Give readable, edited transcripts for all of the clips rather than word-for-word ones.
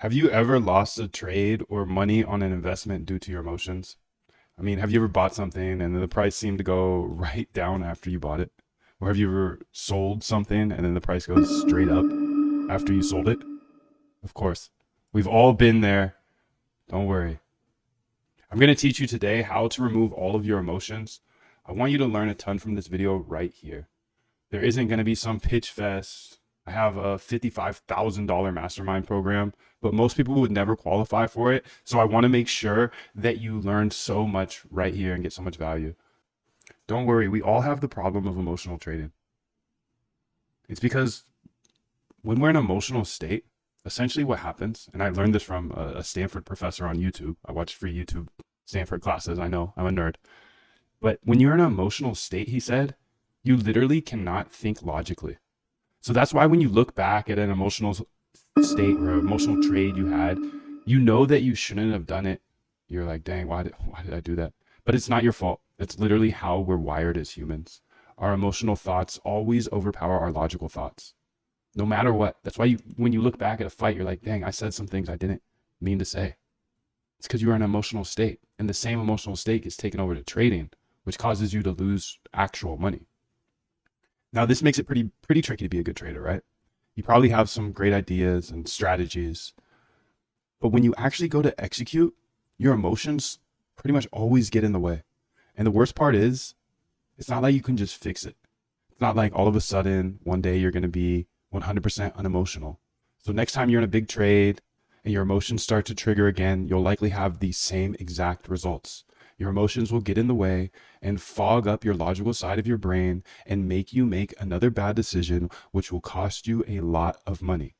Have you ever lost a trade or money on an investment due to your emotions? I mean, have you ever bought something and then the price seemed to go right down after you bought it? Or have you ever sold something and then the price goes straight up after you sold it? Of course. We've all been there. Don't worry. I'm going to teach you today how to remove all of your emotions. I want you to learn a ton from this video right here. There isn't going to be some pitch fest. I have a $55,000 mastermind program, but most people would never qualify for it. So I want to make sure that you learn so much right here and get so much value. Don't worry, we all have the problem of emotional trading. It's because when we're in an emotional state, essentially what happens, and I learned this from a Stanford professor on YouTube. I watch free YouTube Stanford classes. I know, I'm a nerd. But when you're in an emotional state, he said, you literally cannot think logically. So that's why when you look back at an emotional state or emotional trade you had, you know that you shouldn't have done it. You're like, dang, why did I do that? But it's not your fault. It's literally how we're wired as humans. Our emotional thoughts always overpower our logical thoughts, no matter what. That's why when you look back at a fight, you're like, dang, I said some things I didn't mean to say. It's because you were in an emotional state, and the same emotional state gets taken over to trading, which causes you to lose actual money. Now, this makes it pretty tricky to be a good trader, right? You probably have some great ideas and strategies, but when you actually go to execute, your emotions pretty much always get in the way. And the worst part is, it's not like you can just fix it. It's not like all of a sudden, one day you're going to be 100% unemotional. So next time you're in a big trade and your emotions start to trigger again, you'll likely have the same exact results. Your emotions will get in the way and fog up your logical side of your brain and make you make another bad decision, which will cost you a lot of money.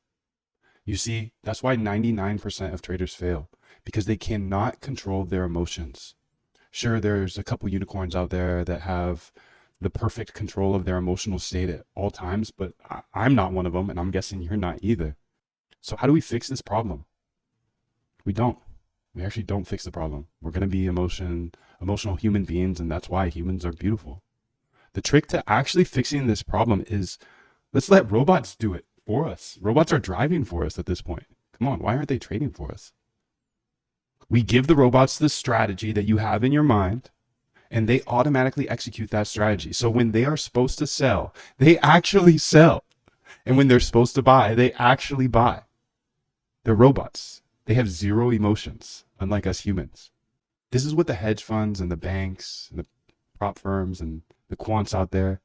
You see, that's why 99% of traders fail, because they cannot control their emotions. Sure, there's a couple unicorns out there that have the perfect control of their emotional state at all times, but I'm not one of them, and I'm guessing you're not either. So how do we fix this problem? We don't. We actually don't fix the problem. We're going to be emotional human beings, and that's why humans are beautiful. The trick to actually fixing this problem is, let's let robots do it for us. Robots are driving for us at this point. Come on, why aren't they trading for us? We give the robots the strategy that you have in your mind, and they automatically execute that strategy. So when they are supposed to sell, they actually sell. And when they're supposed to buy, they actually buy. They're robots. They have zero emotions, unlike us humans. This is what the hedge funds and the banks and the prop firms and the quants out there,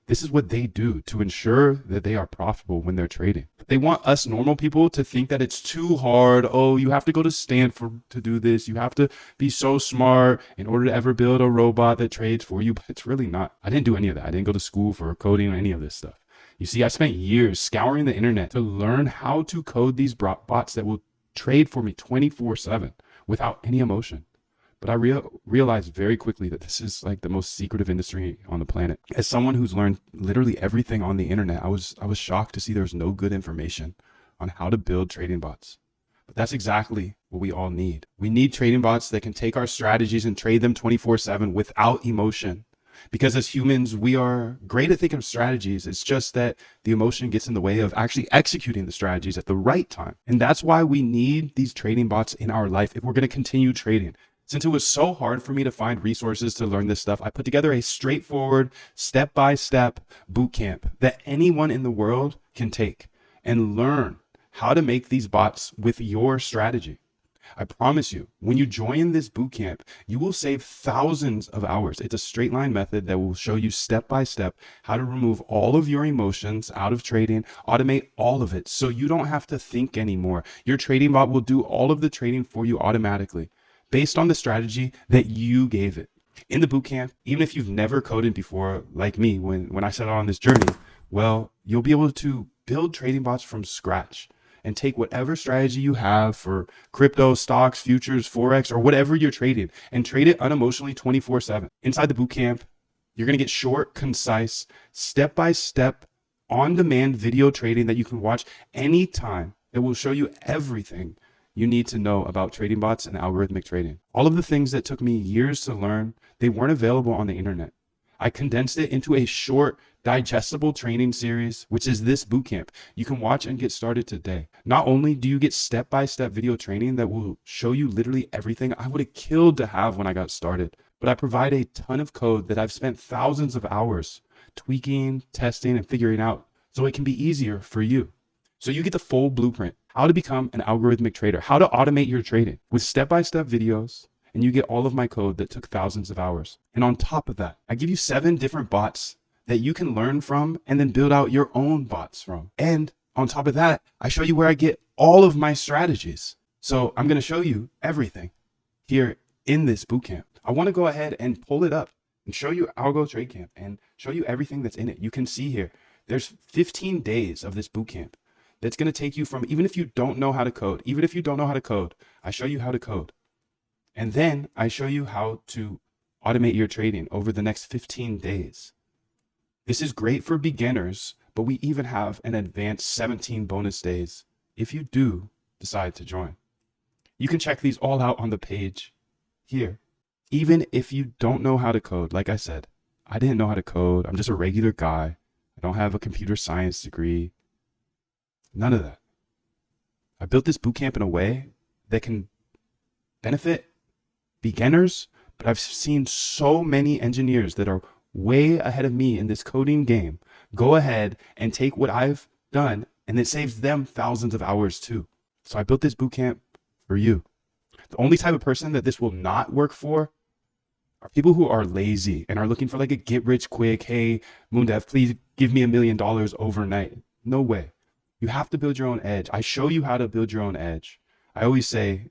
this is what they do to ensure that they are profitable when they're trading. They want us normal people to think that it's too hard. Oh, you have to go to Stanford to do this. You have to be so smart in order to ever build a robot that trades for you. But it's really not. I didn't do any of that. I didn't go to school for coding or any of this stuff. You see, I spent years scouring the internet to learn how to code these bots that will trade for me 24/7 without any emotion. But I realized very quickly that this is like the most secretive industry on the planet. As someone who's learned literally everything on the internet, I was shocked to see there's no good information on how to build trading bots. But that's exactly what we all need. We need trading bots that can take our strategies and trade them 24/7 without emotion. Because as humans, we are great at thinking of strategies. It's just that the emotion gets in the way of actually executing the strategies at the right time. And that's why we need these trading bots in our life if we're going to continue trading. Since it was so hard for me to find resources to learn this stuff, I put together a straightforward, step-by-step boot camp that anyone in the world can take and learn how to make these bots with your strategy. I promise you, when you join this bootcamp, you will save thousands of hours. It's a straight line method that will show you step by step how to remove all of your emotions out of trading, automate all of it so you don't have to think anymore. Your trading bot will do all of the trading for you automatically based on the strategy that you gave it. In the bootcamp, even if you've never coded before, like me, when I set out on this journey, well, you'll be able to build trading bots from scratch and take whatever strategy you have for crypto, stocks, futures, Forex, or whatever you're trading and trade it unemotionally 24/7. Inside the bootcamp, you're going to get short, concise, step-by-step, on-demand video trading that you can watch anytime. It will show you everything you need to know about trading bots and algorithmic trading. All of the things that took me years to learn, they weren't available on the internet. I condensed it into a short, digestible training series, which is this bootcamp. You can watch and get started today. Not only do you get step-by-step video training that will show you literally everything I would have killed to have when I got started, but I provide a ton of code that I've spent thousands of hours tweaking, testing, and figuring out so it can be easier for you. So you get the full blueprint, how to become an algorithmic trader, how to automate your trading with step-by-step videos, and you get all of my code that took thousands of hours. And on top of that, I give you 7 different bots that you can learn from and then build out your own bots from. And on top of that, I show you where I get all of my strategies. So I'm going to show you everything here in this bootcamp. I want to go ahead and pull it up and show you Algo Trade Camp and show you everything that's in it. You can see here, there's 15 days of this bootcamp that's going to take you from, even if you don't know how to code, I show you how to code. And then I show you how to automate your trading over the next 15 days. This is great for beginners, but we even have an advanced 17 bonus days if you do decide to join. You can check these all out on the page here. Even if you don't know how to code, like I said, I didn't know how to code. I'm just a regular guy. I don't have a computer science degree. None of that. I built this bootcamp in a way that can benefit beginners, but I've seen so many engineers that are way ahead of me in this coding game go ahead and take what I've done, and it saves them thousands of hours too. So I built this bootcamp for you. The only type of person that this will not work for are people who are lazy and are looking for like a get rich quick, hey, Moondev, please give me $1 million overnight. No way. You have to build your own edge. I show you how to build your own edge. I always say,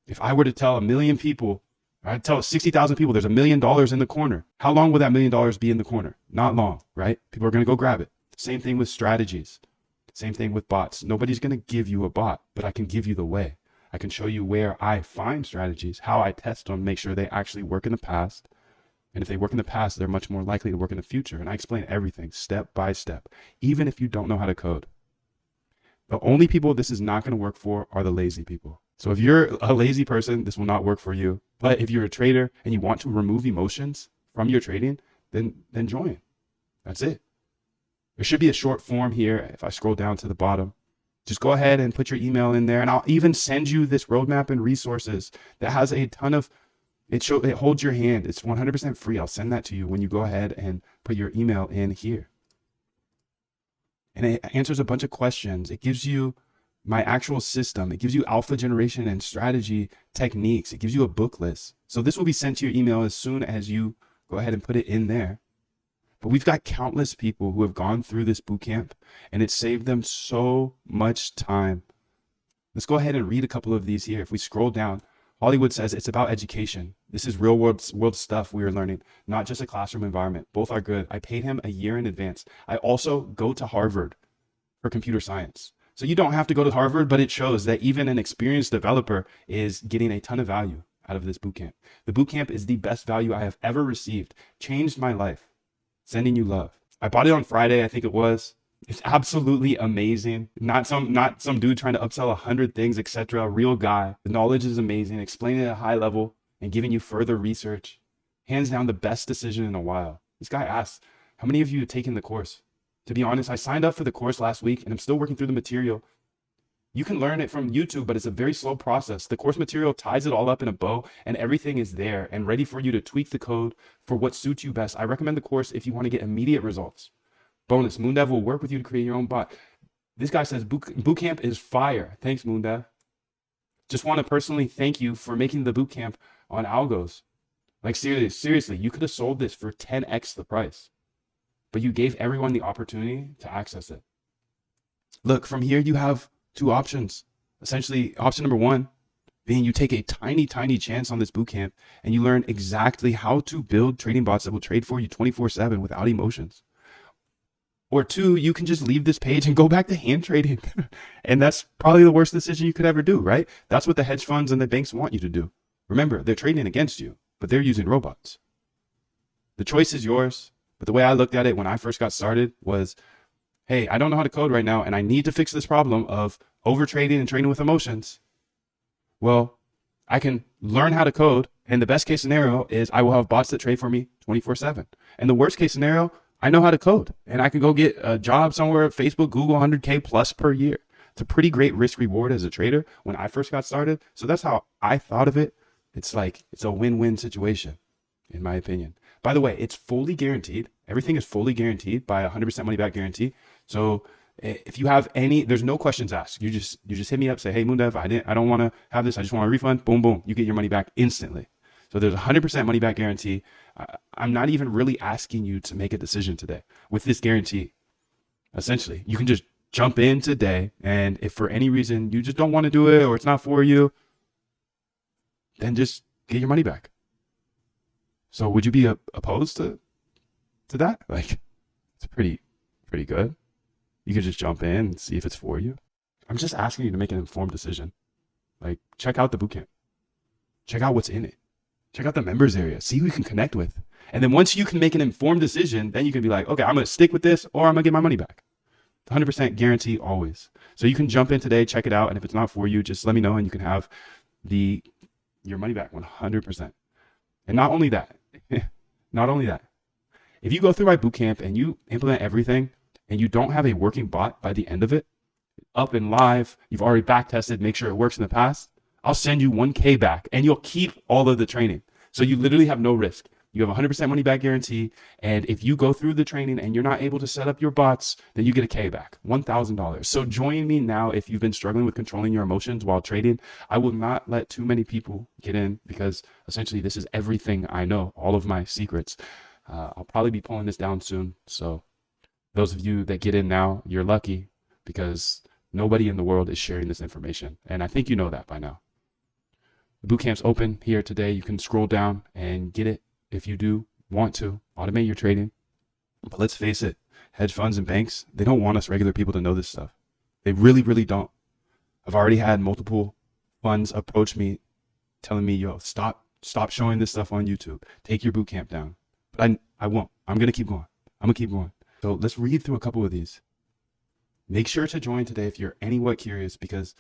if I were to tell 1 million people, I'd tell 60,000 people there's $1 million in the corner. How long will that $1 million be in the corner? Not long, right? People are going to go grab it. Same thing with strategies. Same thing with bots. Nobody's going to give you a bot, but I can give you the way. I can show you where I find strategies, how I test them, make sure they actually work in the past. And if they work in the past, they're much more likely to work in the future. And I explain everything step by step, even if you don't know how to code. The only people this is not going to work for are the lazy people. So if you're a lazy person, this will not work for you. But if you're a trader and you want to remove emotions from your trading, then join. That's it. There should be a short form here. If I scroll down to the bottom, just go ahead and put your email in there. And I'll even send you this roadmap and resources that has a ton of, it holds your hand. It's 100% free. I'll send that to you when you go ahead and put your email in here. And it answers a bunch of questions. It gives you my actual system. It gives you alpha generation and strategy techniques. It gives you a book list. So this will be sent to your email as soon as you go ahead and put it in there. But we've got countless people who have gone through this bootcamp and it saved them so much time. Let's go ahead and read a couple of these here. If we scroll down, Hollywood says it's about education. This is real world stuff we are learning, not just a classroom environment. Both are good. I paid him a year in advance. I also go to Harvard for computer science. So you don't have to go to Harvard, but it shows that even an experienced developer is getting a ton of value out of this bootcamp. The bootcamp is the best value I have ever received. Changed my life. Sending you love. I bought it on Friday, I think it was. It's absolutely amazing. Not some dude trying to upsell 100 things, etc. A real guy. The knowledge is amazing. Explaining it at a high level and giving you further research. Hands down the best decision in a while. This guy asked, how many of you have taken the course? To be honest, I signed up for the course last week and I'm still working through the material. You can learn it from YouTube, but it's a very slow process. The course material ties it all up in a bow and everything is there and ready for you to tweak the code for what suits you best. I recommend the course if you want to get immediate results. Bonus, Moondev will work with you to create your own bot. This guy says bootcamp is fire. Thanks, Moondev. Just want to personally thank you for making the bootcamp on algos. Like seriously, you could have sold this for 10x the price, but you gave everyone the opportunity to access it. Look, from here you have 2 options. Essentially, option number 1 being you take a tiny chance on this bootcamp and you learn exactly how to build trading bots that will trade for you 24/7 without emotions. Or 2, you can just leave this page and go back to hand trading. And that's probably the worst decision you could ever do, right? That's what the hedge funds and the banks want you to do. Remember, they're trading against you, but they're using robots. The choice is yours. But the way I looked at it when I first got started was, hey, I don't know how to code right now, and I need to fix this problem of overtrading and trading with emotions. Well, I can learn how to code, And the best case scenario is I will have bots that trade for me 24/7. And the worst case scenario, I know how to code and I can go get a job somewhere at Facebook, Google, 100K plus per year. It's a pretty great risk reward as a trader when I first got started. So that's how I thought of it. It's like, it's a win-win situation, in my opinion. By the way, it's fully guaranteed. Everything is fully guaranteed by 100% money back guarantee. So if you have any, there's no questions asked. You just hit me up, say, hey, Moondev, I don't want to have this. I just want a refund. Boom, boom. You get your money back instantly. So there's a 100% money back guarantee. I'm not even really asking you to make a decision today with this guarantee. Essentially, you can just jump in today. And if for any reason you just don't want to do it or it's not for you, then just get your money back. So would you be opposed to that? Like, it's pretty good. You could just jump in and see if it's for you. I'm just asking you to make an informed decision. Like, check out the bootcamp. Check out what's in it. Check out the members area. See who you can connect with. And then once you can make an informed decision, then you can be like, okay, I'm going to stick with this or I'm going to get my money back. 100% guarantee always. So you can jump in today, check it out. And if it's not for you, just let me know and you can have your money back 100%. And not only that, if you go through my bootcamp and you implement everything and you don't have a working bot by the end of it, up and live, you've already back tested, make sure it works in the past, I'll send you 1K back and you'll keep all of the training. So you literally have no risk. You have 100% money back guarantee. And if you go through the training and you're not able to set up your bots, then you get a K back, $1,000. So join me now if you've been struggling with controlling your emotions while trading. I will not let too many people get in because essentially this is everything I know, all of my secrets. I'll probably be pulling this down soon. So those of you that get in now, you're lucky because nobody in the world is sharing this information. And I think you know that by now. The bootcamp's open here today. You can scroll down and get it if you do want to automate your trading. But let's face it, hedge funds and banks, they don't want us regular people to know this stuff. They really, really don't. I've already had multiple funds approach me telling me, yo, stop showing this stuff on YouTube. Take your bootcamp down. But I won't. I'm going to keep going. I'm going to keep going. So let's read through a couple of these. Make sure to join today if you're anywhat curious because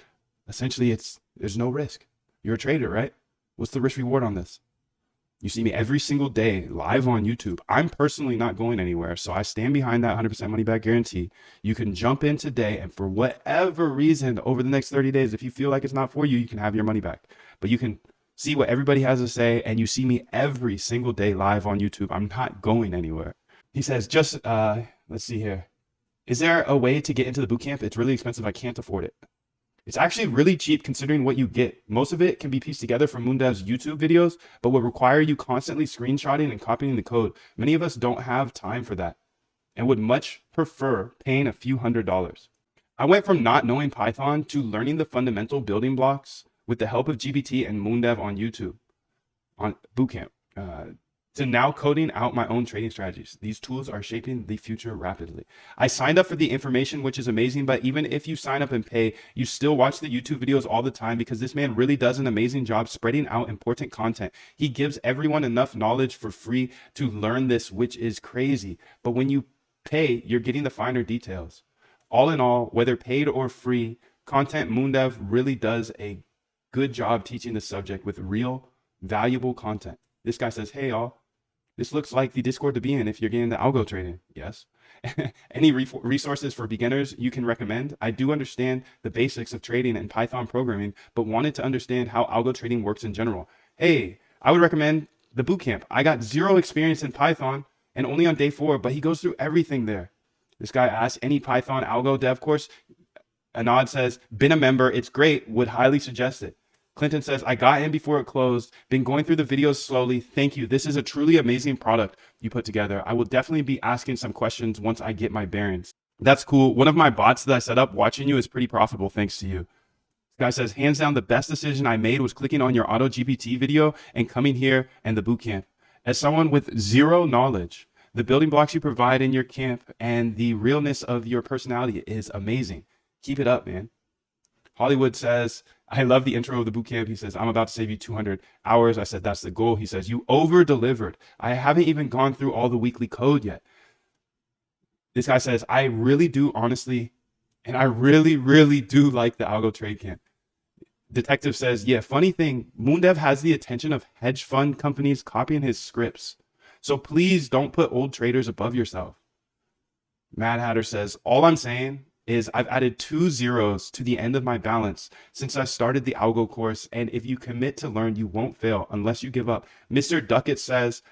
essentially there's no risk. You're a trader, right? What's the risk reward on this? You see me every single day live on YouTube. I'm personally not going anywhere. So I stand behind that 100% money back guarantee. You can jump in today and for whatever reason over the next 30 days, if you feel like it's not for you, you can have your money back. But you can see what everybody has to say and you see me every single day live on YouTube. I'm not going anywhere. He says, let's see here. Is there a way to get into the bootcamp? It's really expensive. I can't afford it. It's actually really cheap considering what you get. Most of it can be pieced together from Moondev's YouTube videos, but would require you constantly screenshotting and copying the code. Many of us don't have time for that and would much prefer paying a few $100s. I went from not knowing Python to learning the fundamental building blocks with the help of GPT and Moondev on YouTube, on bootcamp, to now coding out my own trading strategies. These tools are shaping the future rapidly. I signed up for the information, which is amazing, but even if you sign up and pay, you still watch the YouTube videos all the time because this man really does an amazing job spreading out important content. He gives everyone enough knowledge for free to learn this, which is crazy. But when you pay, you're getting the finer details. All in all, whether paid or free, Content Moondev really does a good job teaching the subject with real, valuable content. This guy says, hey, y'all. This looks like the Discord to be in if you're getting the algo trading. Yes. Any resources for beginners you can recommend? I do understand the basics of trading and Python programming, but wanted to understand how algo trading works in general. Hey, I would recommend the bootcamp. I got zero experience in Python and only on day 4, but he goes through everything there. This guy asks, any Python algo dev course? Anad says, been a member. It's great. Would highly suggest it. Clinton says, I got in before it closed, been going through the videos slowly. Thank you. This is a truly amazing product you put together. I will definitely be asking some questions once I get my bearings. That's cool. One of my bots that I set up watching you is pretty profitable thanks to you. This guy says, hands down, the best decision I made was clicking on your auto GPT video and coming here and the bootcamp. As someone with zero knowledge, the building blocks you provide in your camp and the realness of your personality is amazing. Keep it up, man. Hollywood says, I love the intro of the bootcamp. He says, I'm about to save you 200 hours. I said, that's the goal. He says, you over-delivered. I haven't even gone through all the weekly code yet. This guy says, I really do honestly, and I really, really do like the algo trade camp. Detective says, yeah, funny thing, Moondev has the attention of hedge fund companies copying his scripts. So please don't put old traders above yourself. Mad Hatter says, all I'm saying is I've added 2 zeros to the end of my balance since I started the algo course. And if you commit to learn, you won't fail unless you give up. Mr. Duckett says,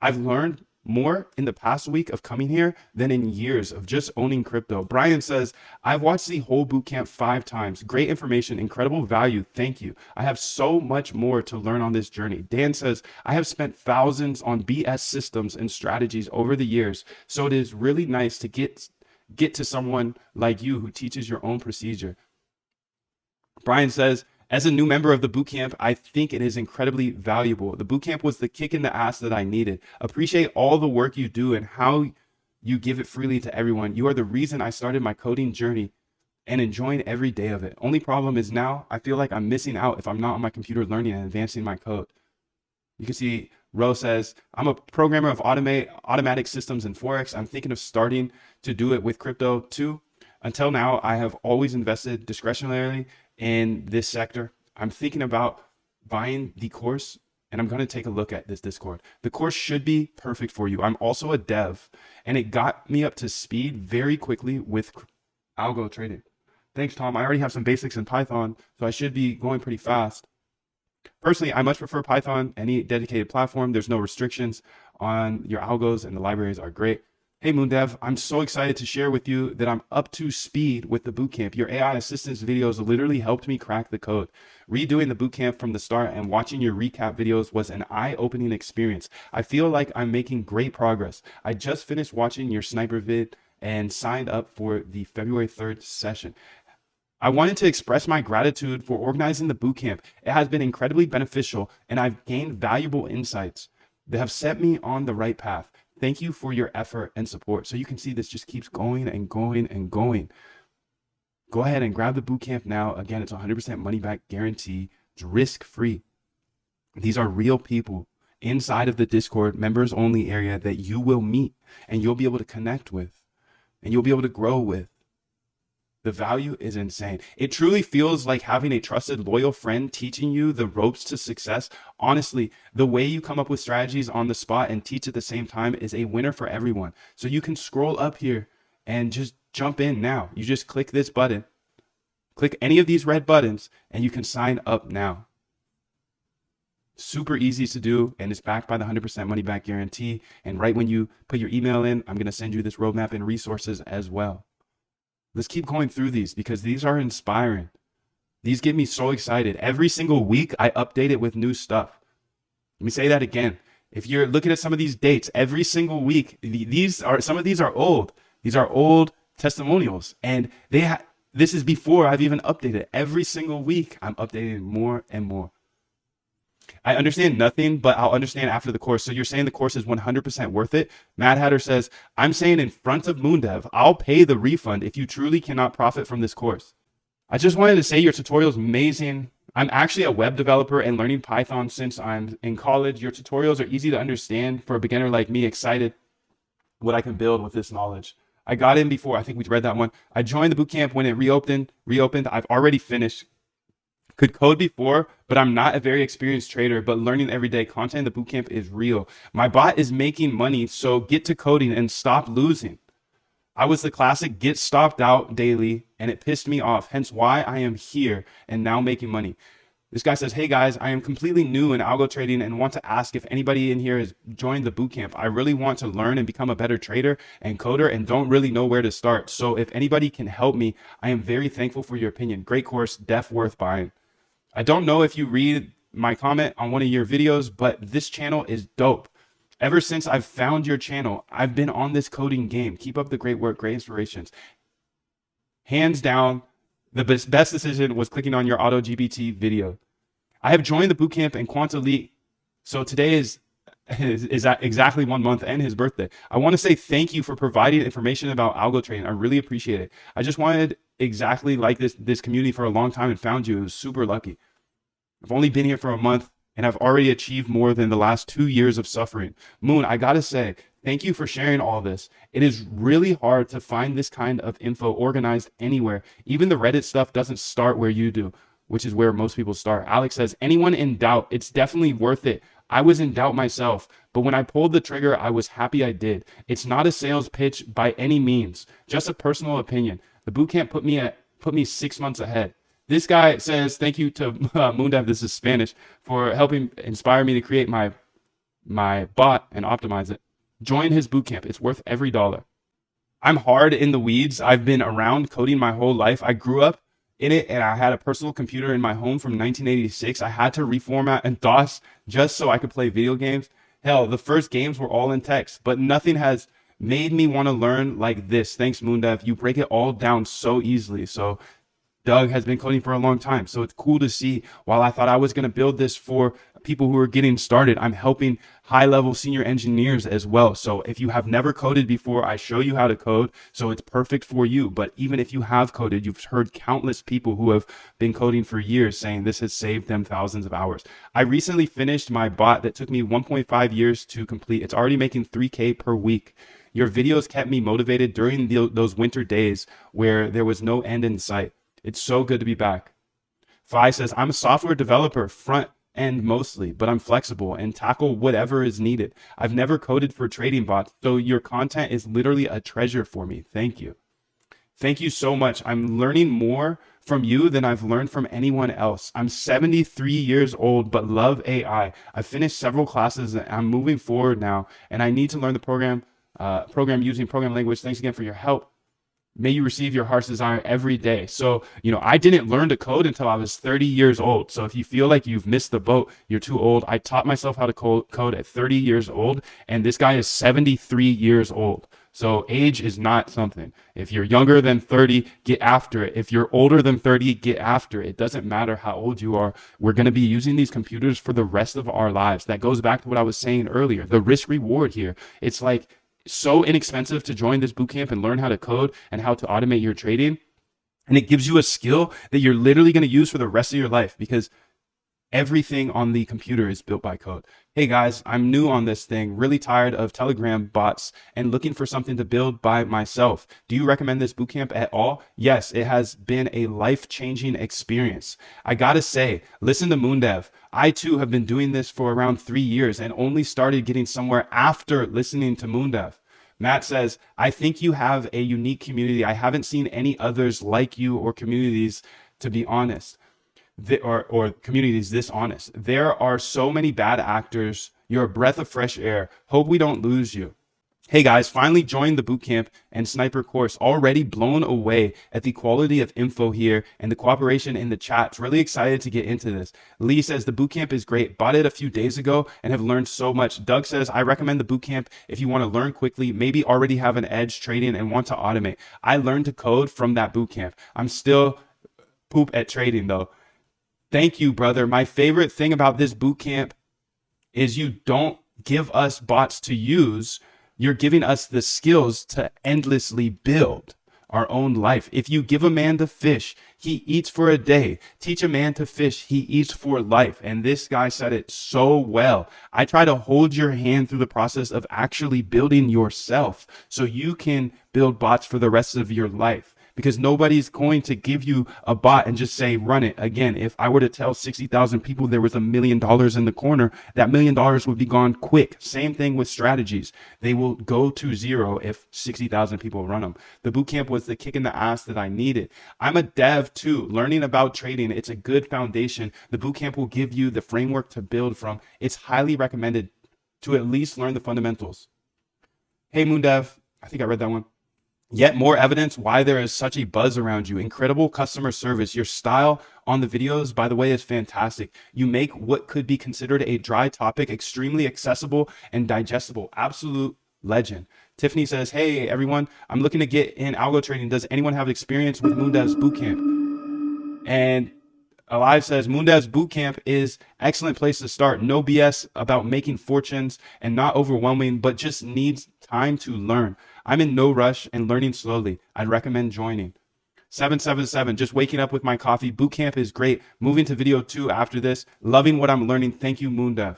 I've learned more in the past week of coming here than in years of just owning crypto. Brian says, I've watched the whole bootcamp 5 times. Great information, incredible value. Thank you. I have so much more to learn on this journey. Dan says, I have spent thousands on BS systems and strategies over the years. So it is really nice to get to someone like you who teaches your own procedure. Brian says, as a new member of the bootcamp, I think it is incredibly valuable. The bootcamp was the kick in the ass that I needed. Appreciate all the work you do and how you give it freely to everyone. You are the reason I started my coding journey and enjoying every day of it. Only problem is now I feel like I'm missing out if I'm not on my computer learning and advancing my code. You can see Ro says, I'm a programmer of automatic systems and Forex. I'm thinking of starting to do it with crypto too. Until now, I have always invested discretionarily in this sector. I'm thinking about buying the course, and I'm going to take a look at this Discord. The course should be perfect for you. I'm also a dev, and it got me up to speed very quickly with algo trading. Thanks, Tom. I already have some basics in Python, so I should be going pretty fast. Personally, I much prefer Python, any dedicated platform. There's no restrictions on your algos, and the libraries are great. Hey Moondev, I'm so excited to share with you that I'm up to speed with the bootcamp. Your AI assistance videos literally helped me crack the code. Redoing the bootcamp from the start and watching your recap videos was an eye-opening experience. I feel like I'm making great progress. I just finished watching your sniper vid and signed up for the February 3rd session. I wanted to express my gratitude for organizing the bootcamp. It has been incredibly beneficial, and I've gained valuable insights that have set me on the right path. Thank you for your effort and support. So you can see this just keeps going and going and going. Go ahead and grab the bootcamp now. Again, it's 100% money back guarantee. It's risk-free. These are real people inside of the Discord members only area that you will meet and you'll be able to connect with and you'll be able to grow with. The value is insane. It truly feels like having a trusted, loyal friend teaching you the ropes to success. Honestly, the way you come up with strategies on the spot and teach at the same time is a winner for everyone. So you can scroll up here and just jump in now. You just click this button, click any of these red buttons, and you can sign up now. Super easy to do, and it's backed by the 100% money back guarantee. And right when you put your email in, I'm going to send you this roadmap and resources as well. Let's keep going through these because these are inspiring. These get me so excited. Every single week, I update it with new stuff. Let me say that again. If you're looking at some of these dates, every single week, some of these are old. These are old testimonials, and this is before I've even updated. Every single week, I'm updating more and more. I understand nothing, but I'll understand after the course. So you're saying the course is 100% worth it? Mad Hatter says, I'm saying in front of Moondev, I'll pay the refund if you truly cannot profit from this course. I just wanted to say your tutorial is amazing. I'm actually a web developer and learning Python since I'm in college. Your tutorials are easy to understand for a beginner like me, excited what I can build with this knowledge. I got in before, I think we read that one. I joined the bootcamp when it reopened. I've already finished. Could code before, but I'm not a very experienced trader, but learning every day. Content in the bootcamp is real. My bot is making money, so get to coding and stop losing. I was the classic get stopped out daily, and it pissed me off, hence why I am here and now making money. This guy says, hey guys, I am completely new in algo trading and want to ask if anybody in here has joined the bootcamp. I really want to learn and become a better trader and coder and don't really know where to start. So if anybody can help me, I am very thankful for your opinion. Great course, def worth buying. I don't know if you read my comment on one of your videos, but this channel is dope. Ever since I've found your channel, I've been on this coding game. Keep up the great work, great inspirations. Hands down, the best decision was clicking on your AutoGPT video. I have joined the bootcamp and Quant Elite, so today is exactly 1 month and his birthday. I want to say thank you for providing information about algo trading. I really appreciate it. I just wanted exactly like this community for a long time and found you. It was super lucky. I've only been here for a month and I've already achieved more than the last 2 years of suffering. Moon, I gotta say, thank you for sharing all this. It is really hard to find this kind of info organized anywhere. Even the Reddit stuff doesn't start where you do. which is where most people start. Alex says, anyone in doubt, it's definitely worth it. I was in doubt myself, but when I pulled the trigger, I was happy I did. It's not a sales pitch by any means, just a personal opinion. The bootcamp put me 6 months ahead. This guy says, thank you to Moondev, this is Spanish, for helping inspire me to create my bot and optimize it. Join his bootcamp. It's worth every dollar. I'm hard in the weeds. I've been around coding my whole life. I grew up in it, and I had a personal computer in my home from 1986. I had to reformat and DOS just so I could play video games. Hell, the first games were all in text, but nothing has made me want to learn like this. Thanks, Moondev. You break it all down so easily. So Doug has been coding for a long time. So it's cool to see, while I thought I was going to build this for people who are getting started, I'm helping high-level senior engineers as well. So if you have never coded before, I show you how to code. So it's perfect for you. But even if you have coded, you've heard countless people who have been coding for years saying this has saved them thousands of hours. I recently finished my bot that took me 1.5 years to complete. It's already making 3K per week. Your videos kept me motivated during those winter days where there was no end in sight. It's so good to be back. Phi says, I'm a software developer, front end mostly, but I'm flexible and tackle whatever is needed. I've never coded for trading bots, so your content is literally a treasure for me. Thank you. Thank you so much. I'm learning more from you than I've learned from anyone else. I'm 73 years old, but love AI. I've finished several classes and I'm moving forward now, and I need to learn the program using program language. Thanks again for your help. May you receive your heart's desire every day. So, I didn't learn to code until I was 30 years old. So if you feel like you've missed the boat, you're too old. I taught myself how to code at 30 years old, and this guy is 73 years old. So age is not something. If you're younger than 30, get after it. If you're older than 30, get after it. It doesn't matter how old you are. We're going to be using these computers for the rest of our lives. That goes back to what I was saying earlier. The risk reward here. It's like so inexpensive to join this bootcamp and learn how to code and how to automate your trading. And it gives you a skill that you're literally going to use for the rest of your life, because everything on the computer is built by code. Hey guys, I'm new on this thing, really tired of Telegram bots and looking for something to build by myself. Do you recommend this bootcamp at all? Yes, it has been a life-changing experience. I gotta say, listen to Moondev. I too have been doing this for around 3 years and only started getting somewhere after listening to Moondev. Matt says, I think you have a unique community. I haven't seen any others like you or communities, to be honest. Or communities this honest. There are so many bad actors. You're a breath of fresh air. Hope we don't lose you. Hey guys, finally joined the bootcamp and sniper course. Already blown away at the quality of info here and the cooperation in the chats. Really excited to get into this. Lee says the bootcamp is great. Bought it a few days ago and have learned so much. Doug says, I recommend the bootcamp if you want to learn quickly, maybe already have an edge trading and want to automate. I learned to code from that bootcamp. I'm still poop at trading though. Thank you, brother. My favorite thing about this bootcamp is you don't give us bots to use. You're giving us the skills to endlessly build our own life. If you give a man to fish, he eats for a day. Teach a man to fish, he eats for life. And this guy said it so well. I try to hold your hand through the process of actually building yourself so you can build bots for the rest of your life. Because nobody's going to give you a bot and just say, run it. Again, if I were to tell 60,000 people there was $1 million in the corner, that $1 million would be gone quick. Same thing with strategies. They will go to zero if 60,000 people run them. The bootcamp was the kick in the ass that I needed. I'm a dev too, learning about trading. It's a good foundation. The bootcamp will give you the framework to build from. It's highly recommended to at least learn the fundamentals. Hey, Moondev. I think I read that one. Yet more evidence why there is such a buzz around you. Incredible customer service. Your style on the videos, by the way, is fantastic. You make what could be considered a dry topic extremely accessible and digestible. Absolute legend. Tiffany says, hey, everyone, I'm looking to get in algo trading. Does anyone have experience with Moondev's bootcamp? And Alive says, Moondev's bootcamp is excellent place to start. No BS about making fortunes and not overwhelming, but just needs time to learn. I'm in no rush and learning slowly. I'd recommend joining. 777, just waking up with my coffee. Bootcamp is great. Moving to video 2 after this. Loving what I'm learning. Thank you, Moondev.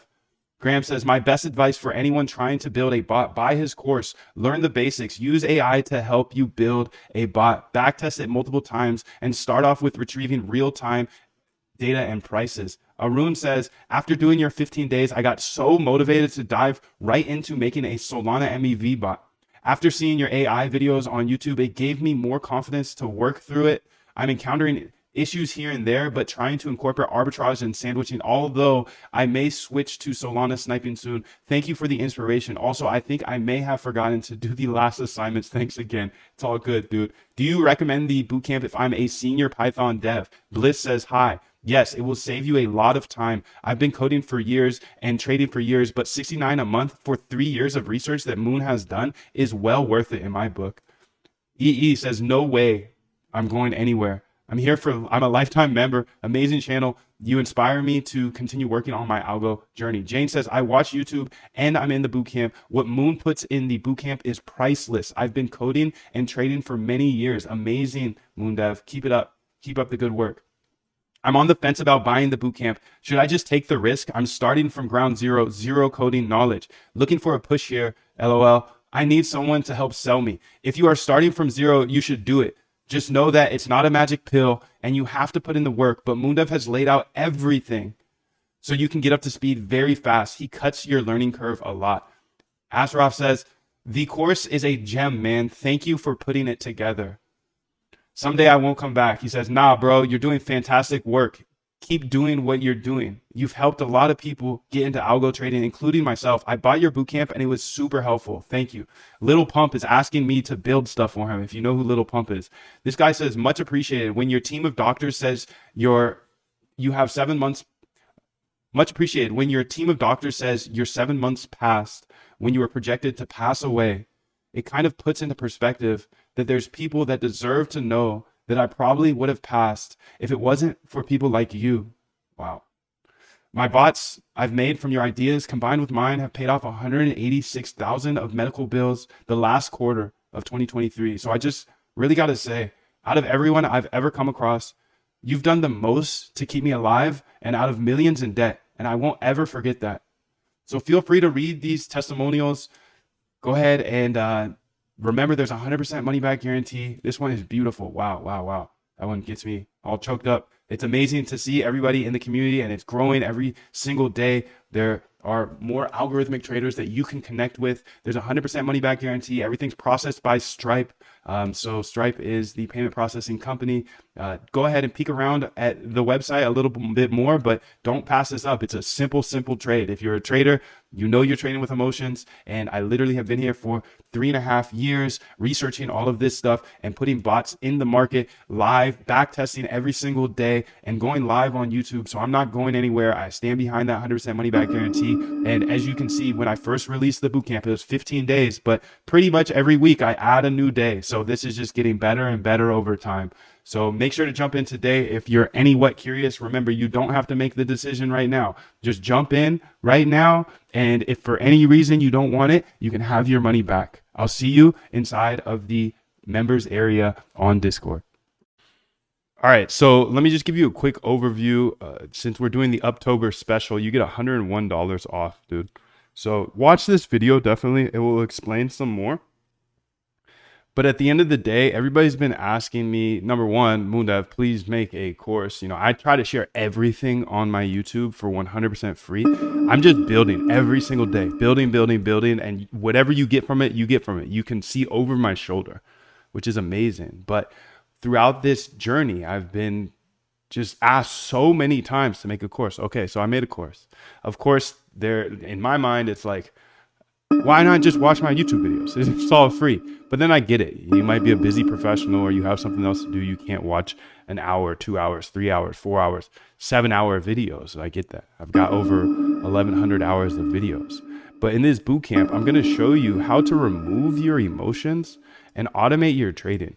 Graham says, my best advice for anyone trying to build a bot, buy his course, learn the basics, use AI to help you build a bot, backtest it multiple times, and start off with retrieving real-time data and prices. Arun says, after doing your 15 days, I got so motivated to dive right into making a Solana MEV bot. After seeing your AI videos on YouTube, it gave me more confidence to work through it. I'm encountering issues here and there, but trying to incorporate arbitrage and sandwiching, although I may switch to Solana sniping soon. Thank you for the inspiration. Also, I think I may have forgotten to do the last assignments. Thanks again. It's all good, dude. Do you recommend the bootcamp if I'm a senior Python dev? Bliss says, hi. Yes, it will save you a lot of time. I've been coding for years and trading for years, but $69 a month for 3 years of research that Moon has done is well worth it in my book. EE says, no way I'm going anywhere. I'm a lifetime member, amazing channel. You inspire me to continue working on my algo journey. Jane says, I watch YouTube and I'm in the bootcamp. What Moon puts in the bootcamp is priceless. I've been coding and trading for many years. Amazing, Moon Dev. Keep it up. Keep up the good work. I'm on the fence about buying the bootcamp. Should I just take the risk? I'm starting from ground zero, zero coding knowledge. Looking for a push here, LOL. I need someone to help sell me. If you are starting from zero, you should do it. Just know that it's not a magic pill and you have to put in the work, but Moondev has laid out everything so you can get up to speed very fast. He cuts your learning curve a lot. Asraf says, the course is a gem, man. Thank you for putting it together. Someday I won't come back. He says, nah, bro, you're doing fantastic work. Keep doing what you're doing. You've helped a lot of people get into algo trading, including myself. I bought your bootcamp and it was super helpful. Thank you. Little Pump is asking me to build stuff for him. If you know who Little Pump is, this guy says, much appreciated. When your team of doctors says you have 7 months, much appreciated. When your team of doctors says you're 7 months past when you were projected to pass away, it kind of puts into perspective that there's people that deserve to know that I probably would have passed if it wasn't for people like you. Wow. My bots I've made from your ideas combined with mine have paid off 186,000 of medical bills the last quarter of 2023. So I just really got to say, out of everyone I've ever come across, you've done the most to keep me alive and out of millions in debt. And I won't ever forget that. So feel free to read these testimonials. Go ahead and remember, there's 100% money back guarantee. This one is beautiful. Wow, wow, wow. That one gets me all choked up. It's amazing to see everybody in the community, and it's growing every single day. There are more algorithmic traders that you can connect with. There's 100% money back guarantee. Everything's processed by Stripe. So Stripe is the payment processing company. Go ahead and peek around at the website a little bit more, but don't pass this up. It's a simple trade. If you're a trader, you know you're trading with emotions. And I literally have been here for 3.5 years researching all of this stuff and putting bots in the market live, back testing every single day and going live on YouTube. So I'm not going anywhere. I stand behind that 100% money back guarantee. And as you can see, when I first released the bootcamp, it was 15 days, but pretty much every week I add a new day. So this is just getting better and better over time. So make sure to jump in today. If you're any what curious, remember, you don't have to make the decision right now. Just jump in right now. And if for any reason you don't want it, you can have your money back. I'll see you inside of the members area on Discord. All right, so let me just give you a quick overview. Since we're doing the Uptober special, you get $101 off, dude. So watch this video, definitely. It will explain some more. But at the end of the day, everybody's been asking me, number one, Moondev, please make a course. You know, I try to share everything on my YouTube for 100% free. I'm just building every single day, building. And whatever you get from it, you get from it. You can see over my shoulder, which is amazing. But throughout this journey, I've been just asked so many times to make a course. Okay, so I made a course. Of course, in my mind, it's like, why not just watch my YouTube videos? It's all free. But then I get it. You might be a busy professional or you have something else to do. You can't watch an hour, 2 hours, 3 hours, 4 hours, 7-hour videos. I get that. I've got over 1,100 hours of videos. But in this bootcamp, I'm going to show you how to remove your emotions and automate your trading.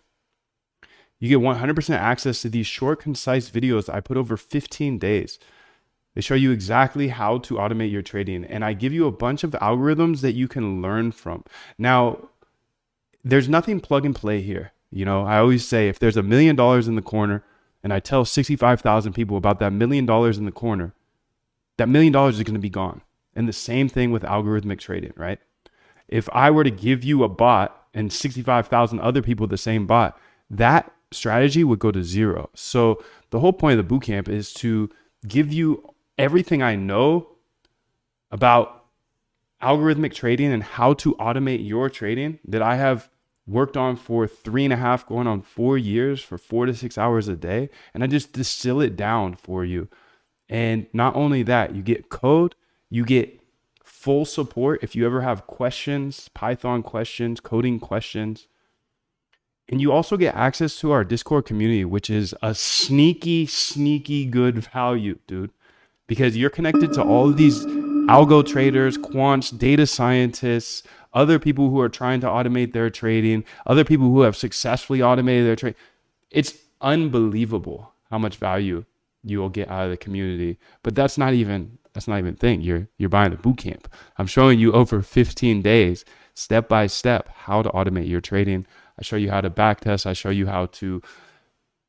You get 100% access to these short, concise videos I put over 15 days. They show you exactly how to automate your trading. And I give you a bunch of algorithms that you can learn from. Now, there's nothing plug and play here. You know, I always say if there's $1 million in the corner and I tell 65,000 people about that $1 million in the corner, that $1 million is going to be gone. And the same thing with algorithmic trading, right? If I were to give you a bot and 65,000 other people the same bot, that strategy would go to zero. So the whole point of the bootcamp is to give you everything I know about algorithmic trading and how to automate your trading that I have worked on for 3.5 going on 4 years for 4 to 6 hours a day. And I just distill it down for you. And not only that, you get code, you get full support if you ever have questions, Python questions, coding questions. And you also get access to our Discord community, which is a sneaky good value, dude, because you're connected to all of these algo traders, quants, data scientists, other people who are trying to automate their trading, other people who have successfully automated their trade. It's unbelievable how much value you will get out of the community. But that's not even the thing. You're buying a boot camp. I'm showing you over 15 days, step by step, how to automate your trading. I show you how to backtest. I show you how to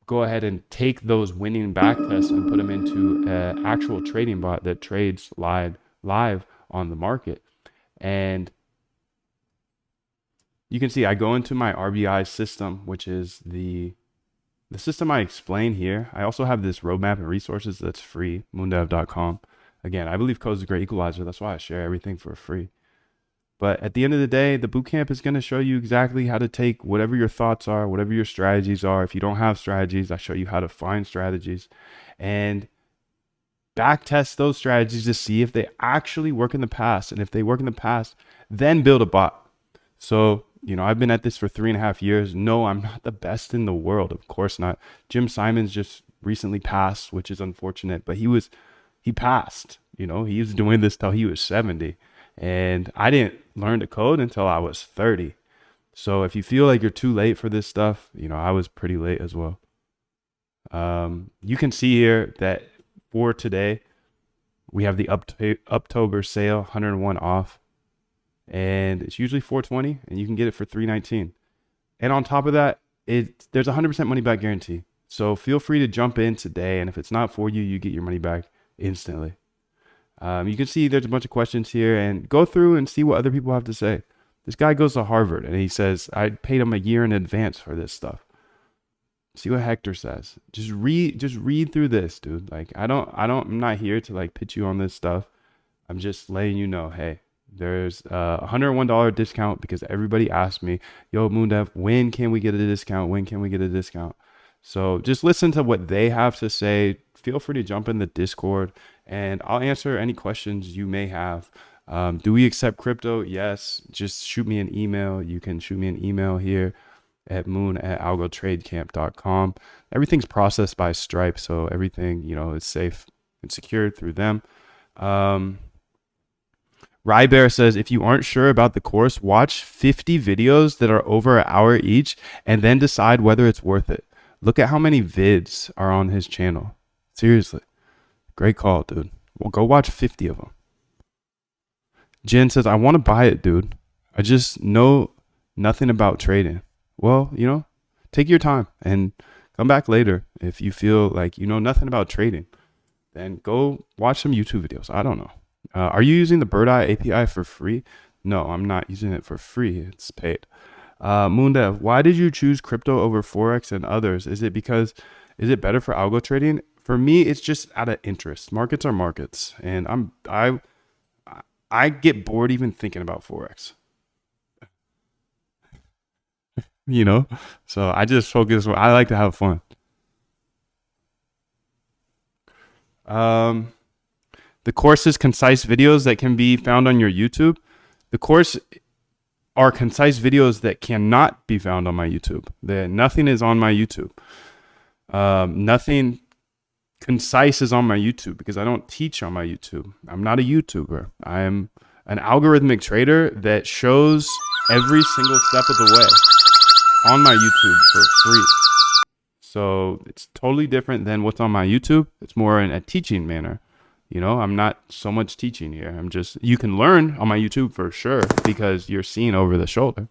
go ahead and take those winning backtests and put them into an actual trading bot that trades live on the market. And you can see I go into my RBI system, which is the system I explain here. I also have this roadmap and resources that's free, moondev.com. Again, I believe code is a great equalizer. That's why I share everything for free. But at the end of the day, the bootcamp is going to show you exactly how to take whatever your thoughts are, whatever your strategies are. If you don't have strategies, I show you how to find strategies and backtest those strategies to see if they actually work in the past. And if they work in the past, then build a bot. So, I've been at this for 3.5 years. No, I'm not the best in the world. Of course not. Jim Simons just recently passed, which is unfortunate, but he passed. He was doing this till he was 70. And I didn't learn to code until I was 30. So if you feel like you're too late for this stuff, I was pretty late as well. You can see here that for today, we have the Uptober sale, 101 off. And it's usually $420 and you can get it for $319. And on top of that, there's a 100% money back guarantee. So feel free to jump in today. And if it's not for you, you get your money back instantly. You can see there's a bunch of questions here and go through and see what other people have to say. This guy goes to Harvard and he says, I paid him a year in advance for this stuff. See what Hector says. Just read through this, dude. Like, I'm not here to like pitch you on this stuff. I'm just letting you know, hey, there's a $101 discount because everybody asked me, yo, Moondev, when can we get a discount? When can we get a discount? So just listen to what they have to say. Feel free to jump in the Discord and I'll answer any questions you may have. Do we accept crypto? Yes. Just shoot me an email. You can shoot me an email here at moon@algotradecamp.com. Everything's processed by Stripe, so everything, is safe and secured through them. Rybear says, if you aren't sure about the course, watch 50 videos that are over an hour each and then decide whether it's worth it. Look at how many vids are on his channel. Seriously. Great call, dude. Well, go watch 50 of them. Jen says, I want to buy it, dude. I just know nothing about trading. Well, take your time and come back later. If you feel like you know nothing about trading, then go watch some YouTube videos. I don't know. Are you using the Bird Eye API for free? No, I'm not using it for free. It's paid. Moondev, why did you choose crypto over Forex and others? Is it better for algo trading? For me, it's just out of interest. Markets are markets, and I get bored even thinking about Forex. So I just focus. I like to have fun. The course is concise videos that can be found on your YouTube. The course are concise videos that cannot be found on my YouTube. Nothing is on my YouTube. Nothing concise is on my YouTube because I don't teach on my YouTube. I'm not a YouTuber. I am an algorithmic trader that shows every single step of the way on my YouTube for free. So it's totally different than what's on my YouTube. It's more in a teaching manner. I'm not so much teaching here. You can learn on my YouTube for sure because you're seeing over the shoulder.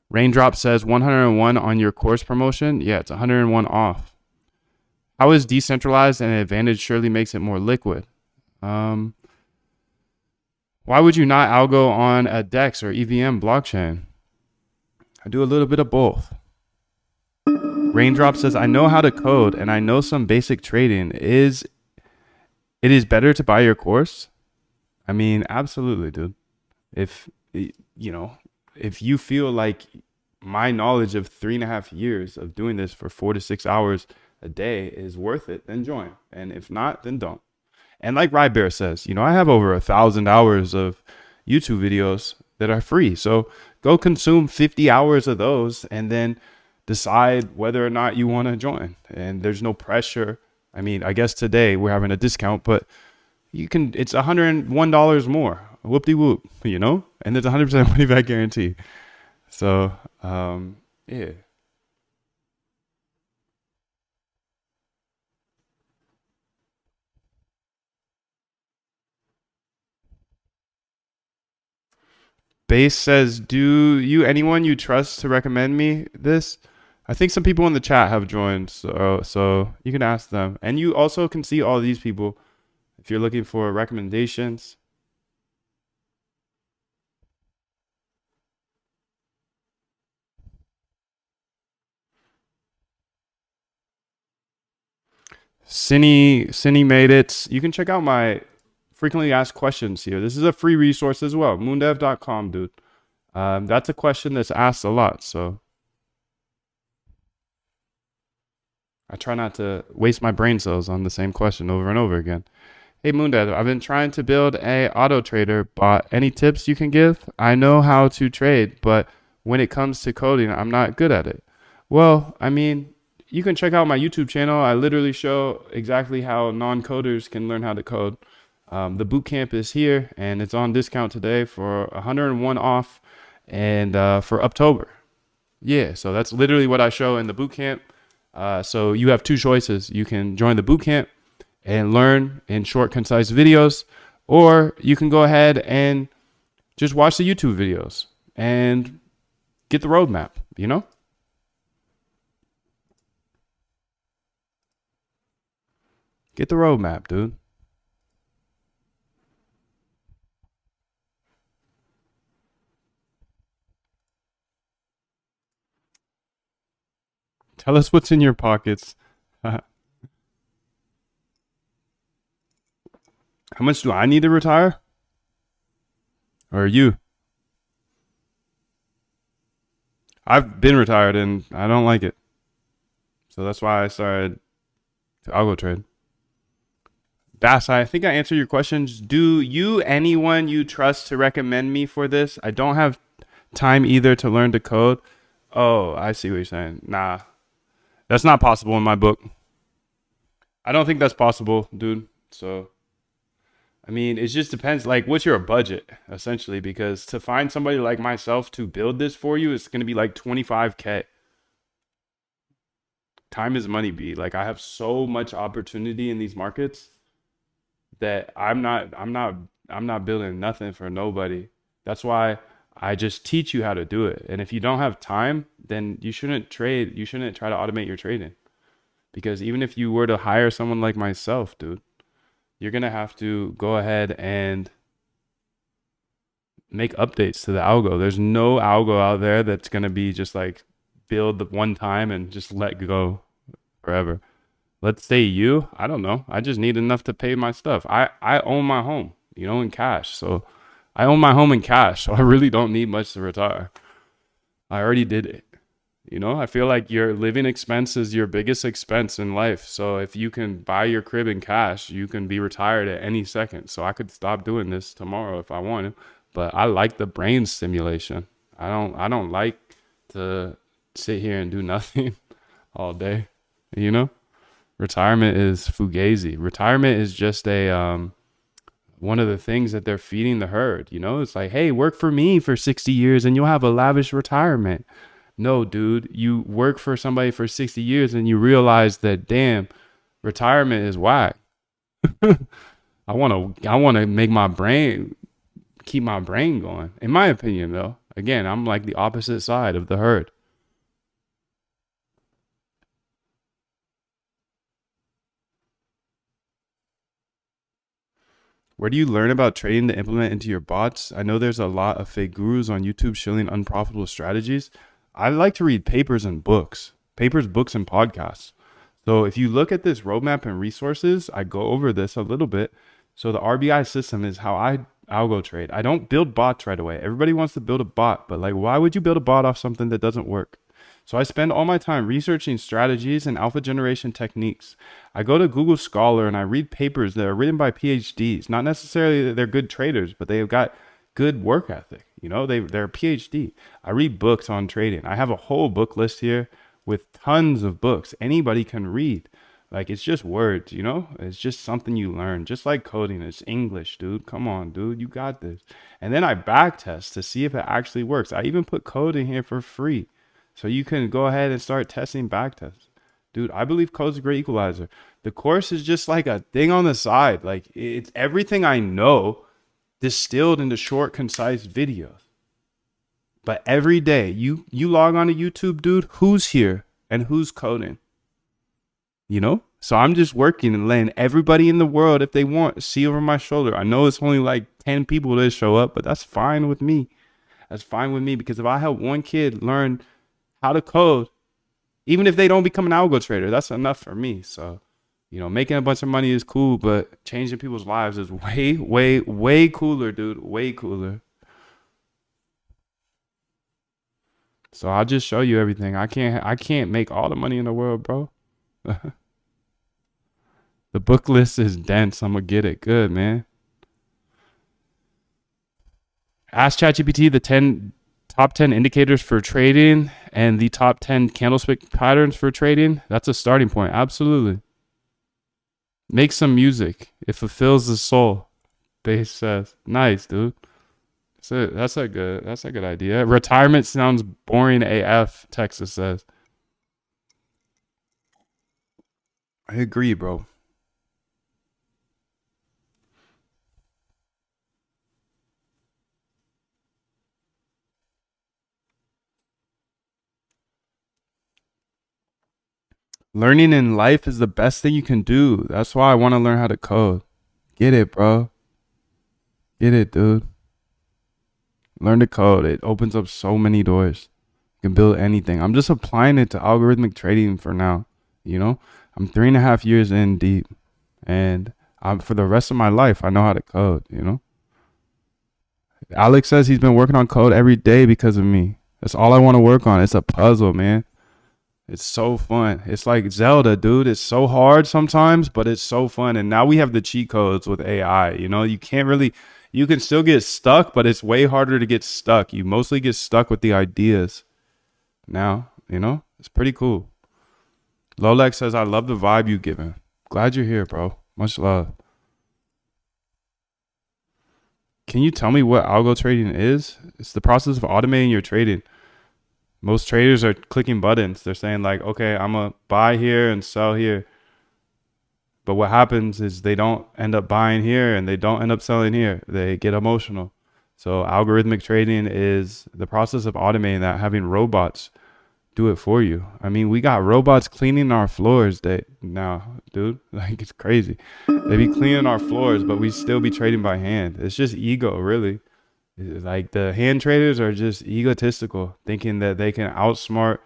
Raindrop says 101 on your course promotion. Yeah, it's 101 off. How is decentralized an advantage? Surely makes it more liquid. Why would you not algo on a DEX or EVM blockchain? I do a little bit of both. Raindrop says, I know how to code and I know some basic trading. It is better to buy your course? I mean, absolutely, dude. If you know, if you feel like my knowledge of 3.5 years of doing this for 4 to 6 hours a day is worth it, then join. And if not, then don't. And like Rye Bear says, I have over 1,000 hours of YouTube videos that are free. So go consume 50 hours of those and then decide whether or not you want to join. And there's no pressure. I mean, I guess today we're having a discount, but it's $101 more. Whoop de whoop, and there's 100% money back guarantee. So, yeah. Base says, do you anyone you trust to recommend me this? I think some people in the chat have joined, so you can ask them. And you also can see all these people if you're looking for recommendations. Cine made it. You can check out my frequently asked questions here. This is a free resource as well. Moondev.com, dude. That's a question that's asked a lot, so I try not to waste my brain cells on the same question over and over again. Hey Moondev, I've been trying to build a auto trader bot. Any tips you can give? I know how to trade, but when it comes to coding, I'm not good at it. Well, I mean, you can check out my YouTube channel. I literally show exactly how non-coders can learn how to code. The boot camp is here and it's on discount today for 101 off and for October. Yeah, so that's literally what I show in the boot camp. So you have two choices. You can join the boot camp and learn in short, concise videos, or you can go ahead and just watch the YouTube videos and get the roadmap, Get the roadmap, dude. Tell us what's in your pockets. How much do I need to retire? Or you? I've been retired and I don't like it. So that's why I started to algo trade. Bass, I think I answered your questions. Do you anyone you trust to recommend me for this? I don't have time either to learn to code. Oh, I see what you're saying. Nah, that's not possible in my book. I don't think that's possible, dude. So, I mean, it just depends. Like, what's your budget, essentially? Because to find somebody like myself to build this for you, it's going to be like 25K. Time is money, B. Like, I have so much opportunity in these markets that I'm not building nothing for nobody. That's why I just teach you how to do it. And if you don't have time, then you shouldn't trade. You shouldn't try to automate your trading. Because even if you were to hire someone like myself, dude, you're gonna have to go ahead and make updates to the algo. There's no algo out there that's gonna be just like build the one time and just let go forever. Let's say I don't know. I just need enough to pay my stuff. I own my home, in cash. So I own my home in cash. So I really don't need much to retire. I already did it. I feel like your living expense is your biggest expense in life. So if you can buy your crib in cash, you can be retired at any second. So I could stop doing this tomorrow if I wanted. But I like the brain stimulation. I don't like to sit here and do nothing all day, Retirement is fugazi. Retirement is just a one of the things that they're feeding the herd. It's like, hey, work for me for 60 years and you'll have a lavish retirement. No, dude, you work for somebody for 60 years and you realize that, damn, retirement is whack. I want to keep my brain going. In my opinion, though, again, I'm like the opposite side of the herd. Where do you learn about trading to implement into your bots? I know there's a lot of fake gurus on YouTube showing unprofitable strategies. I like to read papers and books, books, and podcasts. So if you look at this roadmap and resources, I go over this a little bit. So the RBI system is how I algo trade. I don't build bots right away. Everybody wants to build a bot, but like, why would you build a bot off something that doesn't work? So I spend all my time researching strategies and alpha generation techniques. I go to Google Scholar and I read papers that are written by PhDs. Not necessarily that they're good traders, but they've got good work ethic. You know, they're a PhD. I read books on trading. I have a whole book list here with tons of books anybody can read. Like, it's just words, you know? It's just something you learn. Just like coding, it's English, dude. Come on, dude. You got this. And then I back test to see if it actually works. I even put code in here for free. So you can go ahead and start testing back tests. Dude, I believe code's a great equalizer. The course is just like a thing on the side. Like, it's everything I know distilled into short, concise videos. But every day you log on to YouTube, dude, who's here and who's coding? You know? So I'm just working and letting everybody in the world, if they want, see over my shoulder. I know it's only like 10 people that show up, but that's fine with me. That's fine with me, because if I help one kid learn how to code, even if they don't become an algo trader, that's enough for me. So, you know, making a bunch of money is cool, but changing people's lives is way, way, way cooler, dude. Way cooler. So I'll just show you everything. I can't make all the money in the world, bro. The book list is dense. I'm gonna get it. Good, man. Ask ChatGPT the top 10 indicators for trading and the top 10 candlestick patterns for trading. That's a starting point. Absolutely. Make some music. It fulfills the soul. Base says. Nice, dude. That's a good idea. Retirement sounds boring AF, Texas says. I agree, bro. Learning in life is the best thing you can do. That's why I want to learn how to code. Get it, bro. Get it, dude. Learn to code. It opens up so many doors. You can build anything. I'm just applying it to algorithmic trading for now. You know, I'm 3.5 years in deep, and for the rest of my life, I know how to code. You know, Alex says he's been working on code every day because of me. That's all I want to work on. It's a puzzle, man. It's so fun. It's like Zelda, dude. It's so hard sometimes, but it's so fun. And now we have the cheat codes with AI. You know, you can still get stuck, but it's way harder to get stuck. You mostly get stuck with the ideas now, you know? It's pretty cool. Lolex says, I love the vibe you given. Glad you're here, bro. Much love. Can you tell me what algo trading is? It's the process of automating your trading. Most traders are clicking buttons. They're saying like, okay, I'm going to buy here and sell here. But what happens is they don't end up buying here and they don't end up selling here. They get emotional. So algorithmic trading is the process of automating that, having robots do it for you. I mean, we got robots cleaning our floors now, dude. Like, it's crazy. They be cleaning our floors, but we still be trading by hand. It's just ego, really. Like, the hand traders are just egotistical, thinking that they can outsmart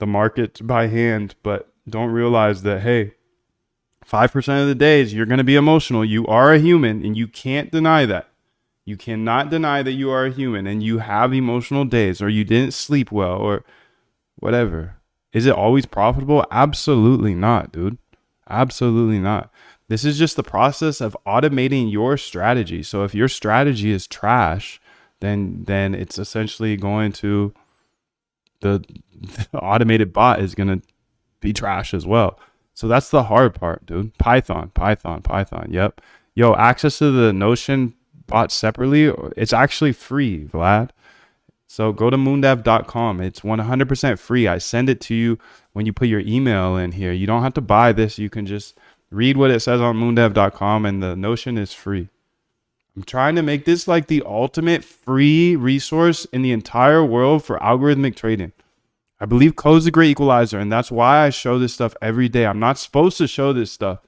the market by hand, but don't realize that, hey, 5% of the days you're going to be emotional. You are a human, and you can't deny that. You cannot deny that you are a human and you have emotional days, or you didn't sleep well, or whatever. Is it always profitable? Absolutely not, dude. Absolutely not. This is just the process of automating your strategy. So if your strategy is trash, then it's essentially going to, the automated bot is going to be trash as well. So that's the hard part, dude. Python. Yep. Yo, access to the Notion bot separately, it's actually free, Vlad. So go to moondev.com. It's 100% free. I send it to you when you put your email in here. You don't have to buy this. You can just read what it says on moondev.com, and the Notion is free. I'm trying to make this like the ultimate free resource in the entire world for algorithmic trading. I believe code's a great equalizer, and that's why I show this stuff every day. I'm not supposed to show this stuff.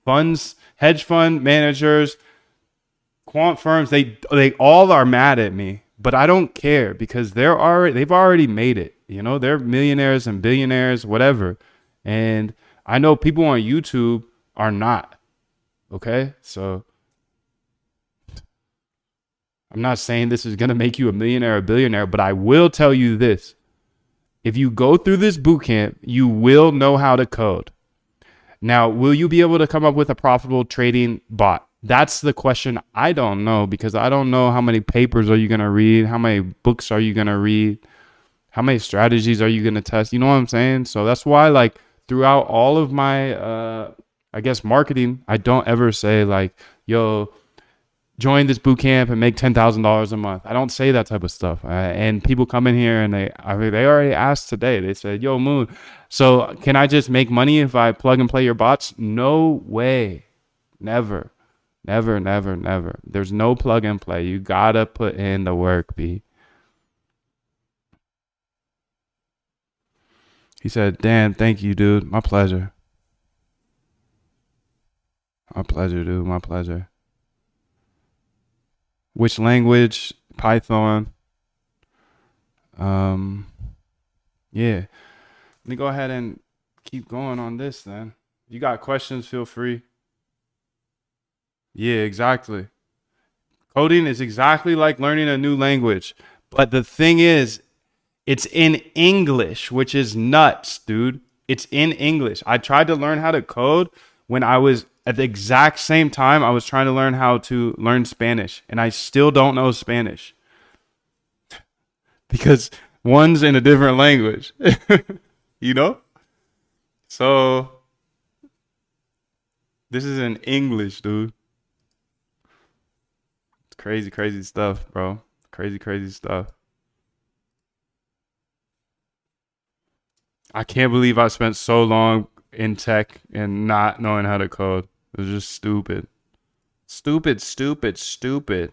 Funds, hedge fund managers, quant firms, they all are mad at me, but I don't care, because they've already made it. You know, they're millionaires and billionaires, whatever. And I know people on YouTube are not. Okay. So I'm not saying this is going to make you a millionaire or a billionaire, but I will tell you this. If you go through this boot camp, you will know how to code. Now, will you be able to come up with a profitable trading bot? That's the question I don't know, because I don't know how many papers are you going to read? How many books are you going to read? How many strategies are you going to test? You know what I'm saying? So that's why, like, throughout all of my, I guess, marketing, I don't ever say, like, yo, join this boot camp and make $10,000 a month. I don't say that type of stuff. And people come in here and they already asked today. They said, yo, Moon, so can I just make money if I plug and play your bots? No way. Never. Never, never, never. There's no plug and play. You gotta put in the work, B. He said, Dan, thank you, dude. My pleasure. My pleasure, dude. My pleasure. Which language? Python. Um, yeah. Let me go ahead and keep going on this then. You got questions, feel free. Yeah, exactly. Coding is exactly like learning a new language. But the thing is, it's in English, which is nuts, dude. It's in English. I tried to learn how to code when I was at the exact same time I was trying to learn how to learn Spanish, and I still don't know Spanish because one's in a different language. You know? So this is in English, dude. It's crazy, crazy stuff, bro. Crazy, crazy stuff. I can't believe I spent so long in tech and not knowing how to code. It was just stupid. Stupid, stupid, stupid.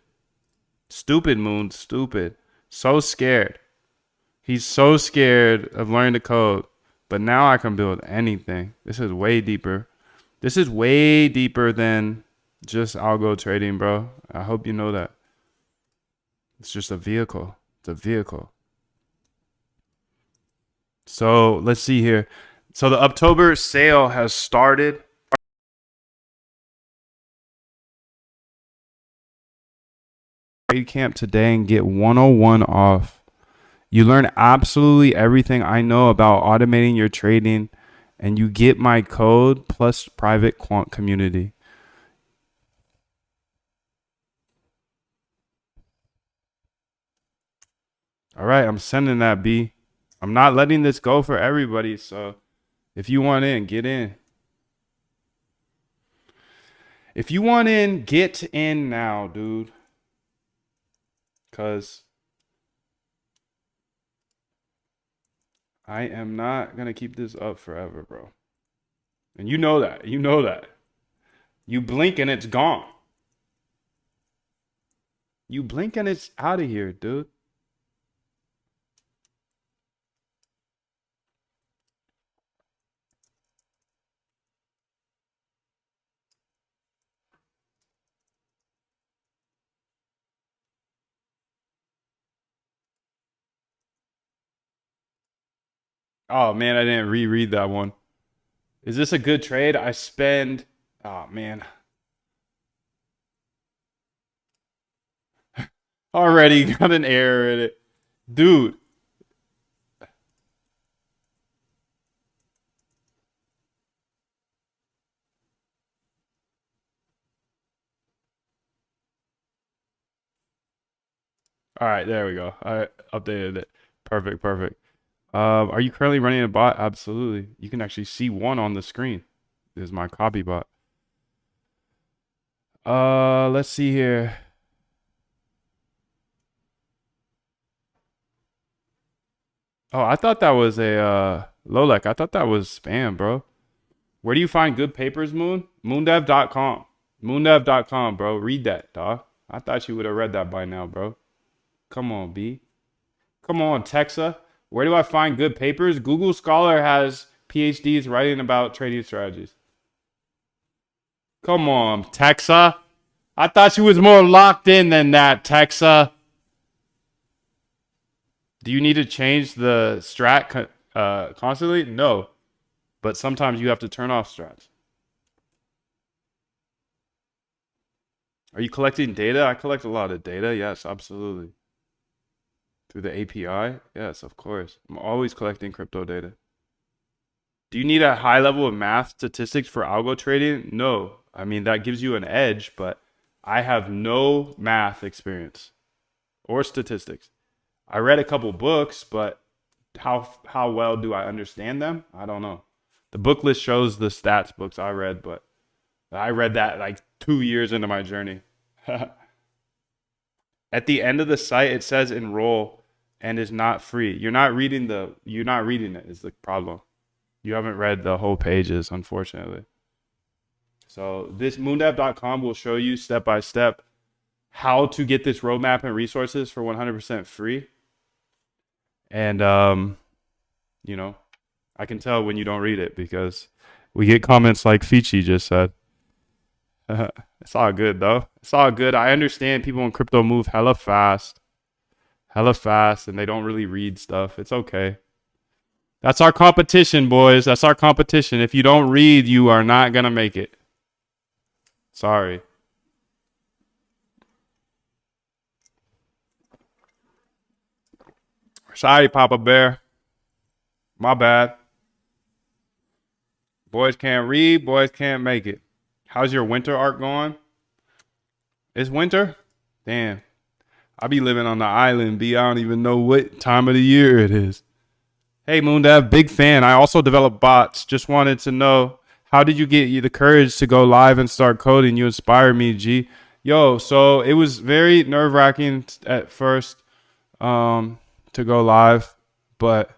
Stupid, Moon, stupid. So scared. He's so scared of learning to code. But now I can build anything. This is way deeper. This is way deeper than just algo trading, bro. I hope you know that. It's just a vehicle. It's a vehicle. So let's see here. So the October sale has started. Trade camp today and get 101 off. You learn absolutely everything I know about automating your trading, and you get my code plus private quant community. All right, I'm sending that, B. I'm not letting this go for everybody, so if you want in, get in. If you want in, get in now, dude. Because I am not going to keep this up forever, bro. And you know that. You know that. You blink and it's gone. You blink and it's out of here, dude. Oh, man, I didn't reread that one. Is this a good trade? I spend... Oh, man. Already got an error in it. Dude. All right, there we go. I updated it. Perfect, perfect. Are you currently running a bot? Absolutely. You can actually see one on the screen. This is my copy bot. Let's see here. Oh, I thought that was a Lolek. I thought that was spam, bro. Where do you find good papers, Moon? Moondev.com. Moondev.com, bro. Read that, dog. I thought you would have read that by now, bro. Come on, B. Come on, Texa. Where do I find good papers? Google Scholar has PhDs writing about trading strategies. Come on, Texa. I thought you was more locked in than that, Texa. Do you need to change the strat constantly? No, but sometimes you have to turn off strats. Are you collecting data? I collect a lot of data. Yes, absolutely. Through the API? Yes, of course. I'm always collecting crypto data. Do you need a high level of math statistics for algo trading? No. I mean, that gives you an edge, but I have no math experience or statistics. I read a couple books, but how well do I understand them? I don't know. The book list shows the stats books I read, but I read that like 2 years into my journey. At the end of the site, it says enroll and is not free. You're not reading it is the problem. You haven't read the whole pages, unfortunately. So this moondev.com will show you step by step how to get this roadmap and resources for 100% free. And you know, I can tell when you don't read it because we get comments like Fichi just said. It's all good though. It's all good. I understand people in crypto move hella fast, and they don't really read stuff. It's okay. That's our competition, boys. That's our competition. If you don't read, you are not gonna make it. Sorry. Sorry, Papa Bear. My bad. Boys can't read, boys can't make it. How's your winter arc going? It's winter? Damn. I be living on the island, B. I don't even know what time of the year it is. Hey, Moondev, big fan. I also develop bots. Just wanted to know, how did you get the courage to go live and start coding? You inspired me, G. Yo, so it was very nerve-wracking at first to go live, but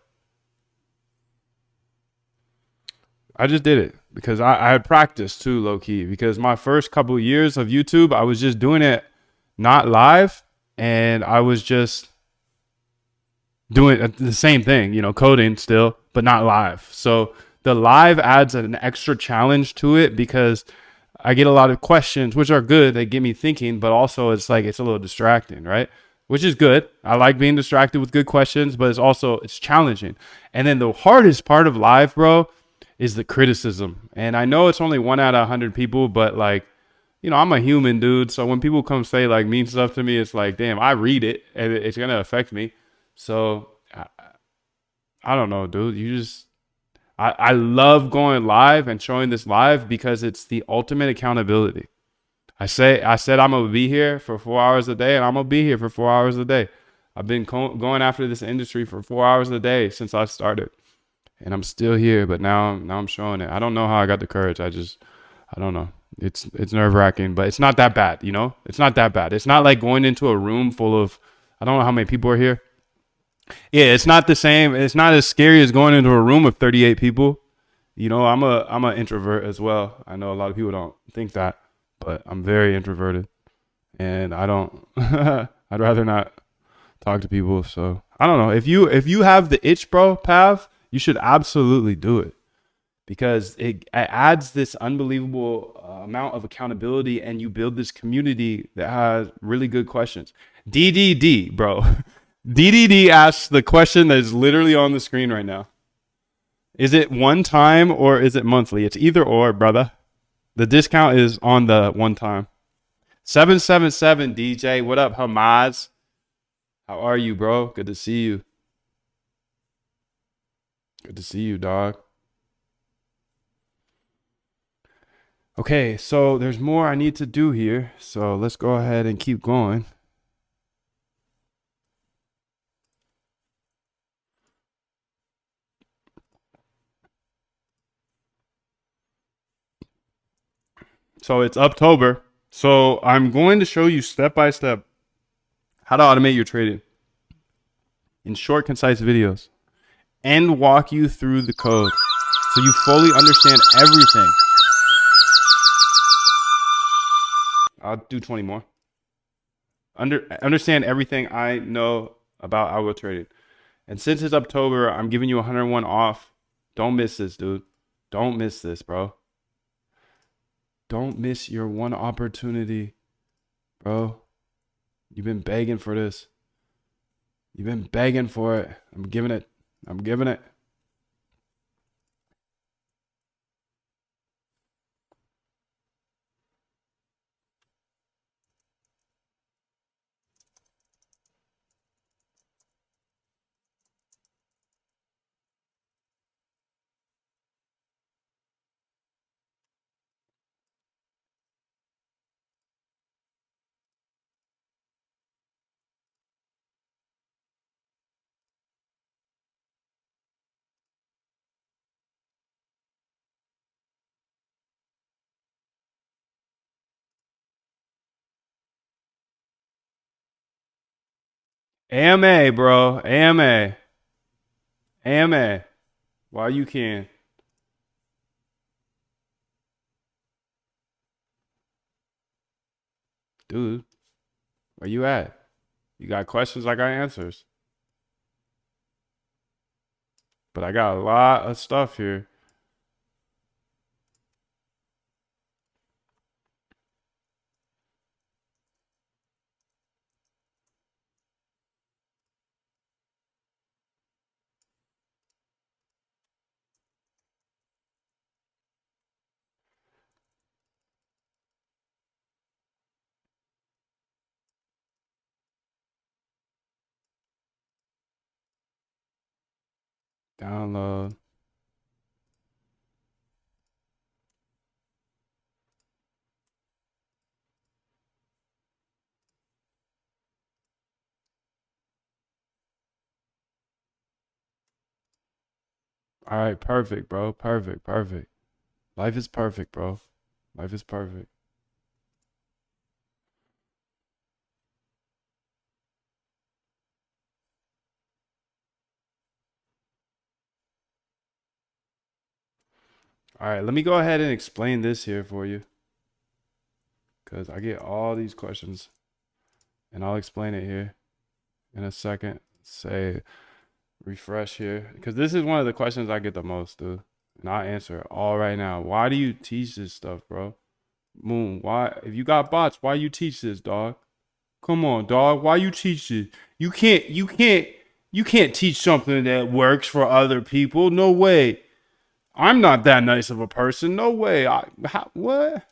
I just did it because I had practiced too, low key. Because my first couple of years of YouTube, I was just doing it not live, and I was just doing the same thing, you know, coding still, but not live. So the live adds an extra challenge to it because I get a lot of questions, which are good. They get me thinking, but also it's like it's a little distracting, right? Which is good. I like being distracted with good questions, but it's challenging. And then the hardest part of live, bro, is the criticism. And I know it's only 1 out of 100 people, but like, you know, I'm a human, dude. So when people come say like mean stuff to me, it's like, damn, I read it and it's going to affect me. So I don't know, dude. I love going live and showing this live because it's the ultimate accountability. I said I'm going to be here for 4 hours a day, and I'm going to be here for 4 hours a day. I've been going after this industry for 4 hours a day since I started, and I'm still here, but now I'm showing it. I don't know how I got the courage. I don't know. It's nerve-wracking, but it's not that bad, you know? It's not that bad. It's not like going into a room full of, I don't know how many people are here. Yeah, it's not the same. It's not as scary as going into a room of 38 people. You know, I'm an introvert as well. I know a lot of people don't think that, but I'm very introverted, and I don't. I'd rather not talk to people. So I don't know. If you have the itch, bro, Pav, you should absolutely do it because it adds this unbelievable amount of accountability, and you build this community that has really good questions. DDD, bro. DDD asks the question that is literally on the screen right now. Is it one time or is it monthly? It's either or, brother. The discount is on the one time. 777 DJ. What up, Hamaz? How are you, bro? Good to see you. Good to see you, dog. Okay, so there's more I need to do here. So let's go ahead and keep going. So it's October. So I'm going to show you step by step how to automate your trading in short, concise videos and walk you through the code so you fully understand everything. I'll do 20 more. Understand everything I know about algo trading. And since it's October, I'm giving you 101 off. Don't miss this, dude. Don't miss this, bro. Don't miss your one opportunity, bro. You've been begging for this. You've been begging for it. I'm giving it. I'm giving it. AMA, bro. AMA. AMA. While you can. Dude, where you at? You got questions, I got answers. But I got a lot of stuff here. Download. All right, perfect, bro. Perfect, perfect. Life is perfect, bro. Life is perfect. All right, let me go ahead and explain this here for you because I get all these questions and I'll explain it here in a second. Say refresh here because this is one of the questions I get the most, dude. And I'll answer it all right now. Why do you teach this stuff, bro? Moon, why? If you got bots, why you teach this, dog? Come on, dog. Why you teach this? You can't teach something that works for other people. No way. I'm not that nice of a person. No way. What?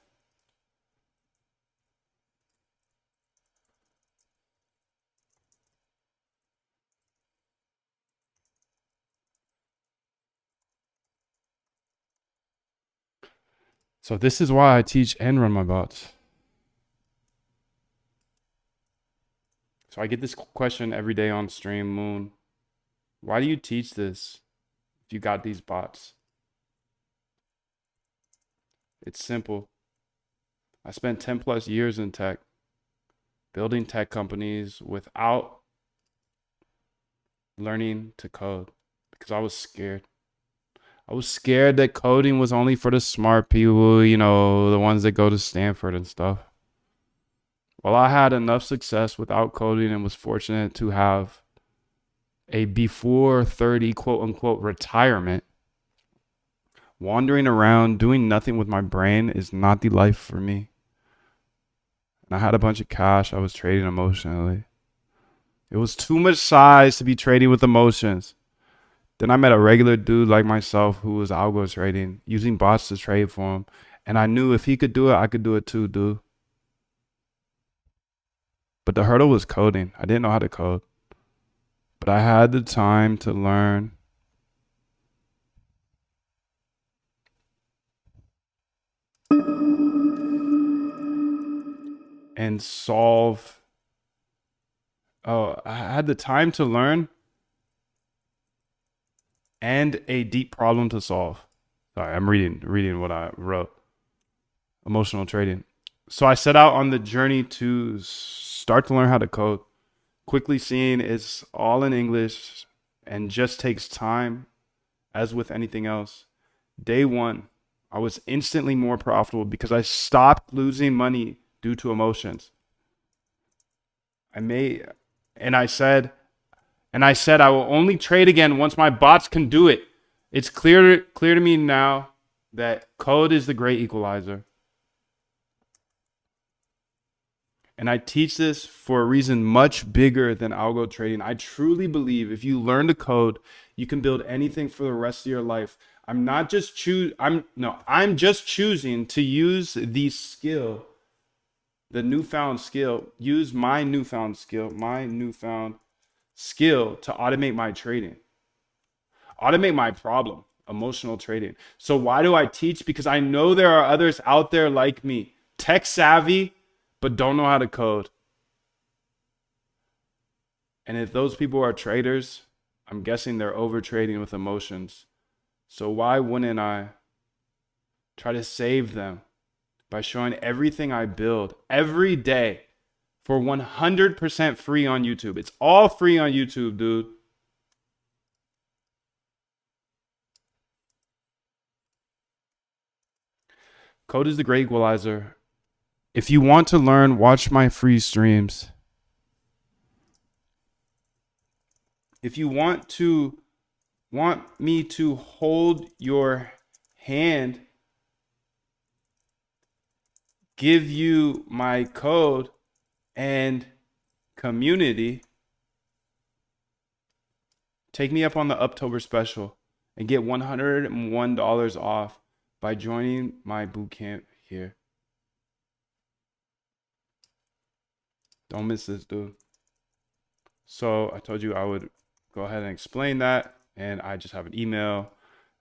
So this is why I teach and run my bots. So I get this question every day on stream, Moon. Why do you teach this if you got these bots? It's simple. I spent 10 plus years in tech, building tech companies without learning to code because I was scared. I was scared that coding was only for the smart people, the ones that go to Stanford and stuff. Well, I had enough success without coding and was fortunate to have a before 30 quote unquote retirement. Wandering around doing nothing with my brain is not the life for me. And I had a bunch of cash I was trading emotionally. It was too much size to be trading with emotions. Then I met a regular dude like myself who was algo trading, using bots to trade for him. And I knew if he could do it, I could do it too, dude. But the hurdle was coding. I didn't know how to code. But I had the time to learn. And solve. Oh, I had the time to learn and a deep problem to solve. Sorry, I'm reading what I wrote. Emotional trading. So I set out on the journey to start to learn how to code. Quickly seeing it's all in English and just takes time, as with anything else. Day one, I was instantly more profitable because I stopped losing money due to emotions. I made, and I said, I will only trade again once my bots can do it. It's clear to me now that code is the great equalizer. And I teach this for a reason much bigger than algo trading. I truly believe if you learn to code, you can build anything for the rest of your life. I'm just choosing to use the skill, the newfound skill, use my newfound skill to automate my trading, automate my problem, emotional trading. So why do I teach? Because I know there are others out there like me, tech savvy, but don't know how to code. And if those people are traders, I'm guessing they're over trading with emotions. So why wouldn't I try to save them by showing everything I build every day for 100% free on YouTube? It's all free on YouTube, dude. Code is the great equalizer. If you want to learn, watch my free streams. If you want me to hold your hand, give you my code and community, take me up on the October special and get $101 off by joining my bootcamp here. Don't miss this, dude. So I told you I would go ahead and explain that, and I just have an email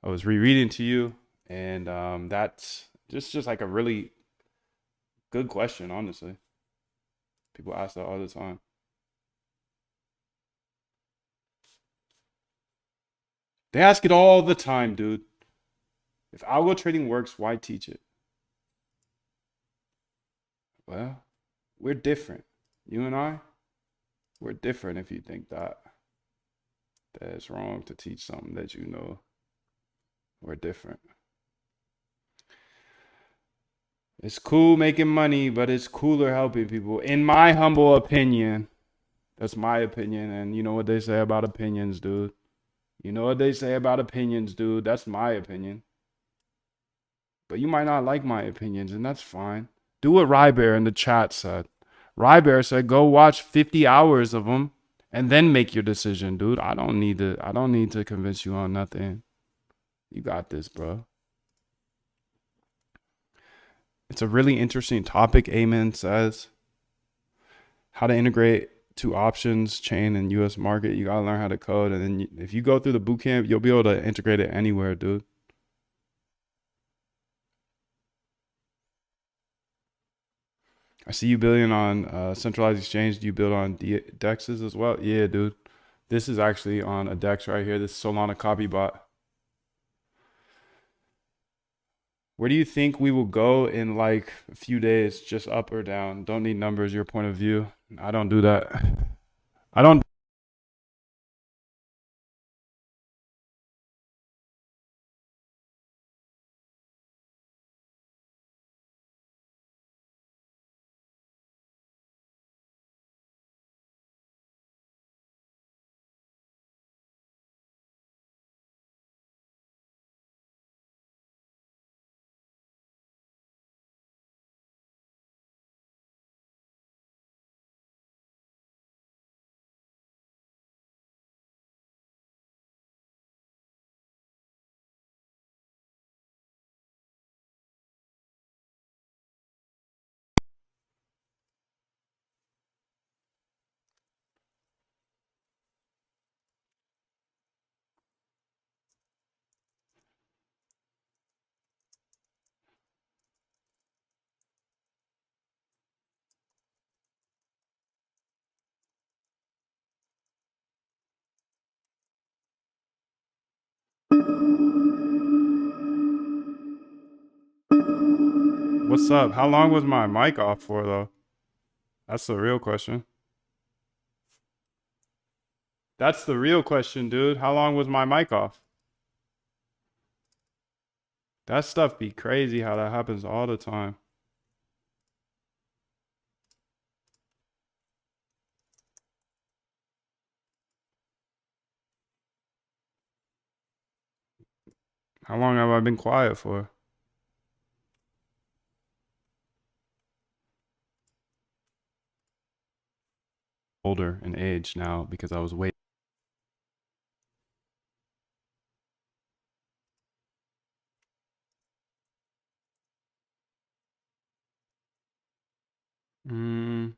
I was rereading to you, and that's just like a really good question, honestly. People ask that all the time. They ask it all the time, dude. If algo trading works, why teach it? Well, we're different. You and I, we're different. If you think that it's wrong to teach something that you know, we're different. It's cool making money, but it's cooler helping people. In my humble opinion, that's my opinion. And you know what they say about opinions, dude. You know what they say about opinions, dude. That's my opinion. But you might not like my opinions, and that's fine. Do what Rybear in the chat said. Rybear said, "Go watch 50 hours of them, and then make your decision, dude. I don't need to convince you on nothing. You got this, bro." It's a really interesting topic. Amen says how to integrate two options chain and U.S. market. You gotta learn how to code, and then if you go through the boot camp, you'll be able to integrate it anywhere, dude. I see you building on centralized exchange. Do you build on dexes as well? Yeah, dude. This is actually on a dex right here. This is Solana copy bot. Where do you think we will go in like a few days? Just up or down? Don't need numbers. Your point of view. I don't do that. I don't. What's up? How long was my mic off for though? That's the real question. That's the real question, dude. How long was my mic off? That stuff be crazy how that happens all the time. How long have I been quiet for? older in age now because I was waiting. Mm,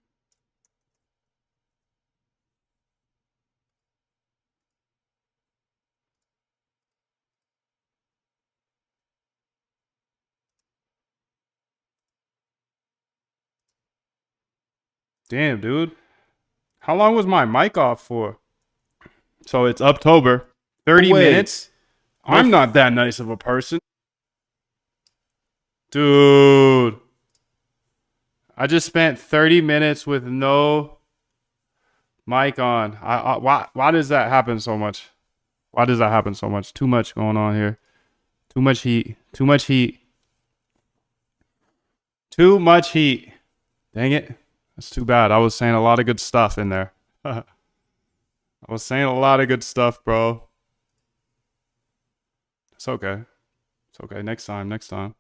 damn, dude. How long was my mic off for? So it's October. 30 minutes? I'm not that nice of a person. Dude. I just spent 30 minutes with no mic on. Why does that happen so much? Why does that happen so much? Too much going on here. Too much heat. Too much heat. Too much heat. Dang it. That's too bad. I was saying a lot of good stuff in there. I was saying a lot of good stuff, bro. It's okay. It's okay. Next time. Next time.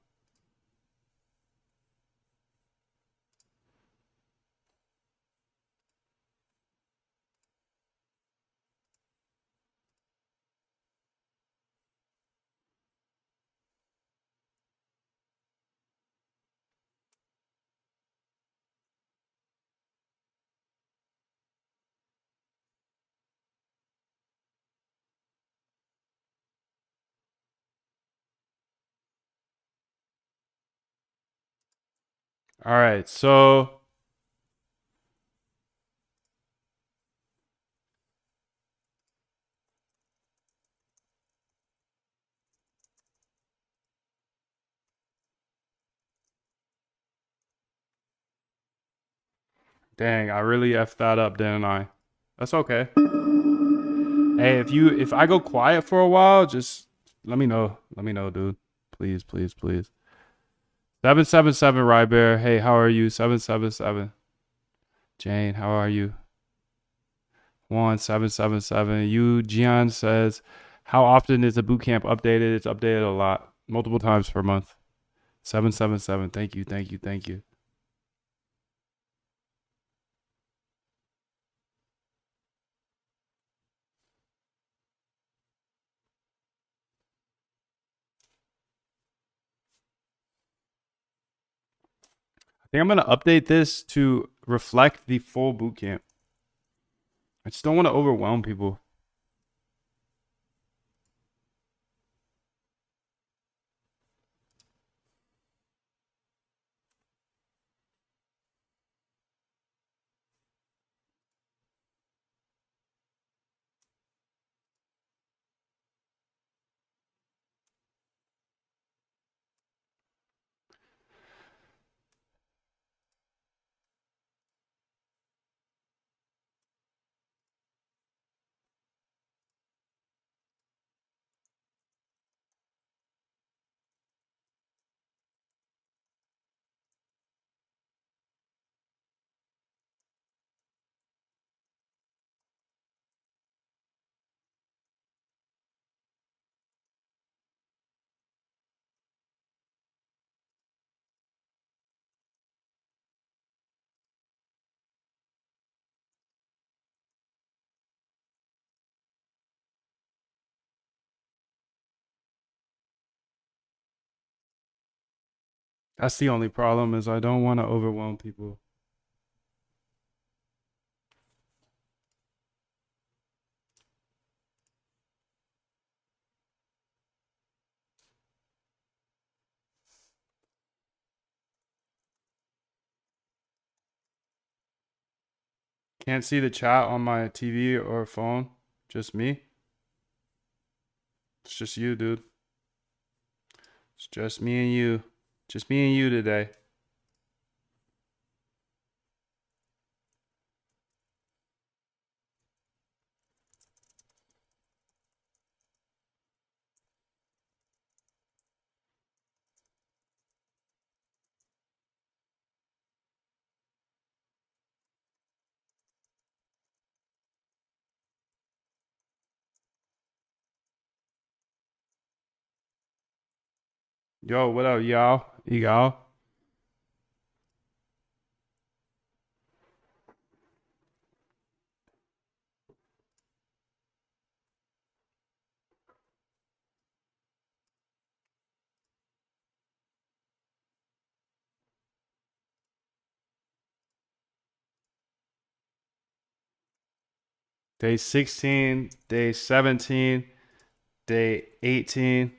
All right. So, dang, I really effed that up, didn't I? That's okay. Hey, if I go quiet for a while, just let me know. Let me know, dude. Please, please, please. 777 Rybear. Hey, how are you? 777. Jane, how are you? 1777. You Gian says, how often is the boot camp updated? It's updated a lot. Multiple times per month. 777. Thank you, thank you, thank you. I think I'm gonna update this to reflect the full boot camp. I just don't want to overwhelm people. That's the only problem is I don't want to overwhelm people. Can't see the chat on my TV or phone. Just me. It's just you, dude. It's just me and you. Just me and you today. Yo, what up, y'all? Y'all. Day 16, day 17, day 18,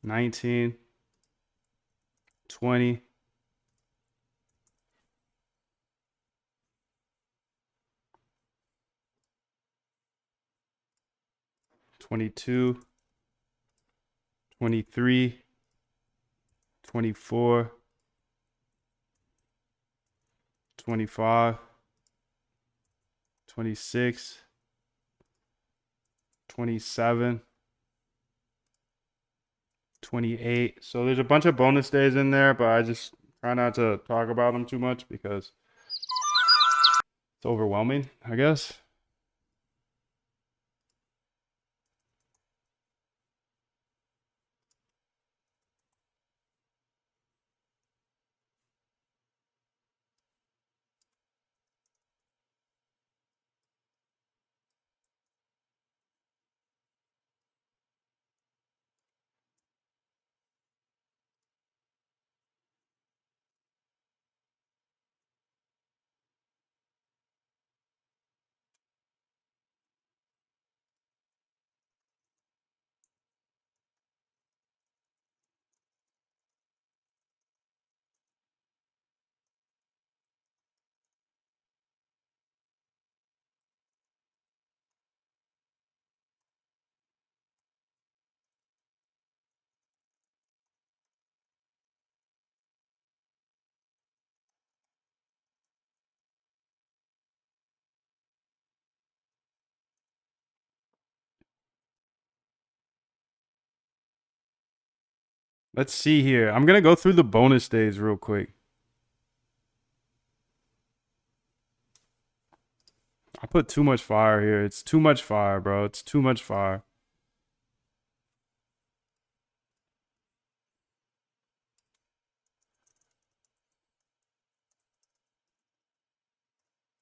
19, 20, 22, 23, 24, 25, 26, 27, 28. So there's a bunch of bonus days in there, but I just try not to talk about them too much because it's overwhelming, I guess. Let's see here. I'm going to go through the bonus days real quick. I put too much fire here. It's too much fire, bro. It's too much fire.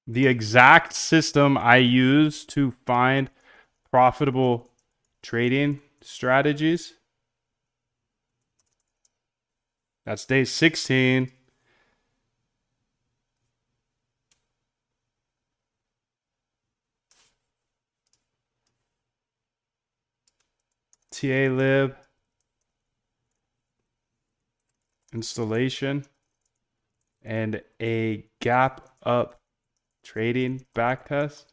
The exact system I use to find profitable trading strategies. That's day 16. TA lib. Installation. And a gap up trading backtest.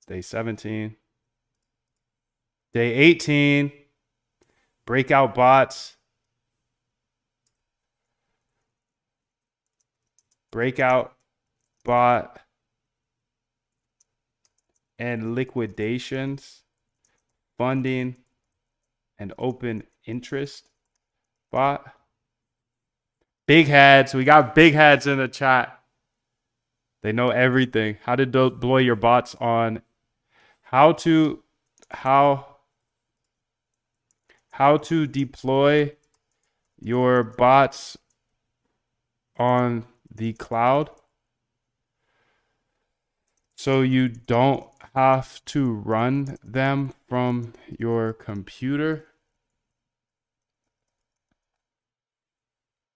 Day 17. Day 18. Breakout bots. Breakout bot and liquidations, funding, and open interest bot. Big heads. We got big heads in the chat. They know everything. How to deploy your bots on how to deploy your bots on the cloud so you don't have to run them from your computer.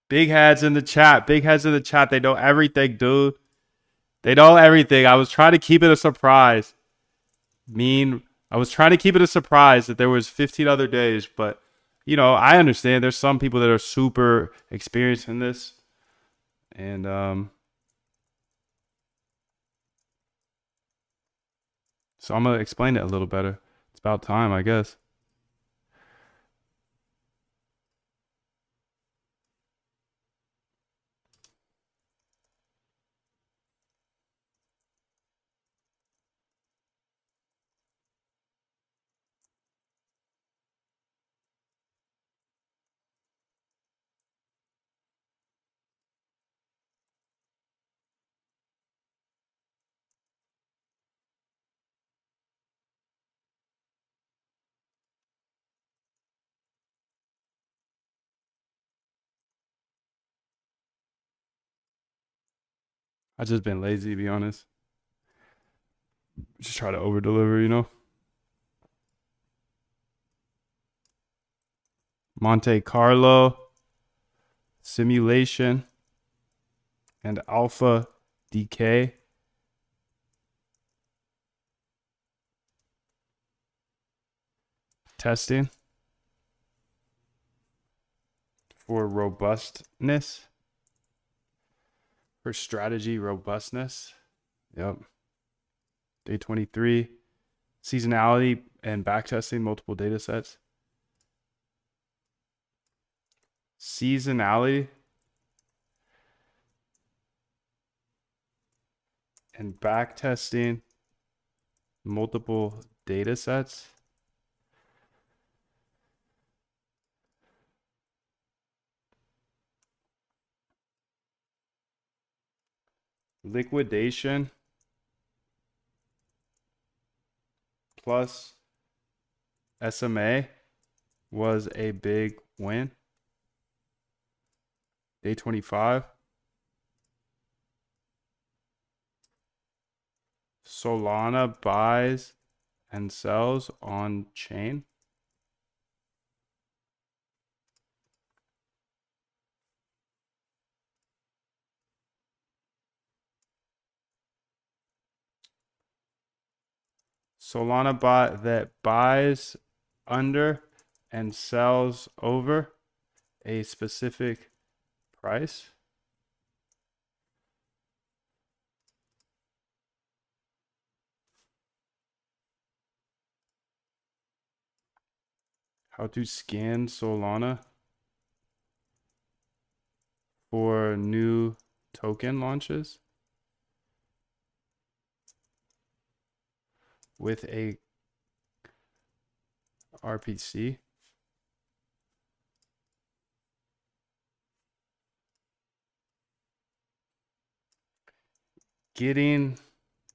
Big heads in the chat. Big heads in the chat. They know everything, dude. They know everything. I was trying to keep it a surprise. I was trying to keep it a surprise that there was 15 other days, but you know, I understand there's some people that are super experienced in this. And so I'm gonna explain it a little better. It's about time, I guess. I just been lazy, to be honest. Just try to over deliver, you know. Monte Carlo simulation and alpha decay. testing for robustness, for strategy robustness. Yep. Day 23, seasonality and backtesting multiple data sets. Seasonality and backtesting multiple data sets. Liquidation plus SMA was a big win. Day 25. Solana buys and sells on chain. Solana bot that buys under and sells over a specific price. How to scan Solana for new token launches with a RPC. Getting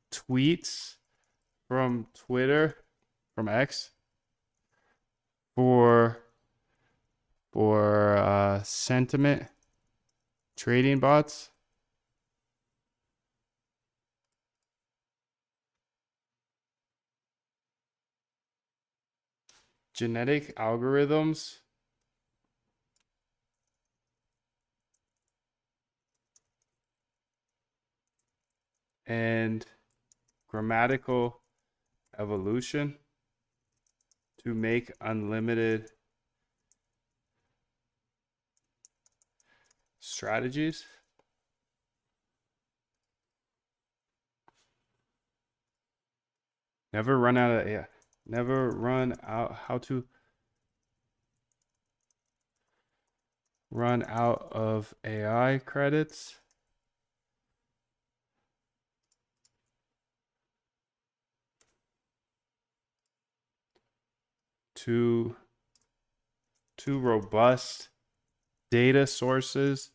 tweets from Twitter, from X, for sentiment trading bots. Genetic algorithms and grammatical evolution to make unlimited strategies. Never run out of AI. Never run out. How to run out of AI credits. Two robust data sources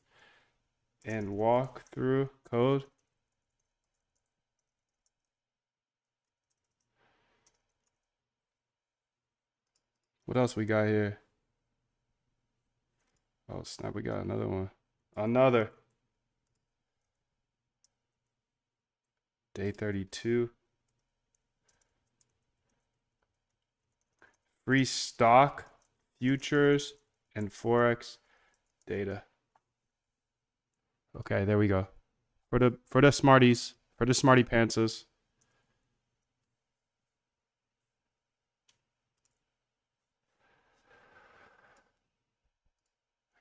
and walk through code. What else we got here? Oh snap, we got another one. Another. Day 32. Free stock, futures, and Forex data. Okay, there we go. For the smarties, for the smarty pantses.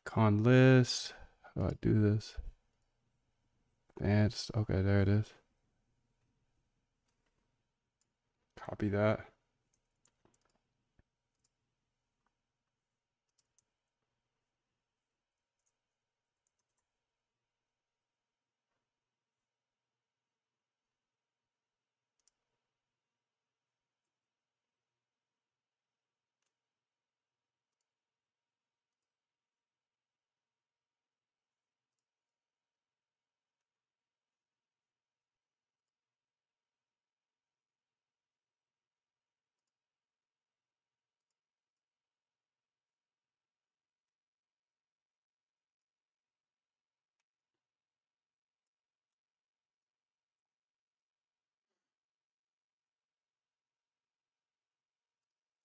Icon list. How do I do this? Advanced. Okay, there it is. Copy that.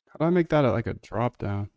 How do I make that like a drop down?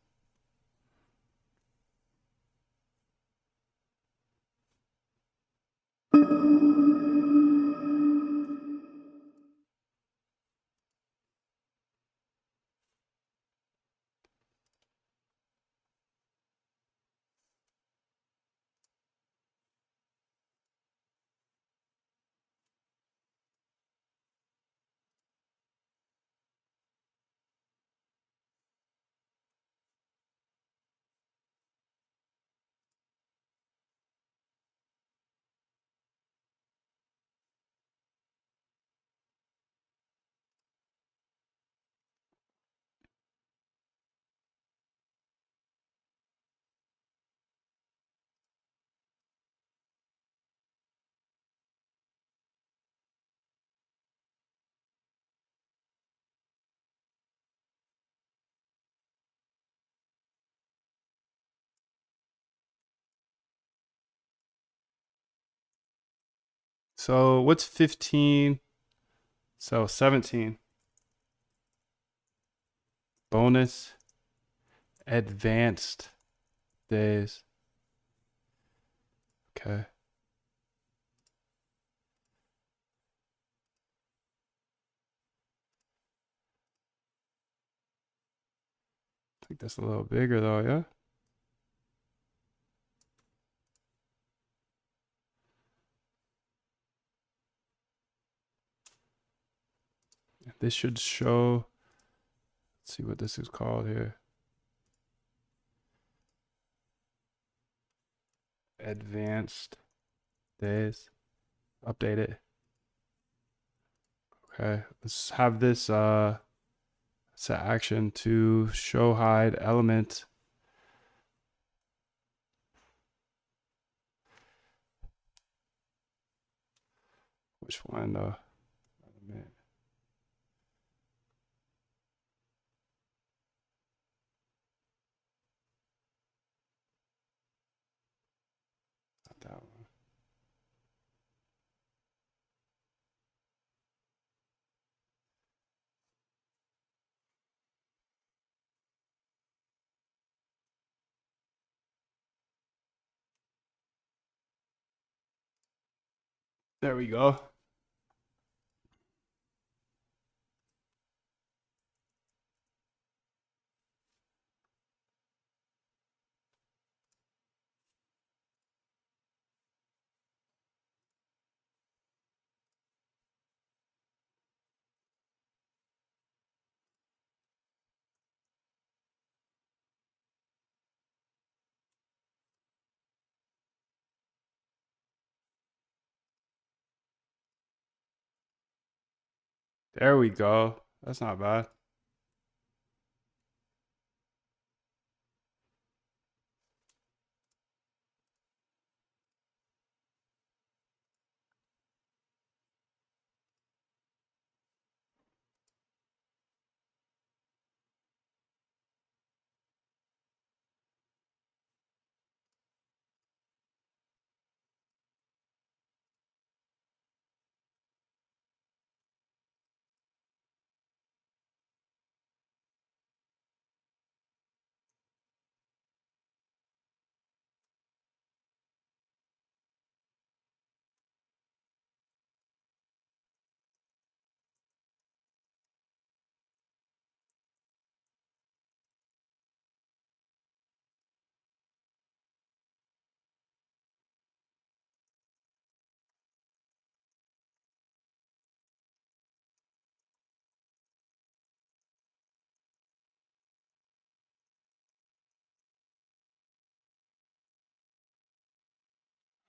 So what's 15? So 17. Bonus advanced days. Okay. I think that's a little bigger though, yeah? This should show, let's see what this is called here. Advanced days. Update it. Okay, let's have this set action to show hide element. Which one though? Element. Not that one. There we go. There we go. That's not bad.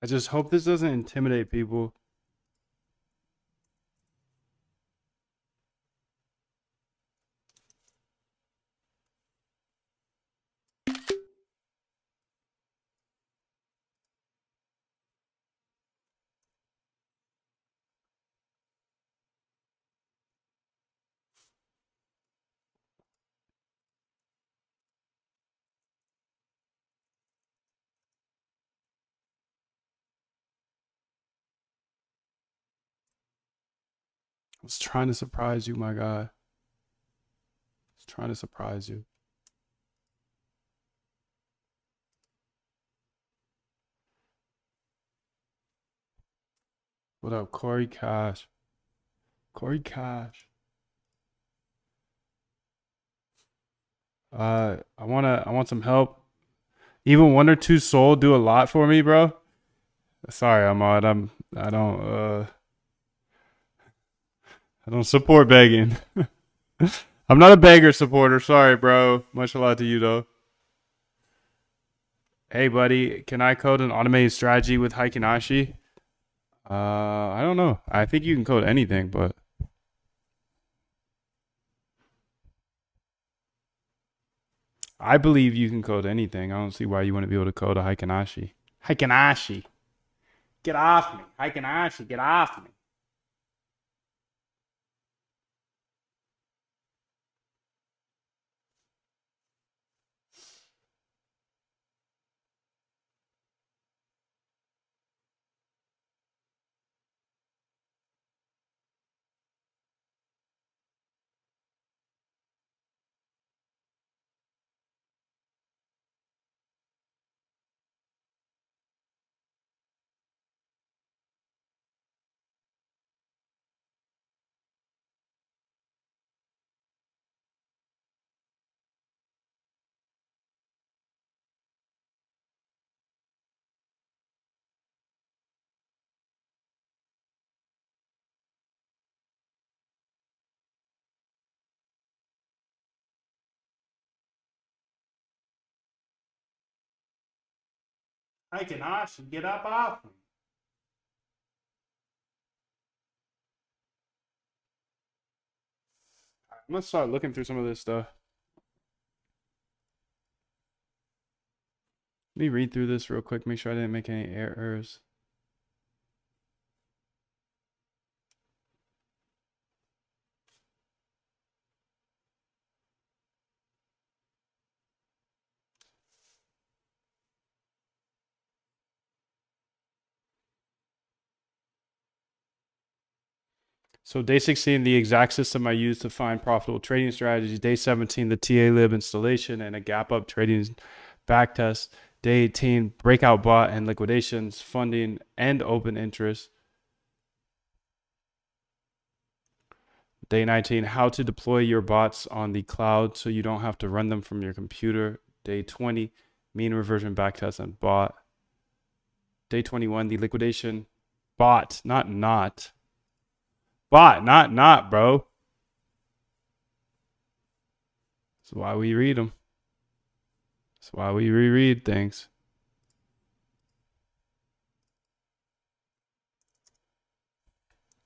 I just hope this doesn't intimidate people. I was trying to surprise you, my guy. I was trying to surprise you. What up, Corey Cash? Corey Cash. I want some help. Even one or two soul do a lot for me, bro. Sorry, Ahmad. I don't support begging. I'm not a beggar supporter. Sorry, bro. Much love to you though. Hey, buddy, can I code an automated strategy with Haikinashi? I don't know. I think you can code anything, but I believe you can code anything. I don't see why you wouldn't be able to code a Haikinashi. Haikinashi. Get off me. Haikinashi, get off me. I cannot get up off me. I'm gonna start looking through some of this stuff. Let me read through this real quick, make sure I didn't make any errors. So day 16, the exact system I used to find profitable trading strategies. Day 17, the TA-lib installation and a gap up trading backtest. Day 18, breakout bot and liquidations, funding and open interest. Day 19, how to deploy your bots on the cloud so you don't have to run them from your computer. Day 20, mean reversion backtest and bot. Day 21, the liquidation bot, not. Bot, not, bro. That's why we read them. That's why we reread things.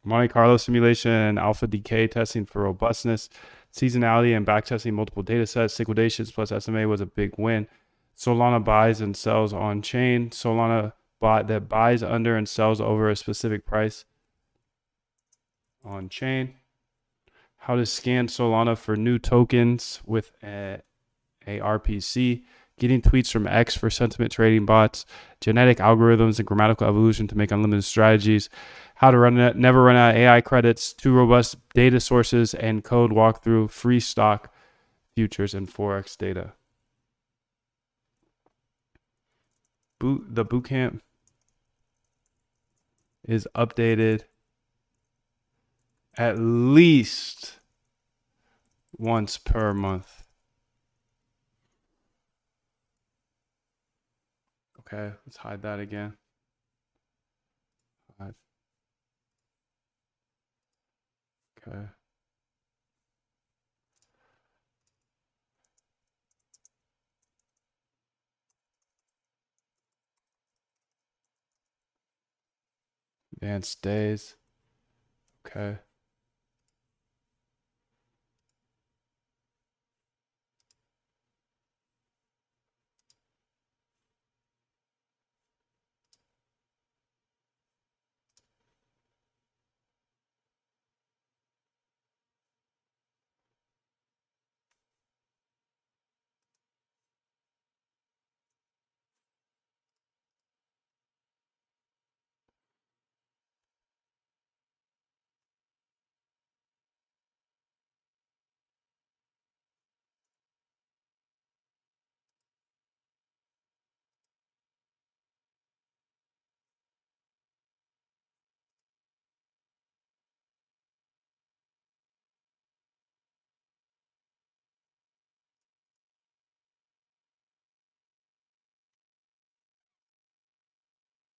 Monte Carlo simulation and alpha decay testing for robustness, seasonality, and backtesting multiple data sets. Liquidations plus SMA was a big win. Solana buys and sells on chain. Solana bot that buys under and sells over a specific price on chain. How to scan Solana for new tokens with a RPC. Getting tweets from X for sentiment trading bots, genetic algorithms and grammatical evolution to make unlimited strategies, how to never run out of AI credits, 2 robust data sources, and code walkthrough, free stock, futures, and Forex data. The bootcamp is updated at least once per month. Okay, let's hide that again. Hide. Okay. Advanced days. Okay.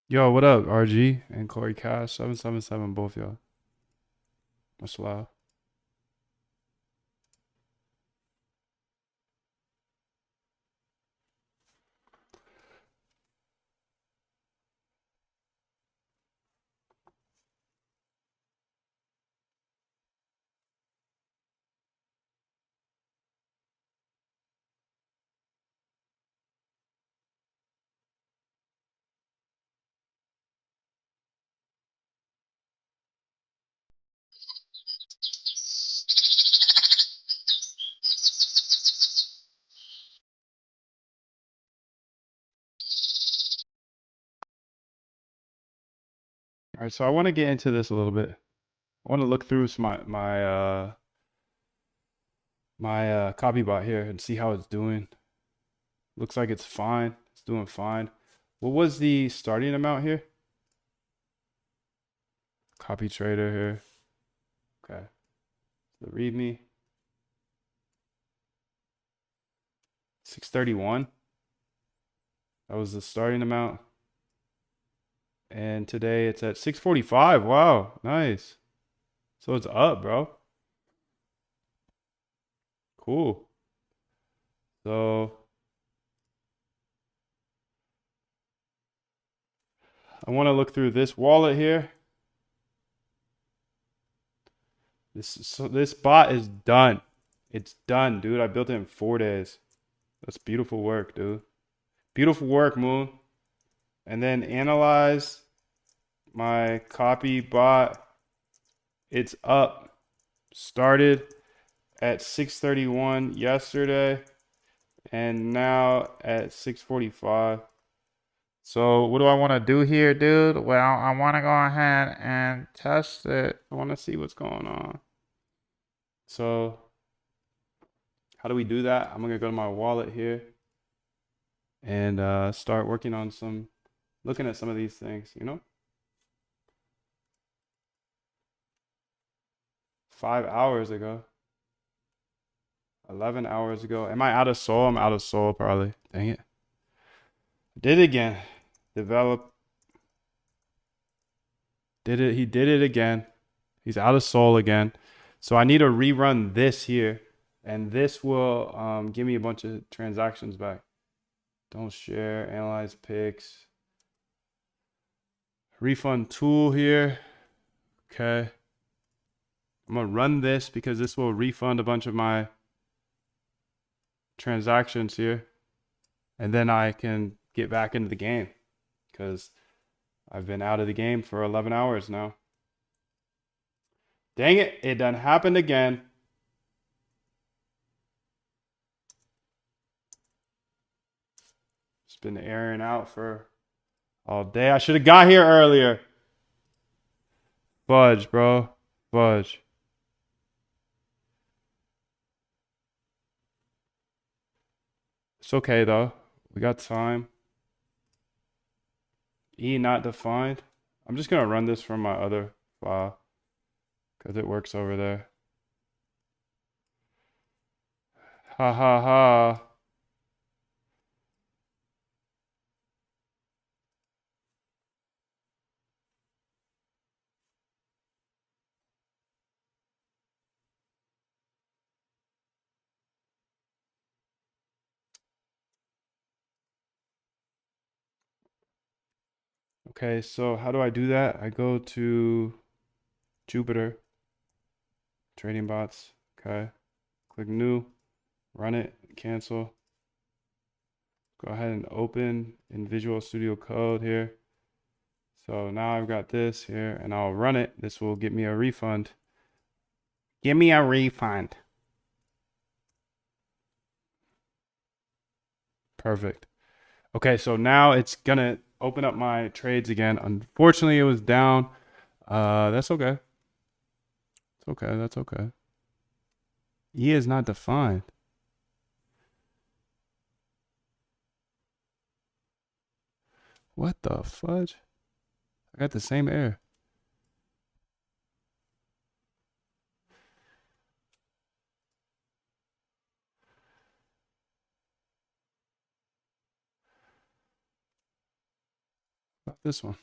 Yo, what up, RG and Corey Cash? 777, both y'all. That's loud. All right, so I want to get into this a little bit. I want to look through my copy bot here and see how it's doing. Looks like it's fine. It's doing fine. What was the starting amount here? Copy trader here. Okay. The readme. 631. That was the starting amount. And today it's at 645. Wow, nice. So it's up, bro. Cool. So I want to look through this wallet here. This bot is done. It's done, dude. I built it in 4 days. That's beautiful work, dude. Beautiful work, Moon. And then analyze my copy bot. It's up. Started at 6:31 yesterday and now at 6:45. So what do I want to do here, dude? Well, I want to go ahead and test it. I want to see what's going on. So how do we do that? I'm gonna go to my wallet here and start working on looking at some of these things, 5 hours ago, 11 hours ago. Am I out of soul? I'm out of soul probably. Dang it. Did it again. Develop. Did it. He did it again. He's out of soul again. So I need to rerun this here. And this will give me a bunch of transactions back. Don't share. Analyze picks. Refund tool here. Okay. I'm going to run this because this will refund a bunch of my transactions here. And then I can get back into the game because I've been out of the game for 11 hours now. Dang it, it done happened again. It's been airing out for all day. I should have got here earlier. Fudge, bro. Fudge. It's okay though. We got time. E not defined. I'm just gonna run this from my other file because it works over there. Ha ha ha. Okay, so how do I do that? I go to Jupyter, trading bots. Okay, click new, run it, cancel. Go ahead and open in Visual Studio Code here. So now I've got this here and I'll run it. This will get me a refund. Give me a refund. Perfect. Okay, so now it's gonna open up my trades again. Unfortunately, it was down. That's okay. It's okay. That's okay. E is not defined. What the fudge? I got the same error. About this one.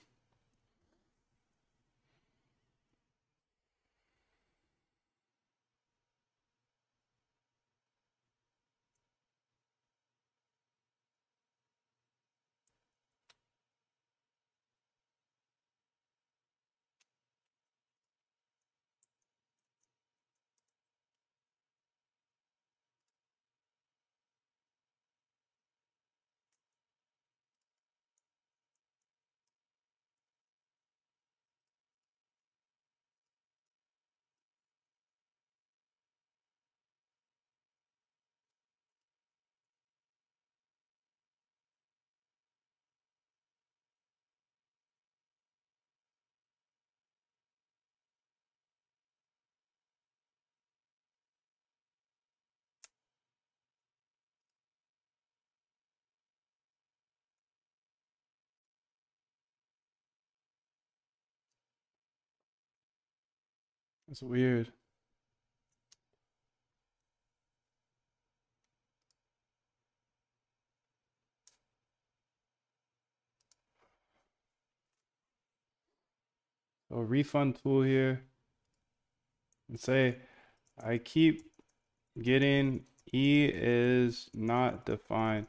That's weird. So refund tool here. And say I keep getting E is not defined.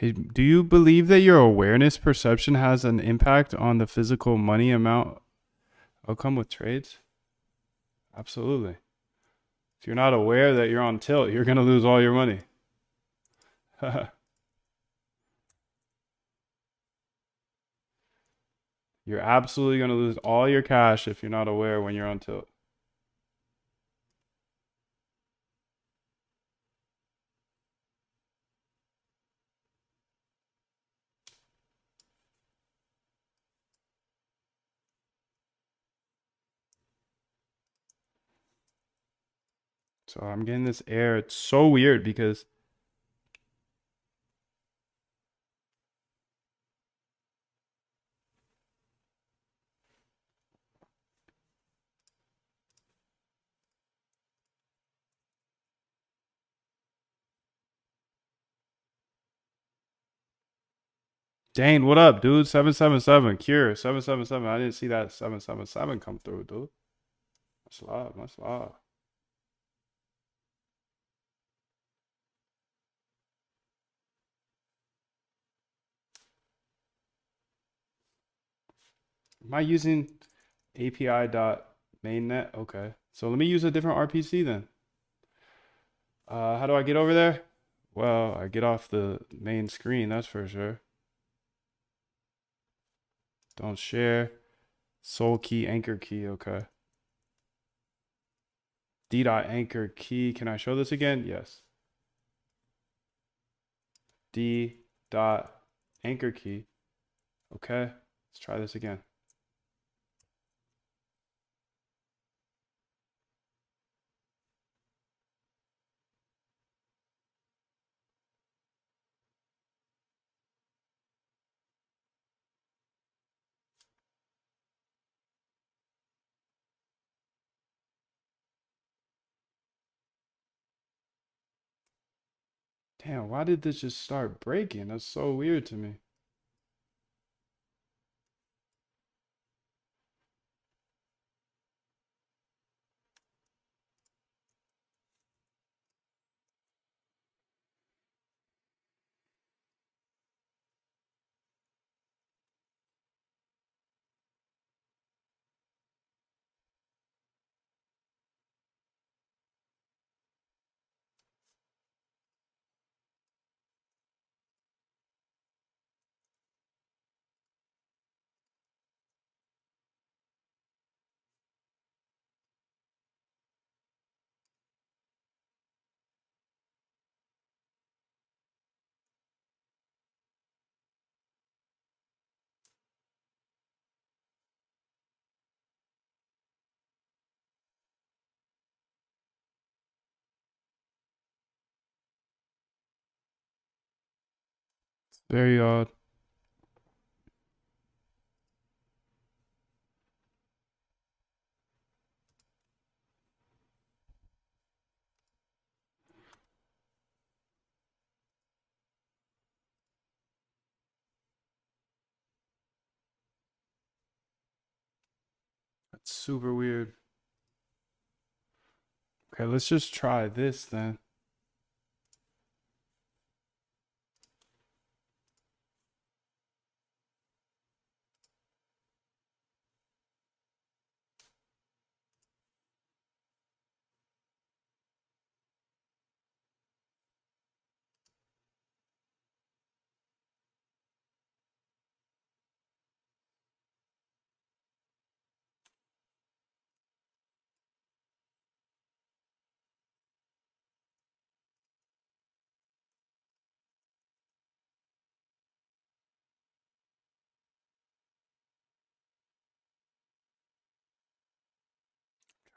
Hey, do you believe that your awareness perception has an impact on the physical money amount outcome with trades? Absolutely. If you're not aware that you're on tilt, you're going to lose all your money. You're absolutely going to lose all your cash if you're not aware when you're on tilt. So I'm getting this error. It's so weird because Dane, what up, dude? 777 Cure 777. I didn't see that 777 come through, dude. Much love, much love. Am I using API.mainnet? Okay. So let me use a different RPC then. How do I get over there? Well, I get off the main screen, that's for sure. Don't share. Soul key, anchor key, okay. D.anchor key. Can I show this again? Yes. D.anchor key. Okay. Let's try this again. Damn, why did this just start breaking? That's so weird to me. Very odd. That's super weird. Okay, let's just try this then.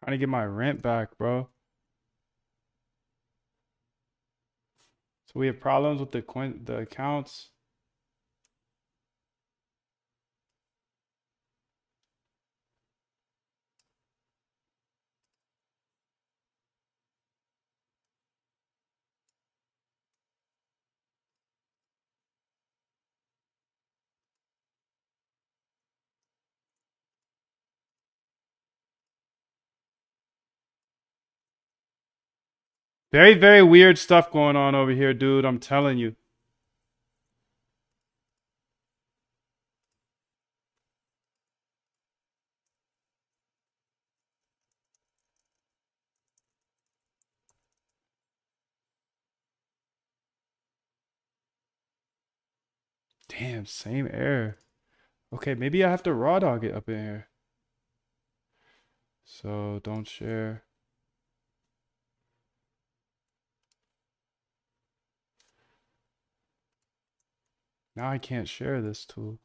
Trying to get my rent back, bro. So we have problems with the accounts. Very, very weird stuff going on over here, dude. I'm telling you. Damn, same error. Okay, maybe I have to raw dog it up in here. So don't share. Now I can't share this tool.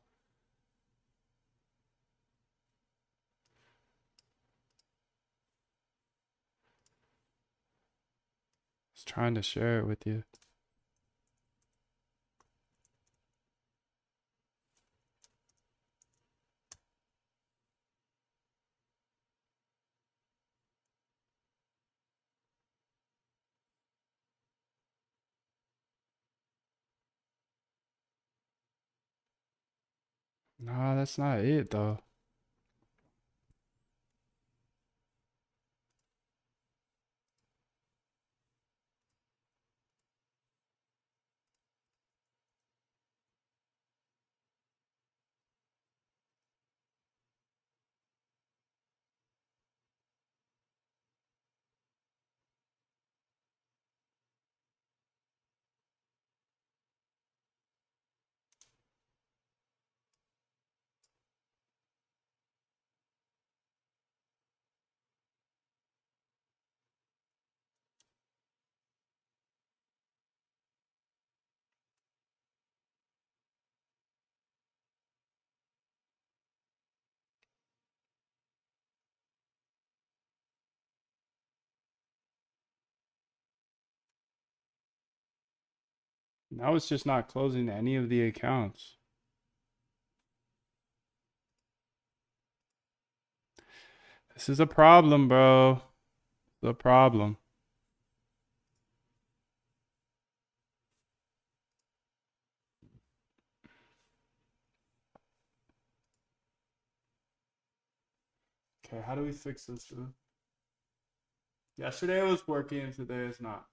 I was trying to share it with you. Nah, that's not it though. Now it's just not closing any of the accounts. This is a problem, bro. The problem. Okay, how do we fix this, dude? Yesterday it was working, today it's not.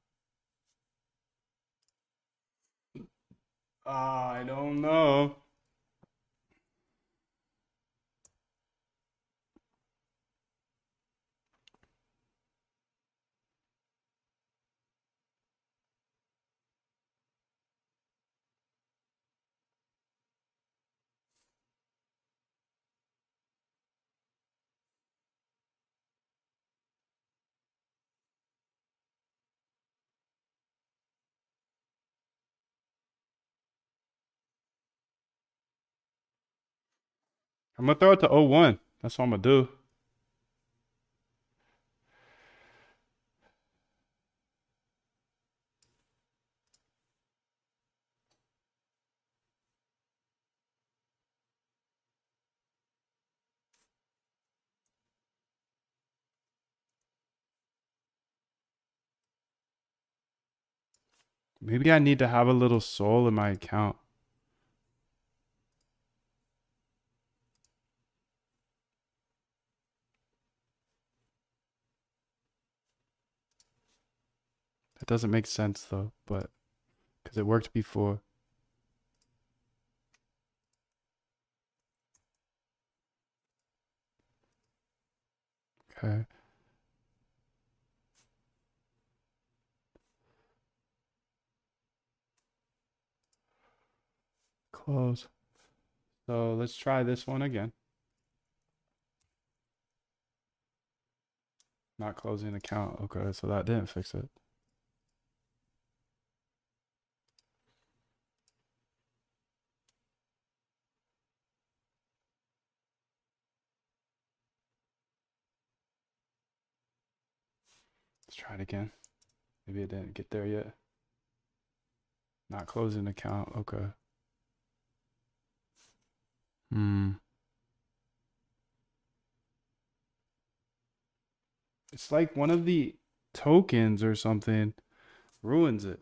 I don't know. I'm gonna throw it to 01. That's what I'm gonna do. Maybe I need to have a little soul in my account. That doesn't make sense though, but because it worked before. Okay. Close. So let's try this one again. Not closing account. Okay, so that didn't fix it. Let's try it again. Maybe it didn't get there yet. Not closing account. Okay. It's like one of the tokens or something ruins it.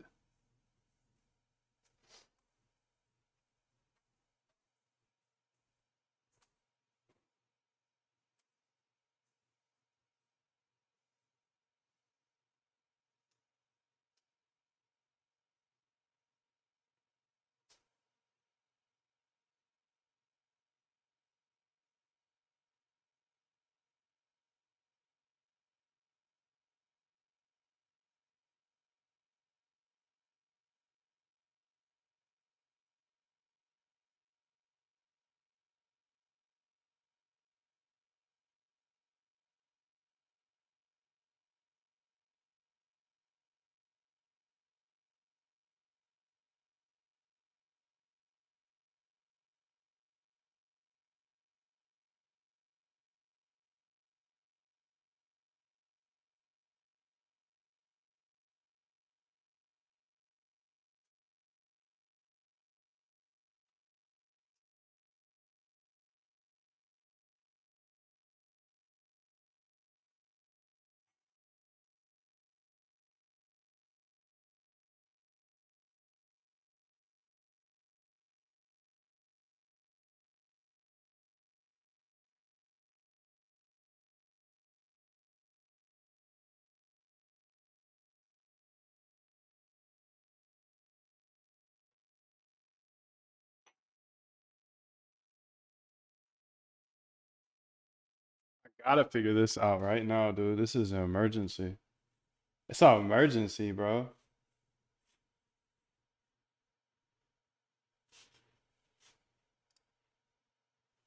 Gotta figure this out right now, dude. This is an emergency. It's an emergency, bro.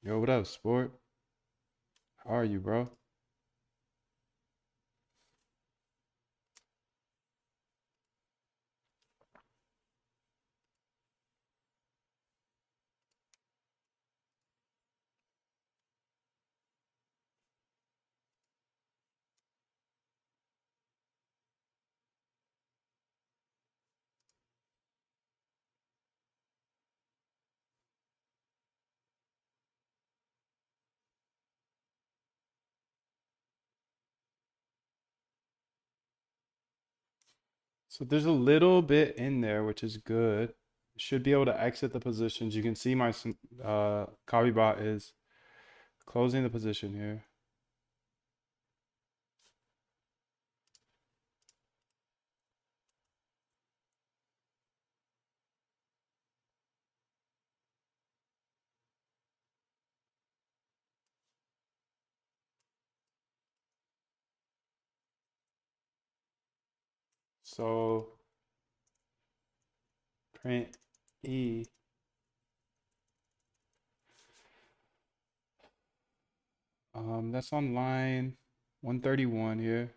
Yo, what up, sport? How are you, bro? So there's a little bit in there, which is good. Should be able to exit the positions. You can see my copy bot is closing the position here. So print E. That's on line 131 here.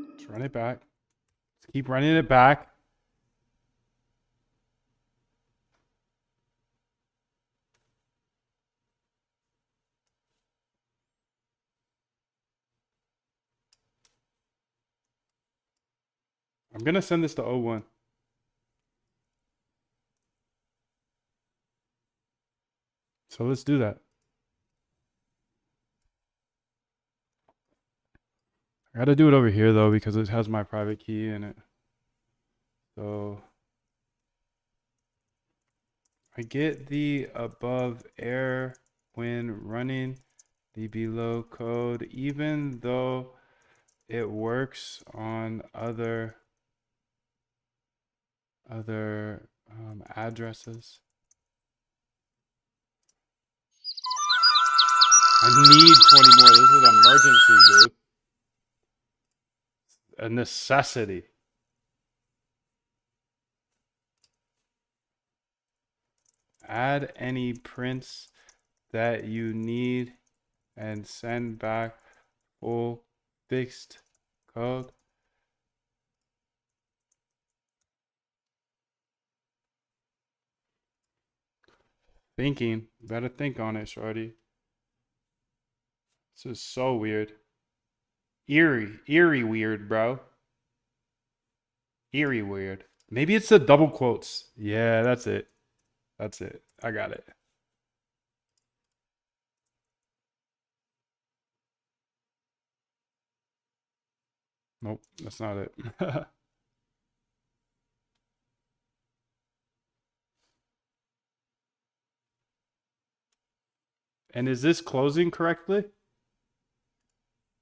Let's run it back. Let's keep running it back. I'm gonna send this to O1. So let's do that. I gotta do it over here though because it has my private key in it. So I get the above error when running the below code, even though it works on other addresses. I need 20 more. This is an emergency, dude. A necessity. Add any prints that you need and send back full fixed code. Thinking. Better think on it, shorty. This is so weird. Eerie weird, bro. Eerie weird. Maybe it's the double quotes. Yeah, that's it. That's it. I got it. Nope, that's not it. And is this closing correctly?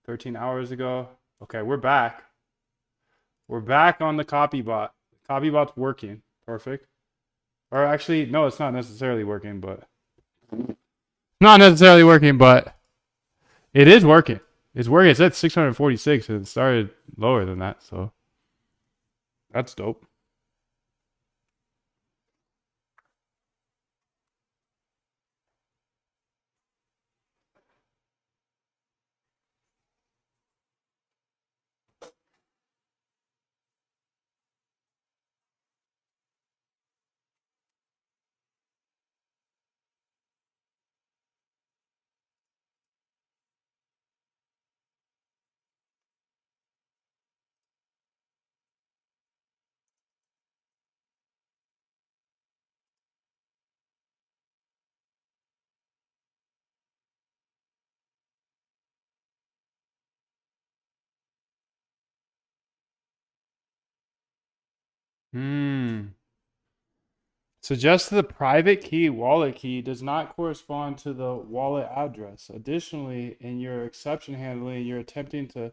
13 hours ago. Okay, we're back. We're back on the copy bot. Copy bot's working. Perfect. Or actually, no, it's not necessarily working, but not necessarily working, but it is working. It's working. It's at 646 and it started lower than that, so that's dope. Hmm. Suggests the private key wallet key does not correspond to the wallet address. Additionally, in your exception handling, you're attempting to.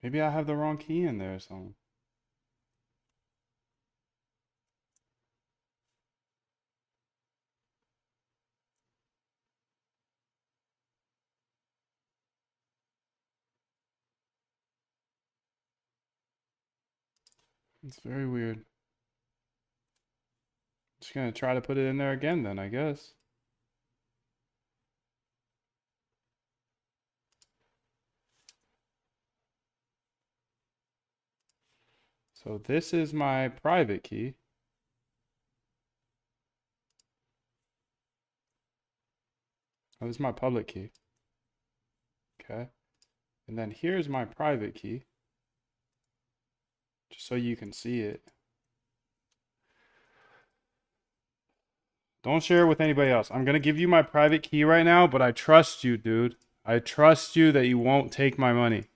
Maybe I have the wrong key in there or something. It's very weird. Just gonna try to put it in there again then, I guess. So this is my private key. Oh, this is my public key. Okay. And then here's my private key. Just so you can see it. Don't share it with anybody else. I'm gonna give you my private key right now, but I trust you, dude. I trust you that you won't take my money.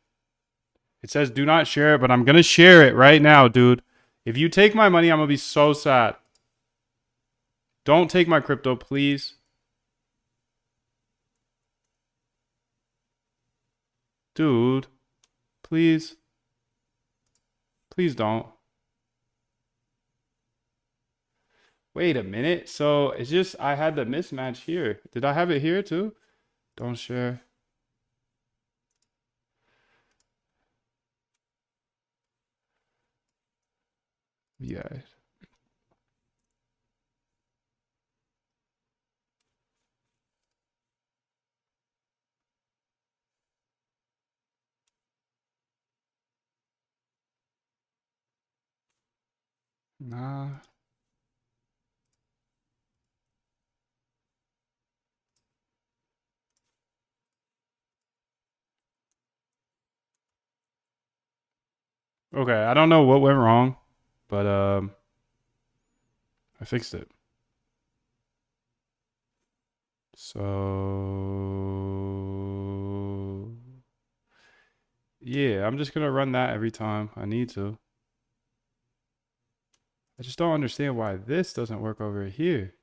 It says do not share it, but I'm gonna share it right now, dude. If you take my money, I'm gonna be so sad. Don't take my crypto, please. Dude, please. Please don't. Wait a minute. So it's just I had the mismatch here. Did I have it here too? Don't share. Yeah. Nah. Okay, I don't know what went wrong, but I fixed it. So yeah, I'm just gonna run that every time I need to. I just don't understand why this doesn't work over here.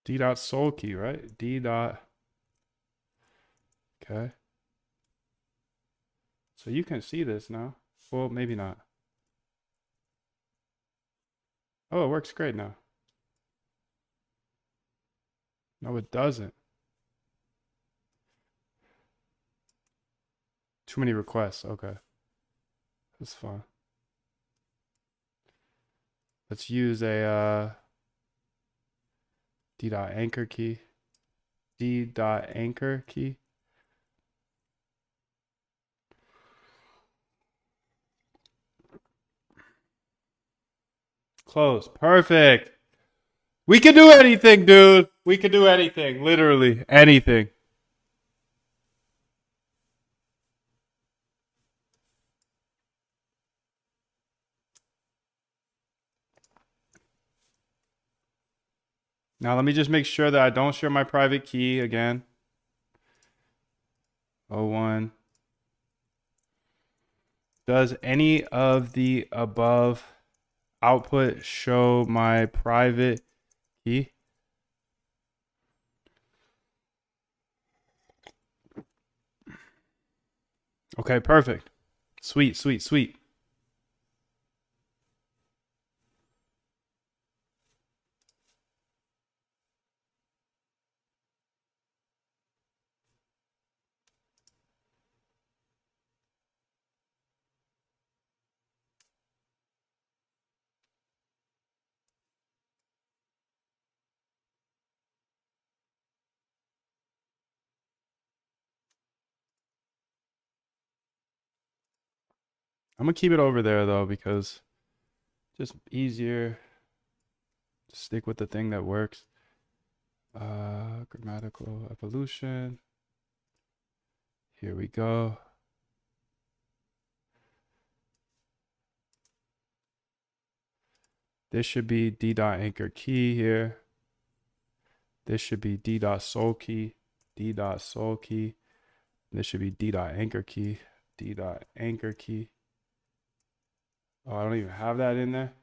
D dot soul key, right? D dot. Okay. So you can see this now. Well, maybe not. Oh, it works great now. No, it doesn't. Too many requests. Okay. That's fine. Let's use a D dot anchor key. D dot anchor key. Close. Perfect. We can do anything, dude. We can do anything. Literally anything. Now let me just make sure that I don't share my private key again. 01. Does any of the above output show my private key? Okay, perfect. Sweet, sweet, sweet. I'm gonna keep it over there though because just easier. Stick with the thing that works. Grammatical evolution. Here we go. This should be d.anchor key here. This should be d.sol key, d.sol key. This should be d.anchor key, d.anchor key. Oh, I don't even have that in there.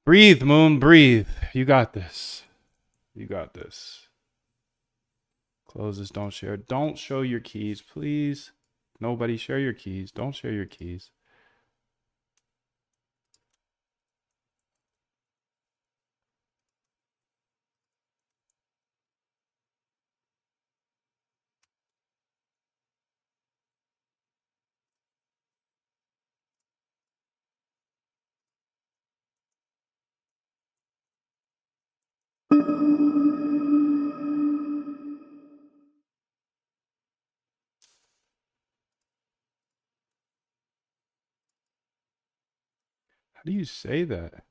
Breathe, Moon, breathe. You got this. You got this. Closes, don't share. Don't show your keys, please. Nobody share your keys. Don't share your keys. How do you say that?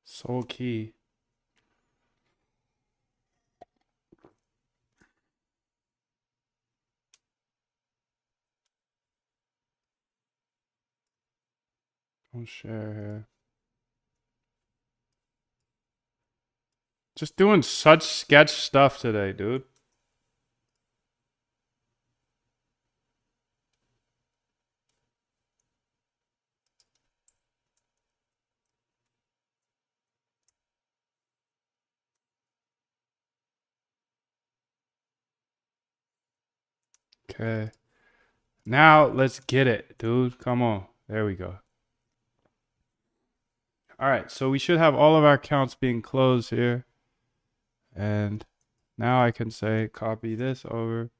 Sol key. Don't share here. Just doing such sketch stuff today, dude. Okay. Now let's get it, dude. Come on. There we go. All right. So we should have all of our accounts being closed here. And now I can say copy this over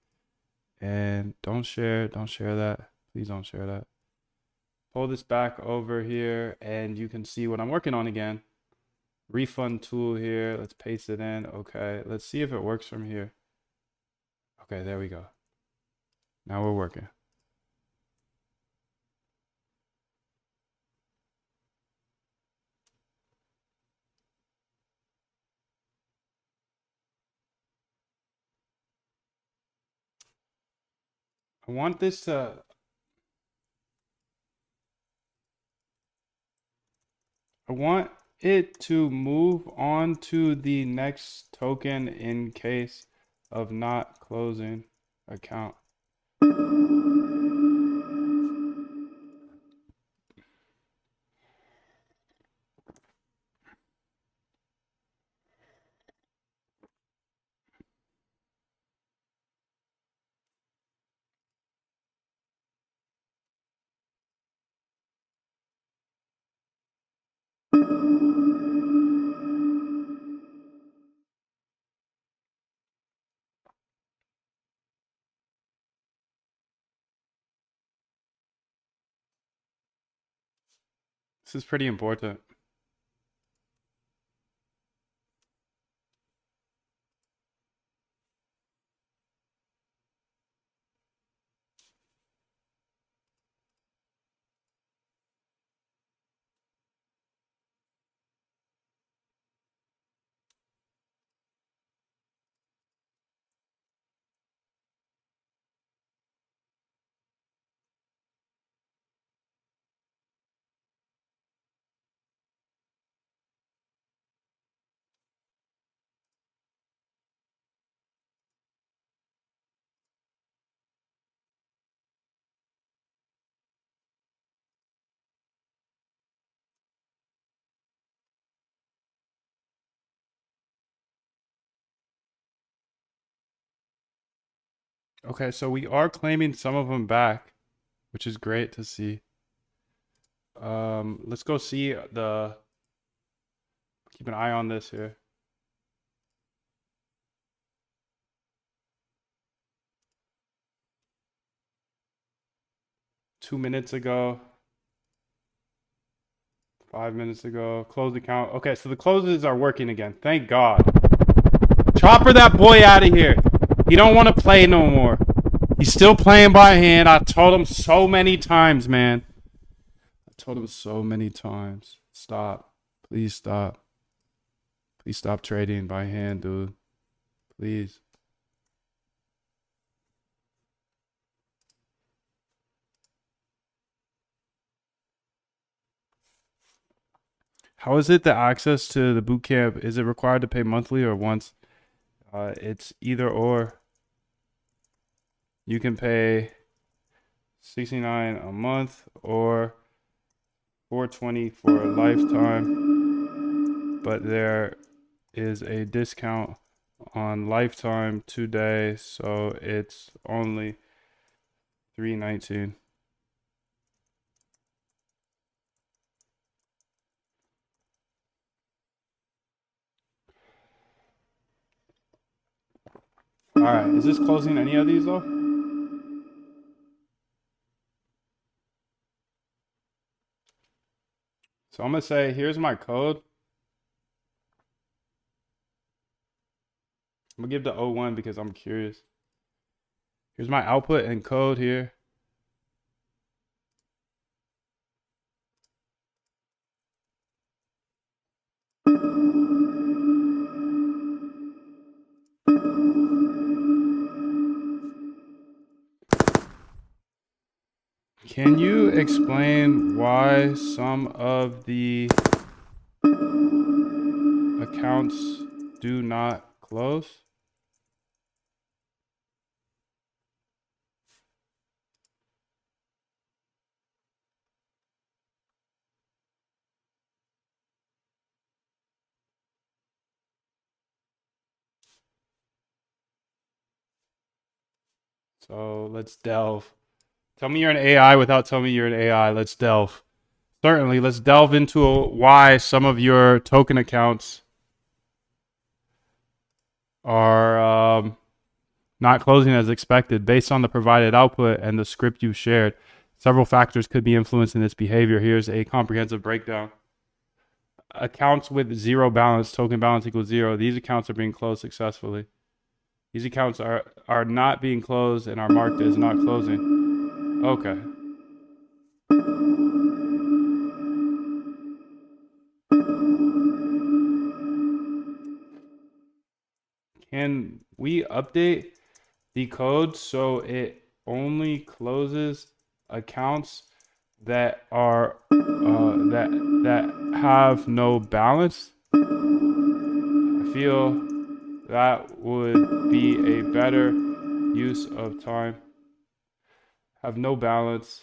and don't share that. Please don't share that. Pull this back over here and you can see what I'm working on again. Refund tool here. Let's paste it in. Okay. Let's see if it works from here. Okay, there we go. Now we're working. I want this to... I want it to move on to the next token in case of not closing account. This is pretty important. Okay, so we are claiming some of them back, which is great to see. Let's go see the... Keep an eye on this here. Two minutes ago. 5 minutes ago. Close account. Okay, so the closes are working again. Thank God. Chopper that boy out of here. He don't want to play no more. He's still playing by hand. I told him so many times, man. I told him so many times. Stop. Please stop. Please stop trading by hand, dude. Please. How is it the access to the boot camp? Is it required to pay monthly or once? It's either or. You can pay $69 a month or $420 for a lifetime, but there is a discount on lifetime today, so it's only $319. All right, is this closing any of these though? So I'm gonna say, here's my code. I'm gonna give the O1 because I'm curious. Here's my output and code here. Can you explain why some of the accounts do not close? So let's delve. Tell me you're an AI without telling me you're an AI. Let's delve. Certainly, let's delve into why some of your token accounts are not closing as expected based on the provided output and the script you shared. Several factors could be influencing this behavior. Here's a comprehensive breakdown. Accounts with zero balance, token balance equals zero. These accounts are being closed successfully. These accounts are not being closed and are marked as not closing. Okay. Can we update the code so it only closes accounts that are that have no balance? I feel that would be a better use of time. Have no balance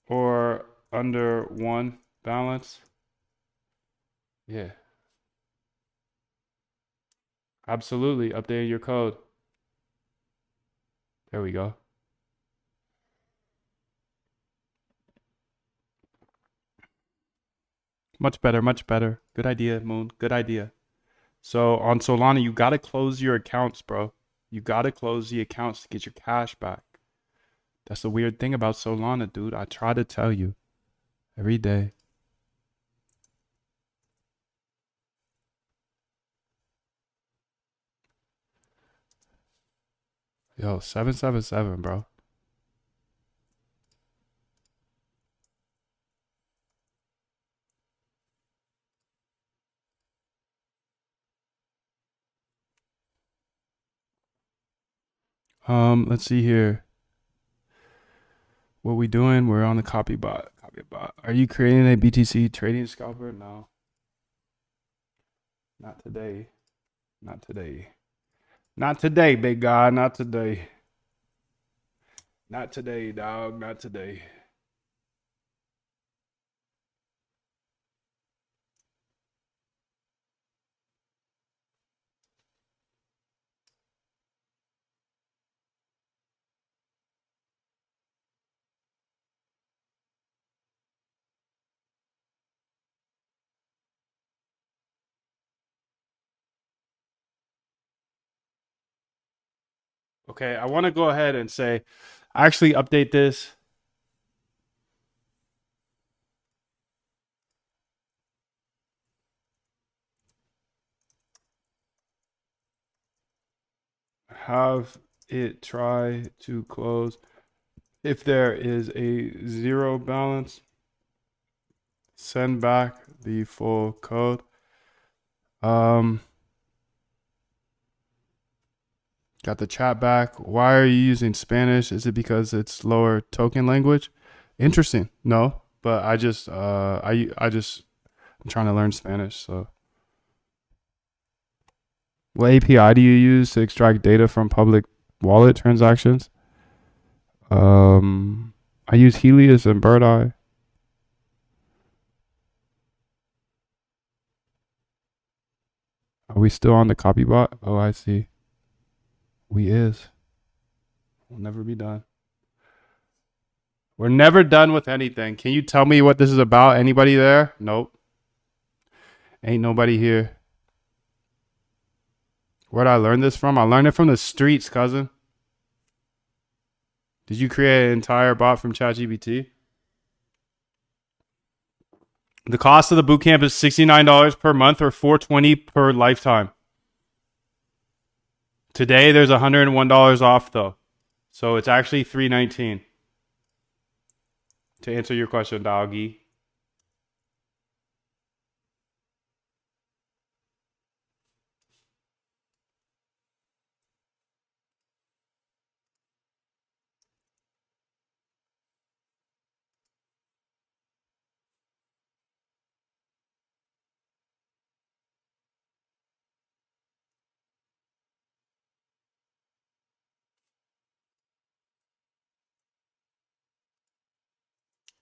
or under one balance. Yeah, absolutely. Updating your code. There we go. Much better, much better. Good idea, Moon. Good idea. So on Solana, you got to close your accounts, bro. You got to close the accounts to get your cash back. That's the weird thing about Solana, dude. I try to tell you every day. Yo, 777, bro. Let's see here. What we doing? We're on the copy bot. Copy bot. Are you creating a BTC trading scalper? No. Not today. Not today. Not today, big guy. Not today. Not today, dog. Not today. Okay, I want to go ahead and say, actually update this. have it try to close. If there is a zero balance, send back the full code. Got the chat back. Why are you using Spanish? Is it because it's lower token language? Interesting. No, but I just I'm trying to learn Spanish. So, what API do you use to extract data from public wallet transactions? I use Helios and Bird Eye. Are we still on the copy bot? Oh, I see. We is. We'll never be done. We're never done with anything. Can you tell me what this is about? Anybody there? Nope. Ain't nobody here. Where'd I learn this from? I learned it from the streets, cousin. Did you create an entire bot from ChatGPT? The cost of the bootcamp is $69 per month or $420 per lifetime. Today there's $101 off though. So it's actually $319. To answer your question, doggy.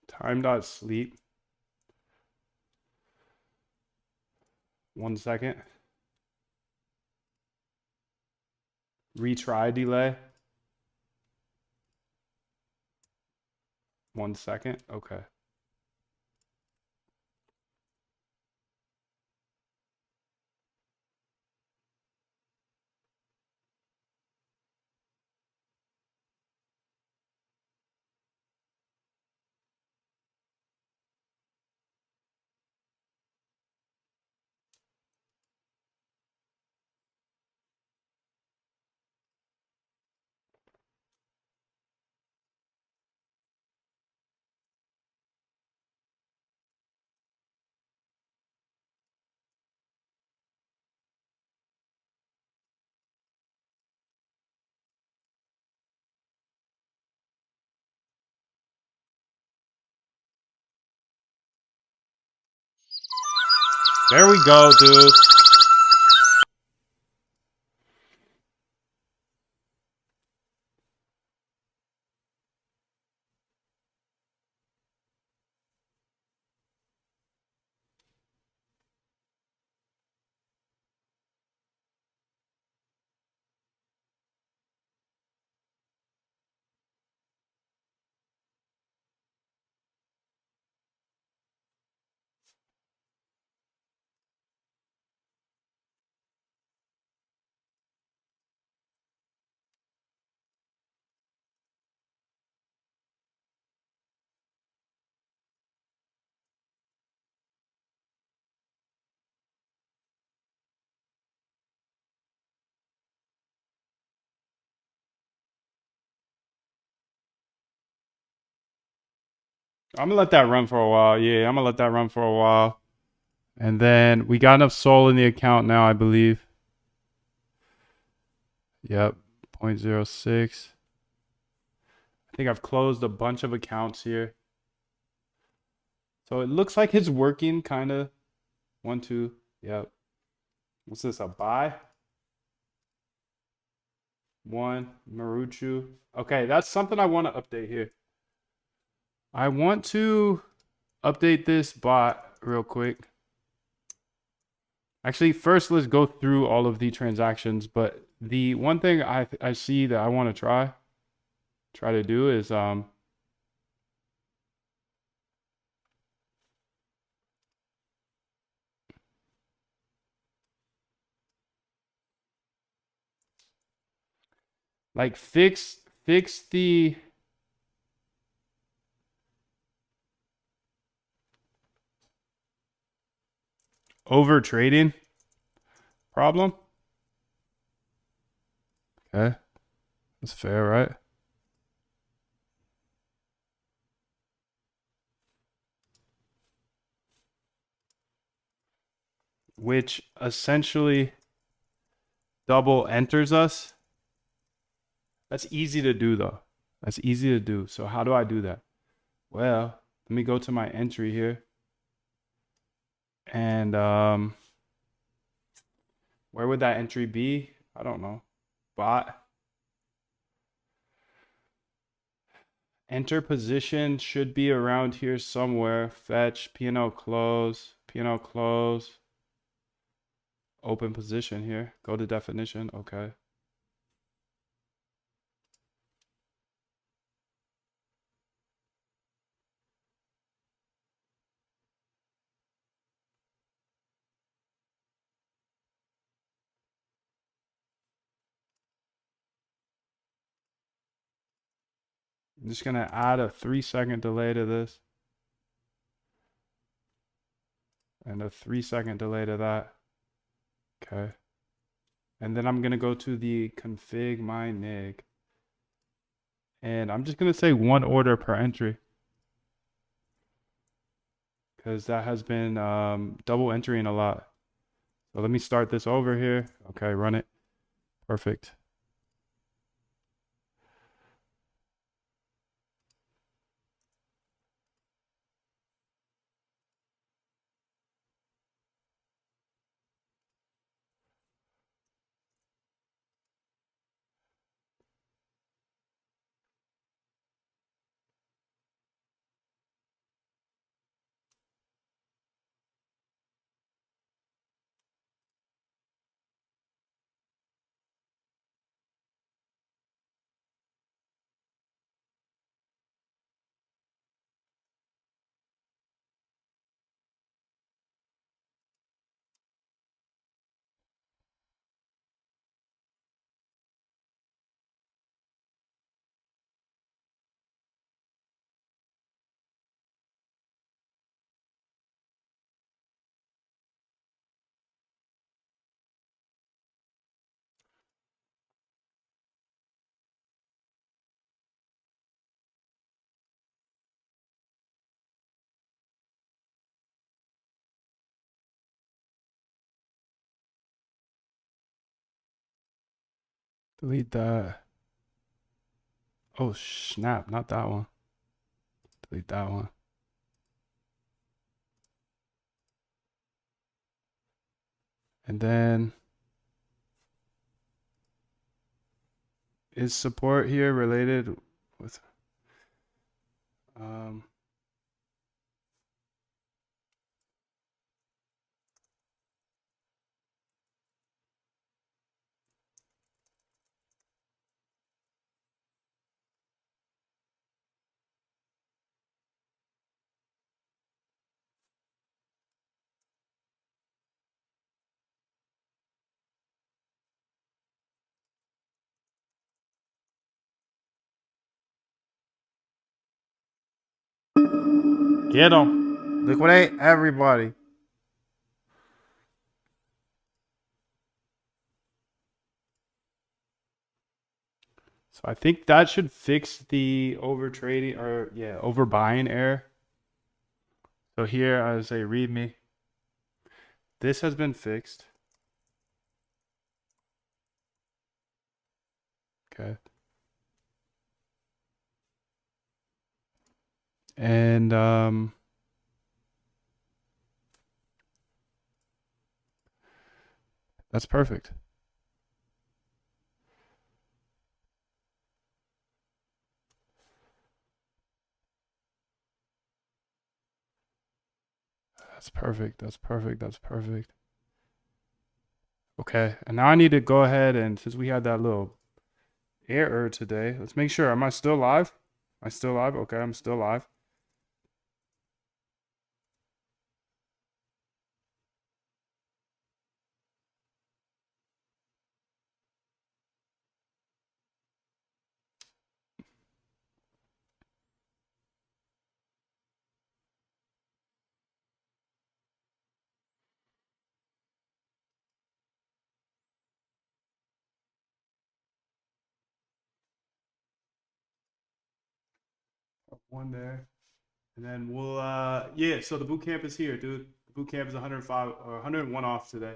Time.sleep. 1 second. Retry delay. 1 second. Okay. There we go, dude. I'm gonna let that run for a while. Yeah, I'm gonna let that run for a while. And then we got enough soul in the account now, I believe. Yep, 0.06. I think I've closed a bunch of accounts here. So it looks like it's working, kind of. 1, 2. Yep. What's this, a buy? 1, Maruchu. Okay, that's something I want to update here. I want to update this bot real quick. Actually, first let's go through all of the transactions. But the one thing I see that I want to try to do is like fix the overtrading problem. Okay, that's fair, right? Which essentially double enters us. That's easy to do though. That's easy to do. So how do I do that? Well, let me go to my entry here. And where would that entry be? I don't know. Bot. Enter position should be around here somewhere. Fetch, P&L close, P&L close. Open position here. Go to definition. Okay. I'm just gonna add a 3-second delay to this. And a 3-second delay to that. Okay. And then I'm gonna go to the config my nig. And I'm just gonna say 1 order per entry. Because that has been double entering a lot. So let me start this over here. Okay, run it. Perfect. Delete that. Oh, snap. Not that one. Delete that one. And then is support here related with get them. Liquidate everybody. So I think that should fix the overtrading or yeah, overbuying error. So here I say read me. This has been fixed. Okay. And that's perfect. That's perfect. That's perfect. That's perfect. Okay. And now I need to go ahead and since we had that little error today, let's make sure. Am I still live? Am I still live? Okay, I'm still live. one there. And then we'll yeah, so the boot camp is here, dude. The boot camp is 105 or 101 off today.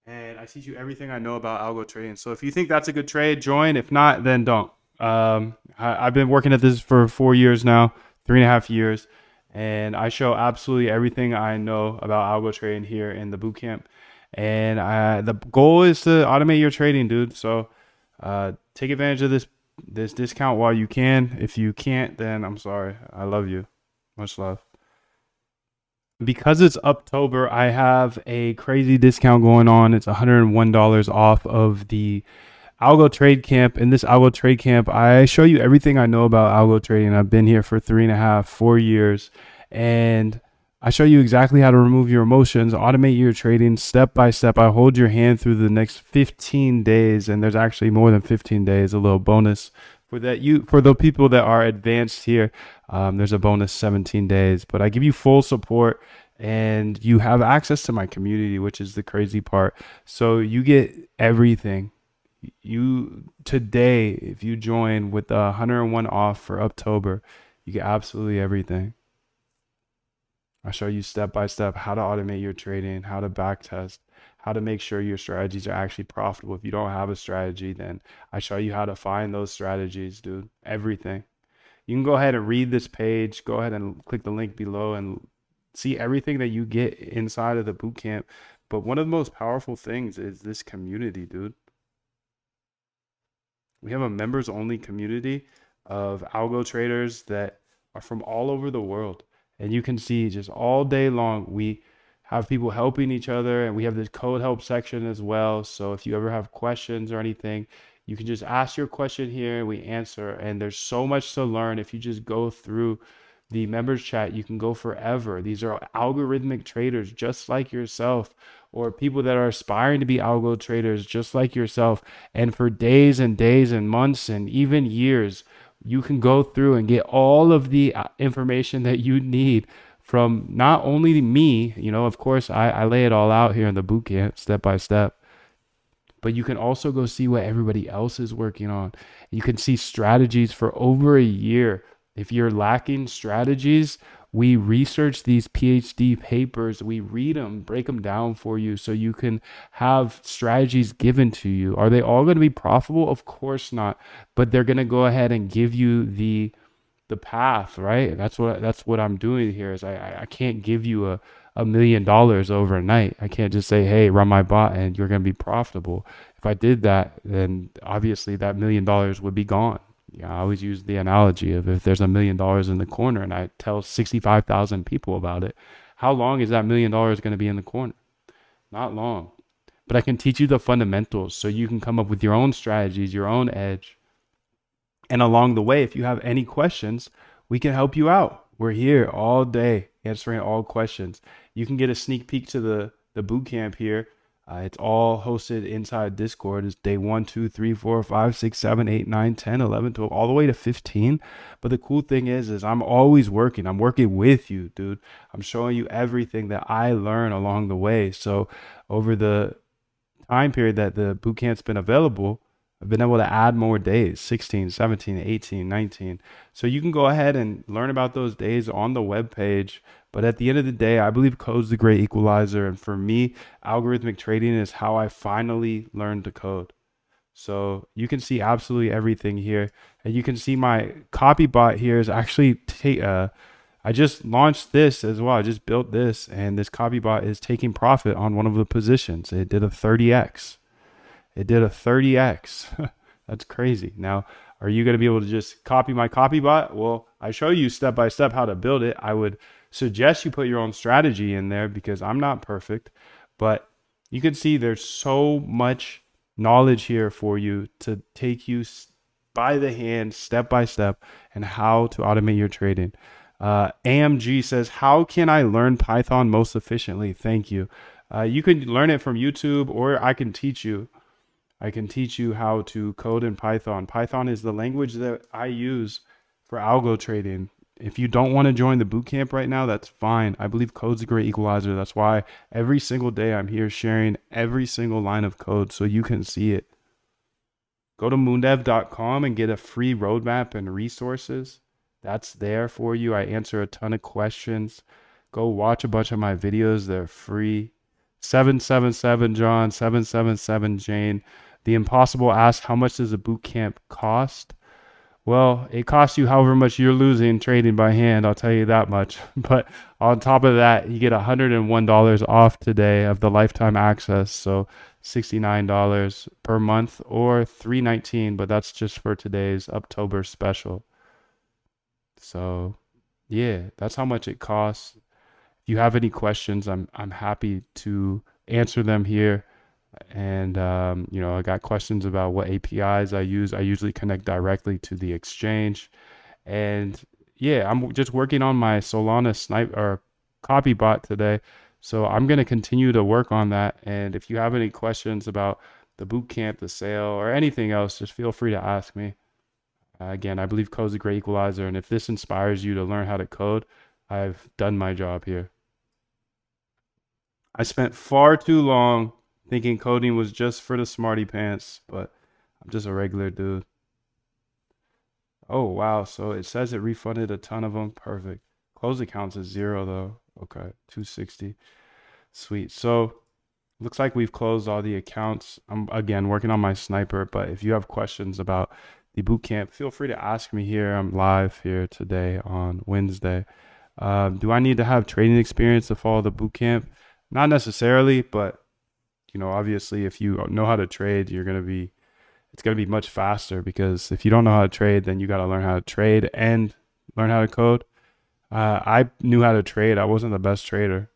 And I teach you everything I know about algo trading. So if you think that's a good trade, join. If not, then don't. I've been working at this for 4 years now, 3.5 years, and I show absolutely everything I know about algo trading here in the boot camp. And the goal is to automate your trading, dude. So take advantage of this discount while you can. If you can't, then I'm sorry. I love you. Much love. Because it's October, I have a crazy discount going on. It's $101 off of the Algo Trade Camp. In this Algo Trade Camp, I show you everything I know about algo trading. I've been here for 3.5, 4 years, and I show you exactly how to remove your emotions, automate your trading step by step. I hold your hand through the next 15 days, and there's actually more than 15 days, a little bonus for the people that are advanced here. There's a bonus 17 days, but I give you full support and you have access to my community, which is the crazy part. So you get everything. You today, if you join with the 101 off for October, you get absolutely everything. I show you step by step how to automate your trading, how to backtest, how to make sure your strategies are actually profitable. If you don't have a strategy, then I show you how to find those strategies, dude. Everything. You can go ahead and read this page. Go ahead and click the link below and see everything that you get inside of the boot camp. But one of the most powerful things is this community, dude. We have a members only community of algo traders that are from all over the world. And you can see just all day long, we have people helping each other, and we have this code help section as well. So if you ever have questions or anything, you can just ask your question here and we answer. And there's so much to learn. If you just go through the members chat, you can go forever. These are algorithmic traders just like yourself, or people that are aspiring to be algo traders just like yourself. And for days and days and months and even years, you can go through and get all of the information that you need from not only me, of course, I lay it all out here in the boot camp step by step, but you can also go see what everybody else is working on. You can see strategies for over a year. If you're lacking strategies, we research these PhD papers, we read them, break them down for you so you can have strategies given to you. Are they all going to be profitable? Of course not, but they're going to go ahead and give you the path, right? That's what I'm doing here is I can't give you a $1 million overnight. I can't just say, hey, run my bot and you're going to be profitable. If I did that, then obviously that $1 million would be gone. Yeah, I always use the analogy of if there's $1 million in the corner and I tell 65,000 people about it, how long is that $1 million going to be in the corner? Not long. But I can teach you the fundamentals so you can come up with your own strategies, your own edge. And along the way, if you have any questions, we can help you out. We're here all day answering all questions. You can get a sneak peek to the boot camp here. It's all hosted inside Discord. It's day 1, 2, 3, 4, 5, 6, 7, 8, 9, 10, 11, 12, all the way to 15. But the cool thing is I'm always working. I'm working with you, dude. I'm showing you everything that I learn along the way. So over the time period that the boot camp's been available, I've been able to add more days, 16, 17, 18, 19. So you can go ahead and learn about those days on the web page. But at the end of the day, I believe code's the great equalizer. And for me, algorithmic trading is how I finally learned to code. So you can see absolutely everything here. And you can see my copy bot here is actually, I just launched this as well. I just built this, and this copy bot is taking profit on one of the positions. It did a 30x. It did a 30x. That's crazy. Now, are you going to be able to just copy my copy bot? Well, I show you step by step how to build it. I would suggest you put your own strategy in there because I'm not perfect, but you can see there's so much knowledge here for you to take you by the hand, step by step, and how to automate your trading. AMG says, how can I learn Python most efficiently? Thank you. You can learn it from YouTube, or I can teach you. I can teach you how to code in Python. Python is the language that I use for algo trading. If you don't want to join the bootcamp right now, that's fine. I believe code's a great equalizer. That's why every single day I'm here sharing every single line of code so you can see it. Go to moondev.com and get a free roadmap and resources. That's there for you. I answer a ton of questions. Go watch a bunch of my videos. They're free. 777 John, 777 Jane. The Impossible asks, how much does a boot camp cost? Well, it costs you however much you're losing trading by hand, I'll tell you that much. But on top of that, you get $101 off today of the lifetime access. So $69 per month or $319, but that's just for today's October special. So yeah, that's how much it costs. If you have any questions, I'm happy to answer them here. And I got questions about what APIs I use. I usually connect directly to the exchange. And yeah, I'm just working on my Solana snipe or copy bot today. So I'm going to continue to work on that. And if you have any questions about the bootcamp, the sale, or anything else, just feel free to ask me. Again, I believe code's a great equalizer. And if this inspires you to learn how to code, I've done my job here. I spent far too long thinking coding was just for the smarty pants, but I'm just a regular dude. Oh, wow. So it says it refunded a ton of them. Perfect. Close accounts is 0 though. Okay. 260. Sweet. So looks like we've closed all the accounts. I'm again working on my sniper, but if you have questions about the bootcamp, feel free to ask me here. I'm live here today on Wednesday. Do I need to have trading experience to follow the bootcamp? Not necessarily, but obviously if you know how to trade, it's going to be much faster, because if you don't know how to trade, then you got to learn how to trade and learn how to code. I knew how to trade. I wasn't the best trader,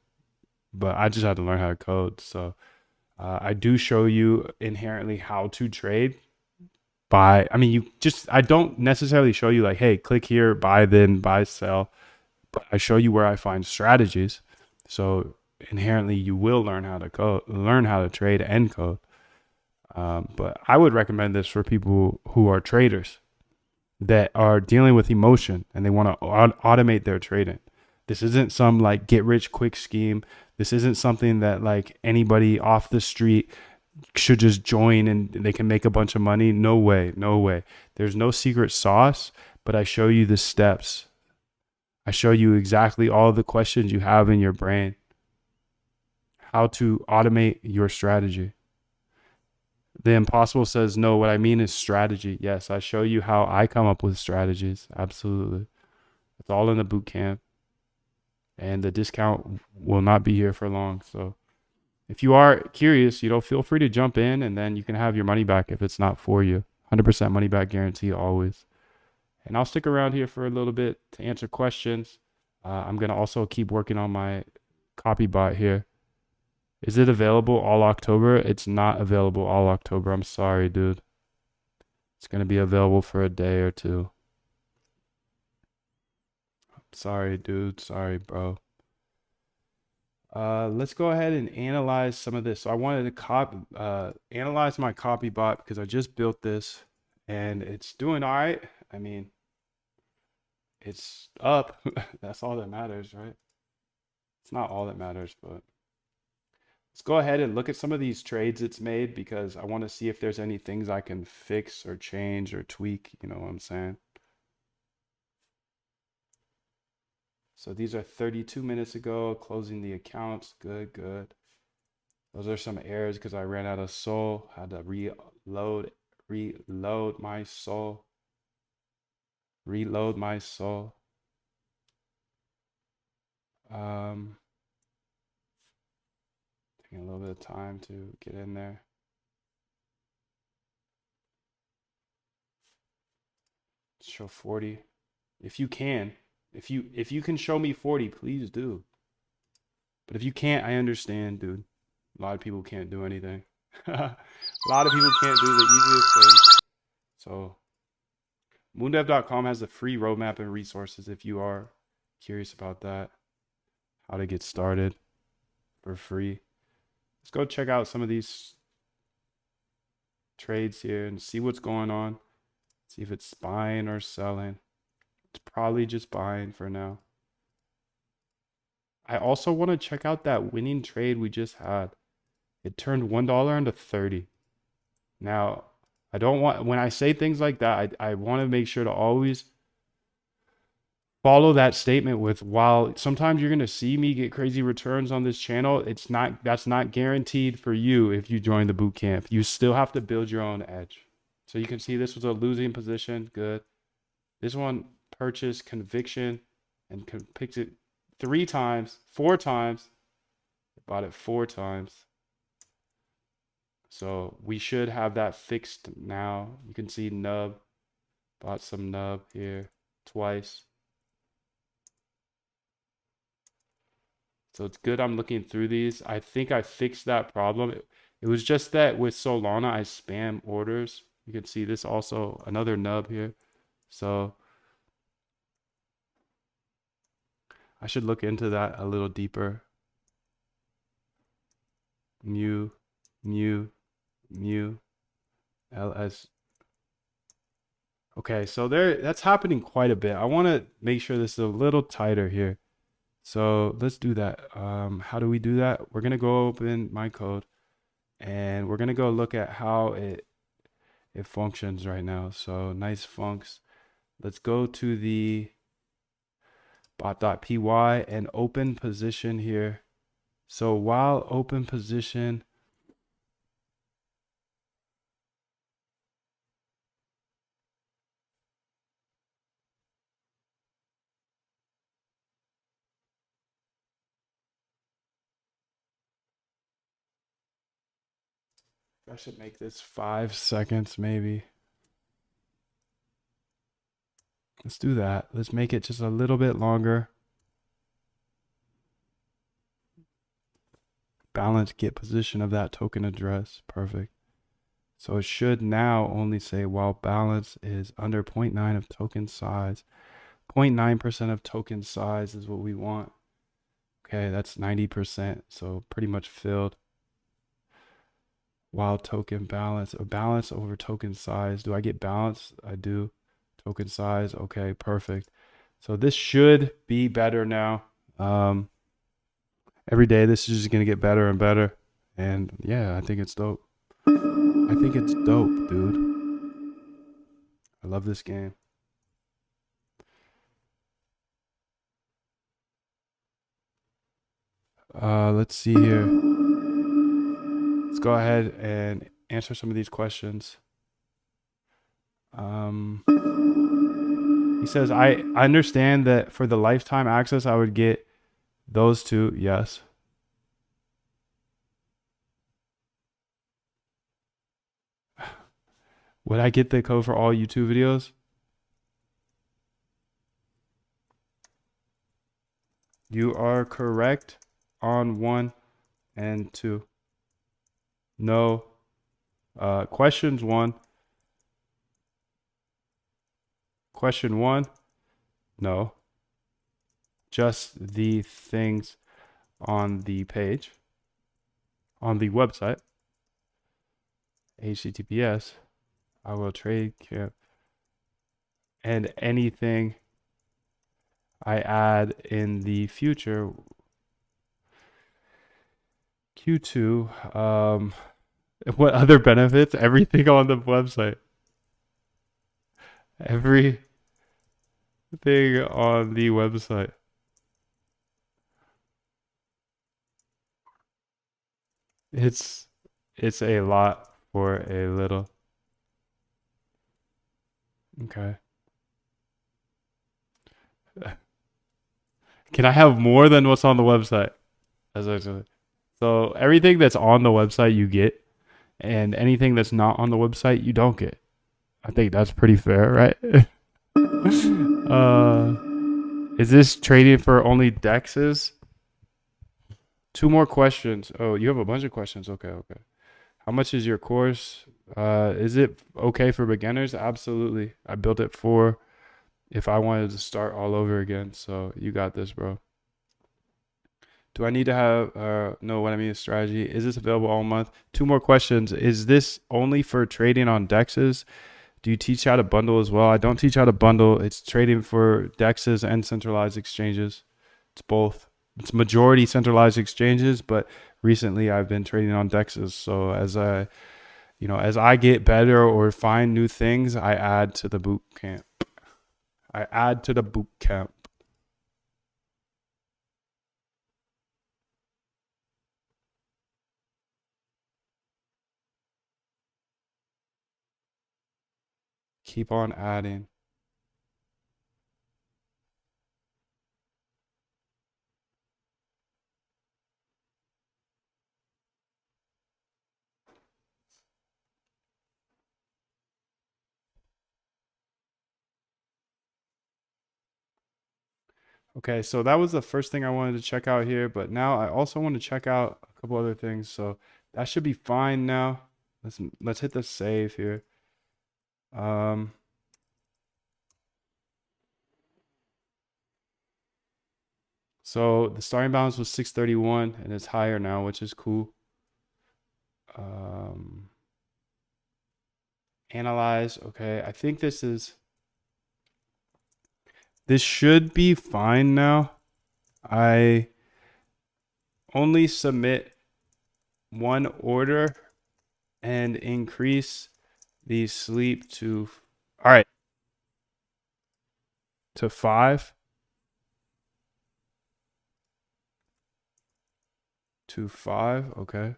but I just had to learn how to code. So I do show you inherently how to trade I don't necessarily show you like, hey, click here, buy, then buy, sell, but I show you where I find strategies. So inherently you will learn how to code, learn how to trade and code. But I would recommend this for people who are traders that are dealing with emotion and they want to automate their trading. This isn't some like get rich quick scheme. This isn't something that like anybody off the street should just join and they can make a bunch of money. No way, no way. There's no secret sauce, but I show you the steps. I show you exactly all the questions you have in your brain, how to automate your strategy. The Impossible says, no, what I mean is strategy. Yes, I show you how I come up with strategies. Absolutely. It's all in the boot camp. And the discount will not be here for long. So if you are curious, feel free to jump in and then you can have your money back if it's not for you. 100% money back guarantee always. And I'll stick around here for a little bit to answer questions. I'm going to also keep working on my copy bot here. Is it available all October? It's not available all October. I'm sorry, dude. It's going to be available for a day or two. Sorry, dude. Sorry, bro. Let's go ahead and analyze some of this. So I wanted to analyze my copy bot because I just built this and it's doing all right. I mean, it's up. That's all that matters, right? It's not all that matters, but let's go ahead and look at some of these trades it's made because I want to see if there's any things I can fix or change or tweak. You know what I'm saying? So these are 32 minutes ago, closing the accounts. Good, good. Those are some errors because I ran out of soul. Had to reload my soul. Reload my soul. Taking a little bit of time to get in there. Show 40. If you can. If you can show me 40, please do. But if you can't, I understand, dude. A lot of people can't do anything. A lot of people can't do the easiest thing. So moondev.com has a free roadmap and resources if you are curious about that. How to get started for free. Let's go check out some of these trades here and see what's going on. See if it's buying or selling. It's probably just buying for now. I also want to check out that winning trade we just had. It turned $1 into 30. Now, I don't want, when I say things like that, I want to make sure to always follow that statement with, while sometimes you're going to see me get crazy returns on this channel, that's not guaranteed for you. If you join the boot camp, you still have to build your own edge. So you can see this was a losing position. Good. This one, purchase conviction, and picked it 3 times, 4 times. Bought it 4 times. So we should have that fixed now. You can see nub. Bought some nub here twice. So it's good I'm looking through these. I think I fixed that problem. It was just that with Solana, I spam orders. You can see this also, another nub here. So I should look into that a little deeper. Mu, LS. Okay, so that's happening quite a bit. I want to make sure this is a little tighter here. So let's do that. How do we do that? We're gonna go open my code, and we're gonna go look at how it functions right now. So nice funcs. Let's go to the bot.py and open position here. So while open position, I should make this 5 seconds maybe. Let's do that. Let's make it just a little bit longer. Balance get position of that token address. Perfect. So it should now only say while balance is under 0.9 of token size. 0.9% of token size is what we want. Okay, that's 90%. So pretty much filled. While token balance, a balance over token size. Do I get balance? I do. Token size. Okay, perfect. So this should be better now. Every day this is just gonna get better and better. And yeah, I think it's dope. I think it's dope, dude. I love this game. Let's see here. Let's go ahead and answer some of these questions. He says, I understand that for the lifetime access, I would get those 2. Yes. Would I get the code for all YouTube videos? You are correct on 1 and 2. No. Questions 1. Question 1. No. Just the things on the page, on the website. HTTPS. I will trade camp. And anything I add in the future. Q2. What other benefits? Everything on the website. Everything on the website. It's a lot for a little. Okay. Can I have more than what's on the website? So everything that's on the website you get, and anything that's not on the website you don't get. I think that's pretty fair, right? Is this trading for only DEXs? 2 more questions. Oh, you have a bunch of questions. Okay. How much is your course? Is it okay for beginners? Absolutely. I built it for if I wanted to start all over again. So you got this, bro. Do I need to have, no, what I mean is strategy. Is this available all month? 2 more questions. Is this only for trading on DEXs? Do you teach how to bundle as well? I don't teach how to bundle. It's trading for DEXs and centralized exchanges. It's both. It's majority centralized exchanges, but recently I've been trading on DEXs. So as I get better or find new things, I add to the boot camp. keep on adding. Okay, so that was the first thing I wanted to check out here, but now I also want to check out a couple other things. So that should be fine now. Let's hit the save here. Um, so the starting balance was 631 and it's higher now, which is cool. Um, Analyze. Okay, I think this should be fine now. I only submit one order and increase the sleep to, all right, to 5. To 5, okay.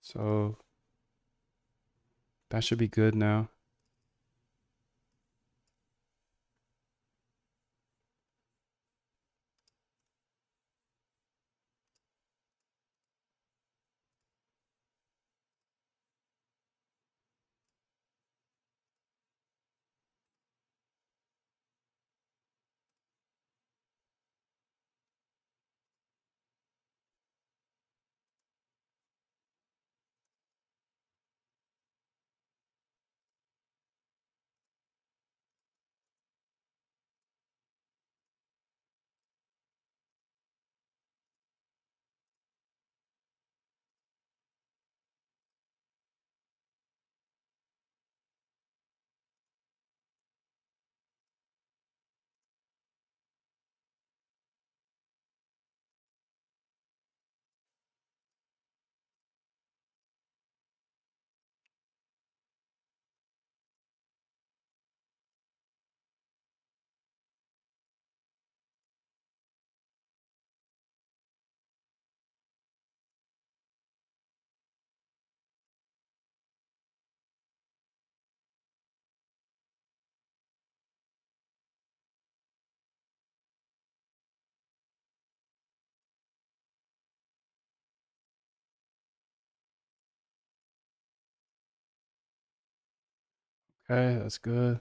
So that should be good now. Okay, that's good.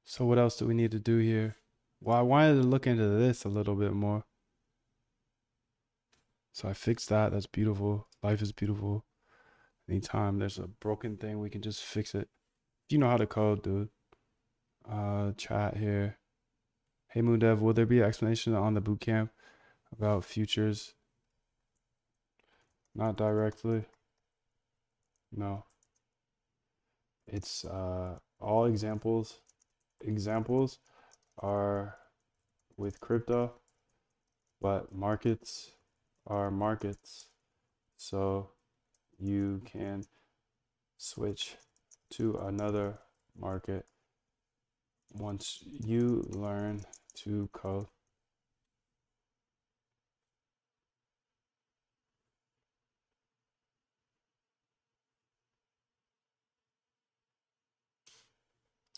So what else do we need to do here? Well, I wanted to look into this a little bit more. So I fixed that. That's beautiful. Life is beautiful. Anytime there's a broken thing, we can just fix it. You know how to code, dude. Chat here. Hey Moondev, will there be an explanation on the bootcamp about futures? Not directly. No. It's all examples are with crypto, but markets are markets. So you can switch to another market once you learn to code.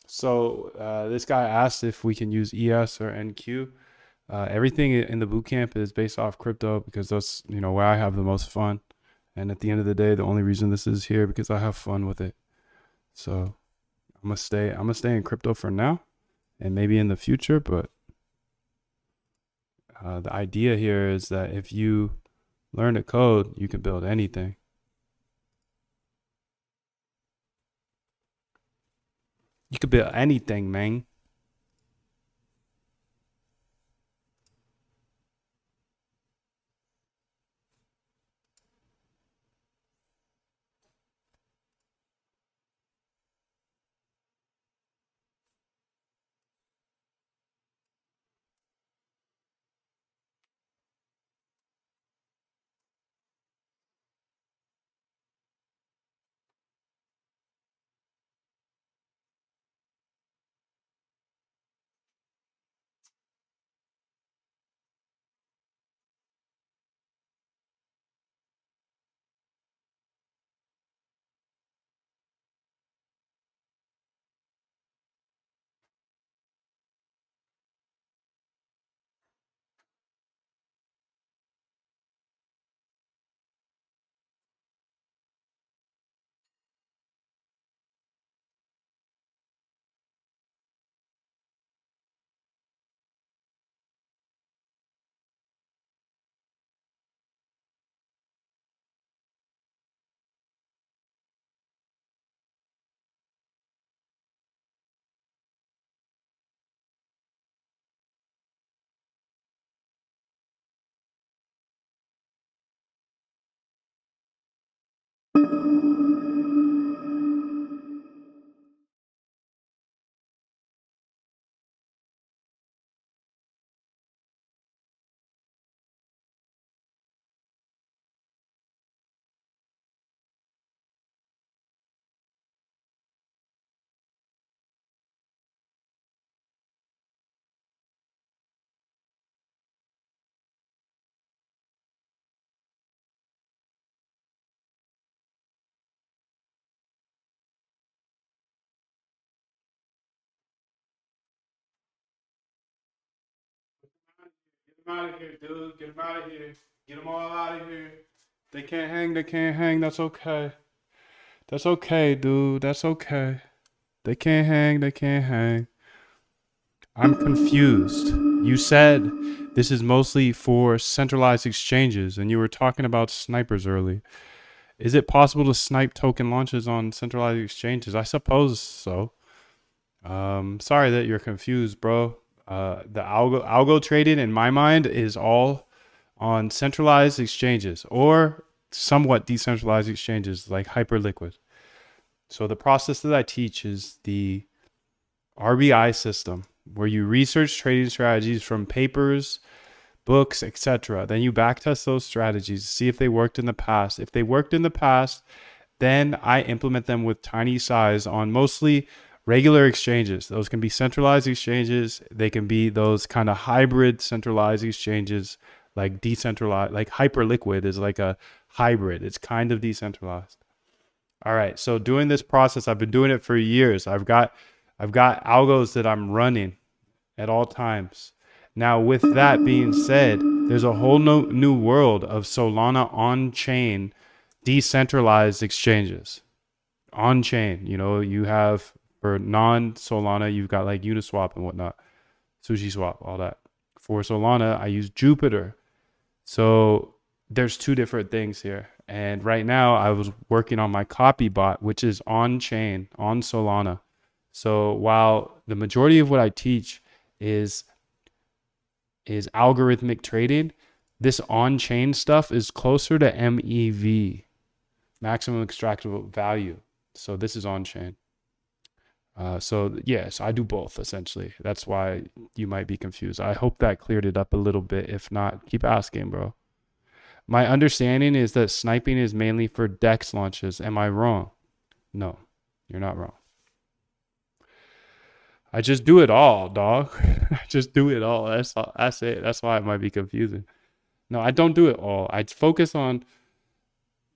So this guy asked if we can use ES or NQ. Everything in the bootcamp is based off crypto because that's where I have the most fun. And at the end of the day, the only reason this is here because I have fun with it. So I'm gonna stay in crypto for now and maybe in the future, but the idea here is that if you learn to code, you can build anything. You could build anything, man. Get them out of here, dude. Get them out of here. Get them all out of here. They can't hang. They can't hang. That's okay. That's okay, dude. That's okay. They can't hang. They can't hang. I'm confused. You said this is mostly for centralized exchanges, and you were talking about snipers early. Is it possible to snipe token launches on centralized exchanges? I suppose so. Sorry that you're confused, bro. The algo trading in my mind is all on centralized exchanges or somewhat decentralized exchanges like Hyperliquid. So the process that I teach is the RBI system where you research trading strategies from papers, books, etc. Then you backtest those strategies, see if they worked in the past. If they worked in the past, then I implement them with tiny size on mostly regular exchanges. Those can be centralized exchanges. They can be those kind of hybrid centralized exchanges like decentralized, like Hyperliquid is like a hybrid. It's kind of decentralized. All right. So doing this process, I've been doing it for years. I've got algos that I'm running at all times. Now, with that being said, there's a whole new world of Solana on-chain decentralized exchanges. On-chain, you have for non-Solana, you've got like Uniswap and whatnot, SushiSwap, all that. For Solana, I use Jupiter. So there's two different things here. And right now I was working on my copy bot, which is on-chain, on Solana. So while the majority of what I teach is algorithmic trading, this on-chain stuff is closer to MEV, maximum extractable value. So this is on-chain. So yes, I do both essentially. That's why you might be confused. I hope that cleared it up a little bit. If not, keep asking, bro. My understanding is that sniping is mainly for DEX launches. Am I wrong? No, you're not wrong. I just do it all, dog. I just do it all. That's it. That's why it might be confusing. No, I don't do it all. I focus on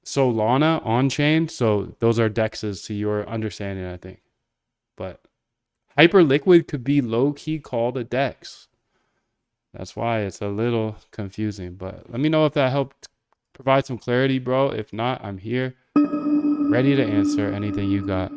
Solana on chain. So those are DEXs to your understanding, I think. But Hyperliquid could be low key called a DEX. That's why it's a little confusing. But let me know if that helped provide some clarity, bro. If not, I'm here ready to answer anything you got.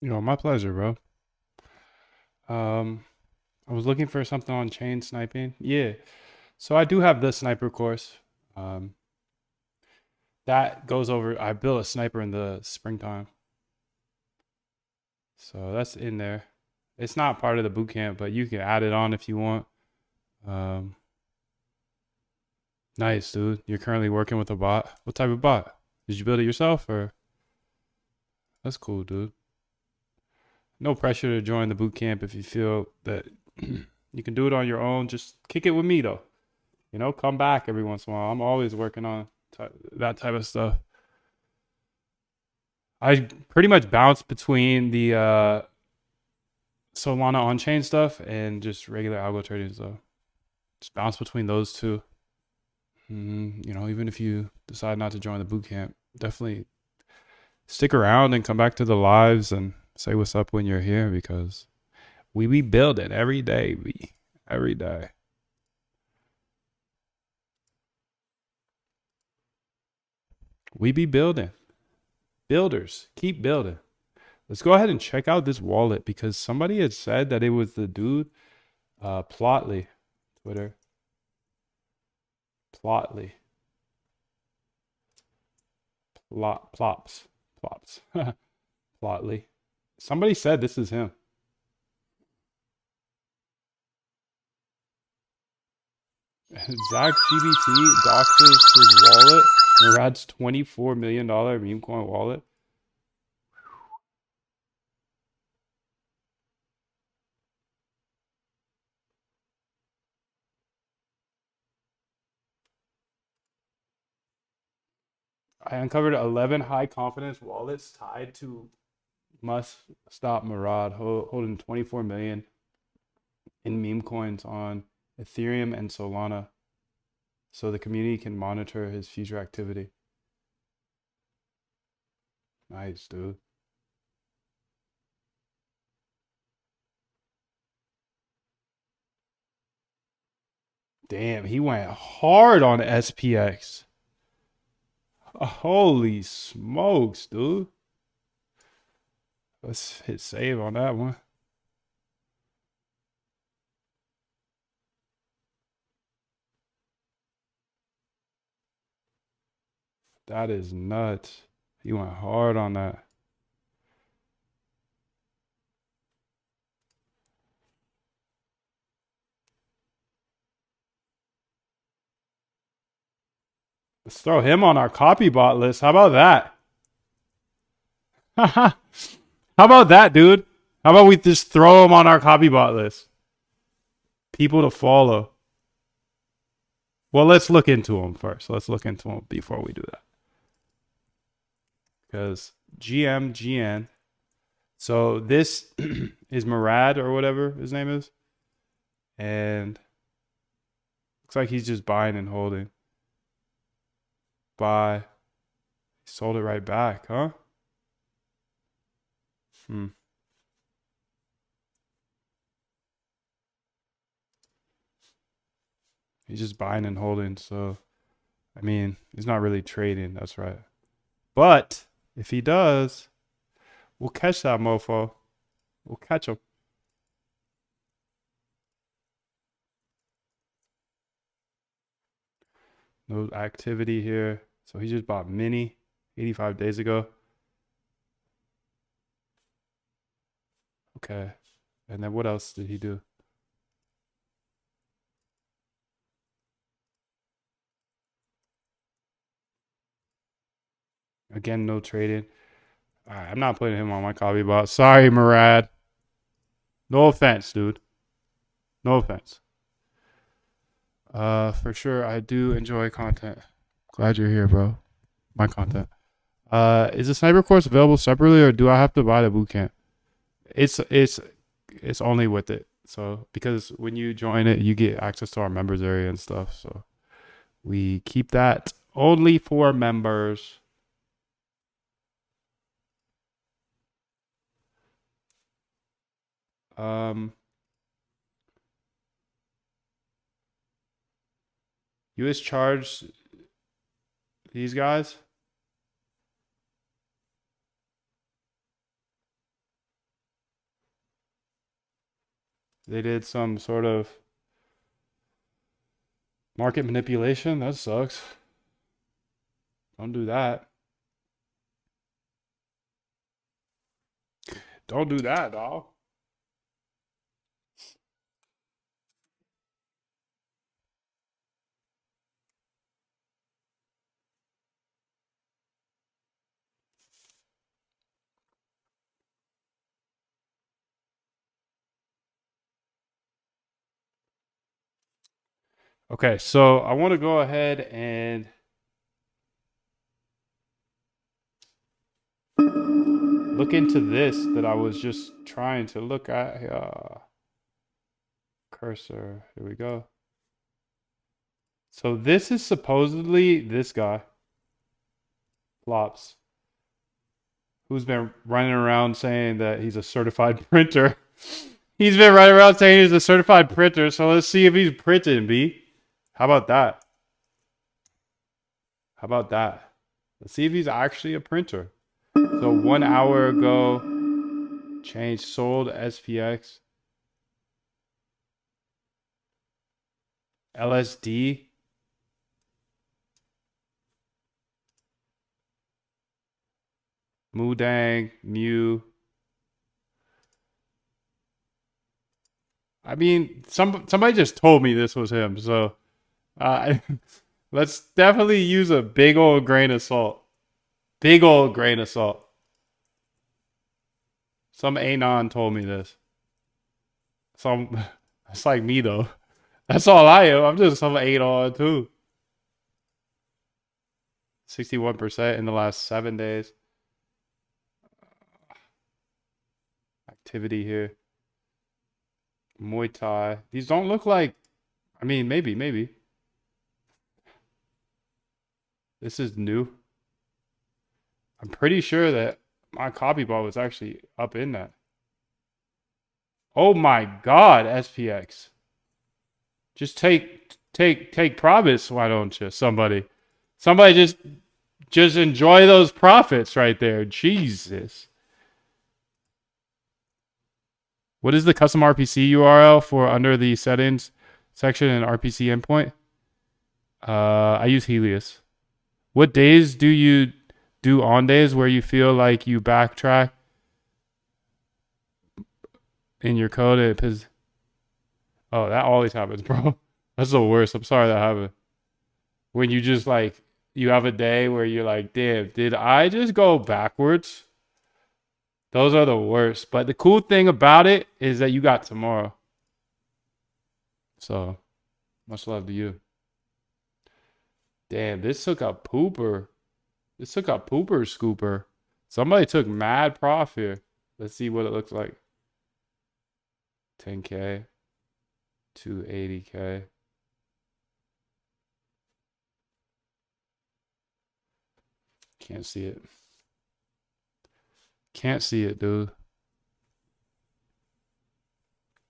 My pleasure, bro. Um, I was looking for something on chain sniping. Yeah. So I do have the sniper course. Um, that goes over. I built a sniper in the springtime, so that's in there. It's not part of the boot camp, but you can add it on if you want. Um, nice, dude. You're currently working with a bot. What type of bot? Did you build it yourself, or? That's cool, dude. No pressure to join the boot camp if you feel that you can do it on your own. Just kick it with me, though. Come back every once in a while. I'm always working on that type of stuff. I pretty much bounce between the Solana on-chain stuff and just regular algo trading stuff. Just bounce between those two. Even if you decide not to join the boot camp, definitely stick around and come back to the lives and say what's up when you're here, because we be building every day, every day. We be building. Builders, keep building. Let's go ahead and check out this wallet, because somebody had said that it was the dude, Plotly, Twitter. Plotly. Plops. Plotly. Somebody said this is him. Zach GBT doxes his wallet. Murad's $24 million meme coin wallet. I uncovered 11 high confidence wallets tied to Must Stop Murad, holding 24 million in meme coins on Ethereum and Solana, so the community can monitor his future activity. Nice, dude. Damn, he went hard on SPX. Holy smokes, dude. Let's hit save on that one. That is nuts. He went hard on that. Let's throw him on our copy bot list. How about that? How about that, dude? How about we just throw him on our copy bot list? People to follow. Well, let's look into him first. Let's look into him before we do that. Because GN. So this is Murad or whatever his name is. And looks like he's just buying and holding. Buy. He sold it right back, huh? He's just buying and holding. So, I mean, he's not really trading. That's right. But if he does, we'll catch that mofo. We'll catch him. No activity here. So he just bought mini 85 days ago. Okay. And then what else did he do? Again, no trading. All right, I'm not putting him on my copy bot. Sorry, Murad. No offense, dude. No offense. For sure, I do enjoy content. Glad you're here, bro. My content. Is the sniper course available separately, or do I have to buy the bootcamp? It's only with it. So because when you join it, you get access to our members area and stuff. So we keep that only for members. US charge these guys. They did some sort of market manipulation. That sucks. Don't do that. Don't do that, dog. Okay, so I want to go ahead and look into this that I was just trying to look at. Cursor, here we go. So this is supposedly this guy, Flops, who's been running around saying that he's a certified printer. He's been running around saying he's a certified printer. So let's see if he's printing, B. How about that? How about that? Let's see if he's actually a printer. So 1 hour ago, change sold SPX. LSD. Mudang, Mu. I mean, somebody just told me this was him, so uh, let's definitely use a big old grain of salt. Big old grain of salt. Some anon told me this. Some, it's like me though. That's all I am. I'm just some anon too. 61% in the last 7 days. Activity here. Muay Thai. These don't look like. I mean, maybe. This is new. I'm pretty sure that my copy bot was actually up in that. Oh my God, SPX. Just take profits, why don't you? Somebody just enjoy those profits right there. Jesus. What is the custom RPC URL for under the settings section and RPC endpoint? I use Helios. What days do you do on days where you feel like you backtrack in your code? Oh, that always happens, bro. That's the worst. I'm sorry that happened. When you just like, you have a day where you're like, damn, did I just go backwards? Those are the worst. But the cool thing about it is that you got tomorrow. So, much love to you. Damn, this took a pooper. This took a pooper scooper. Somebody took mad prof here. Let's see what it looks like. 10K. 280K. Can't see it. Can't see it, dude.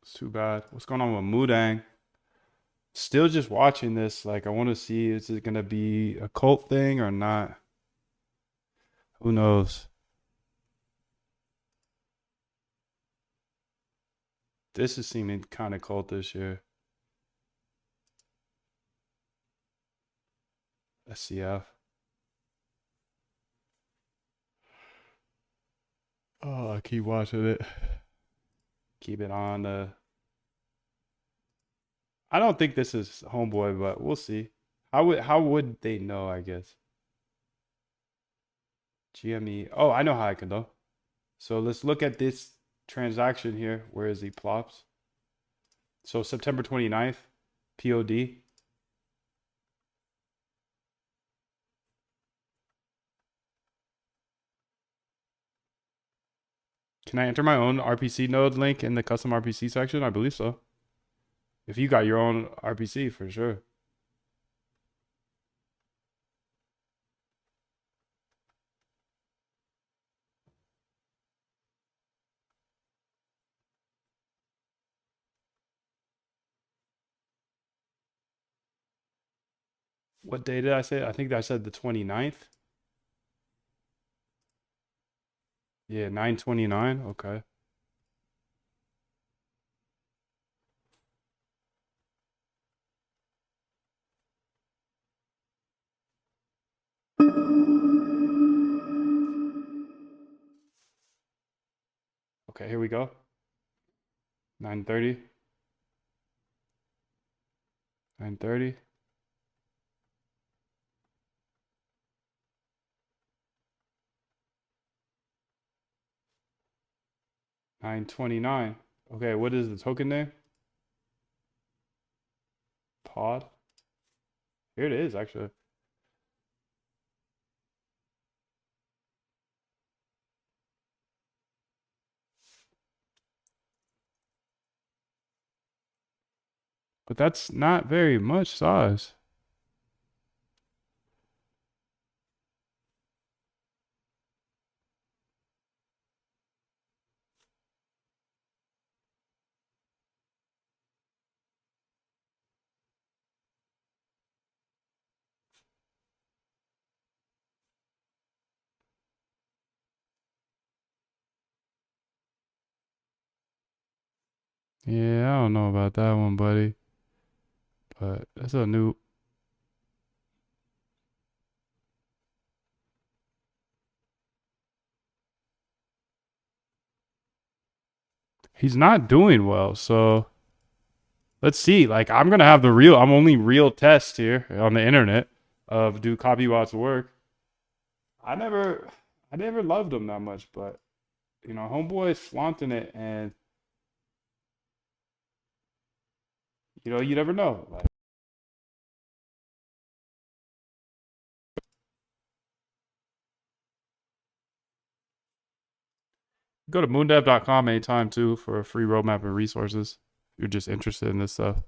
It's too bad. What's going on with Mudang? Still just watching this. Like, I want to see, is it going to be a cult thing or not? Who knows? This is seeming kind of cultish here. SCF. Oh, I keep watching it. Keep it on. I don't think this is homeboy, but we'll see. How would they know, I guess? GME. Oh, I know how I can know. So let's look at this transaction here. Where is he? Plops. So September 29th, POD. Can I enter my own RPC node link in the custom RPC section? I believe so. If you got your own RPC, for sure. What day did I say? I think I said the 29th. Yeah, 9/29. Okay. Okay, here we go. 9:30. 9:30. 9:29. Okay, what is the token name? Pod. Here it is, actually. But that's not very much size. Yeah, I don't know about that one, buddy. But that's a new. He's not doing well, so let's see. Like, I'm gonna have the real. I'm only real test here on the internet of do copy bots work. I never, I never loved them that much, but homeboy is flaunting it, and you never know. Like, go to moondev.com anytime too for a free roadmap and resources. If you're just interested in this stuff.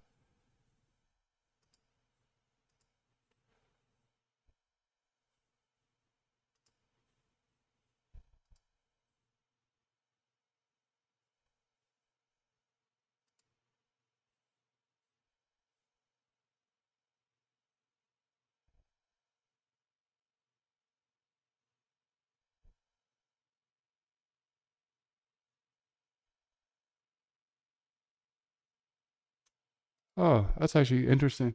Oh, that's actually interesting.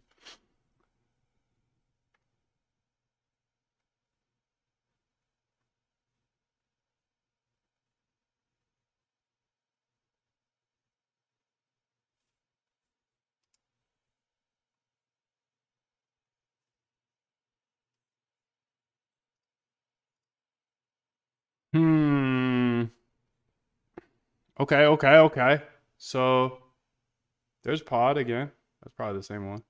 Hmm. Okay, okay, okay. So there's pod again. That's probably the same one.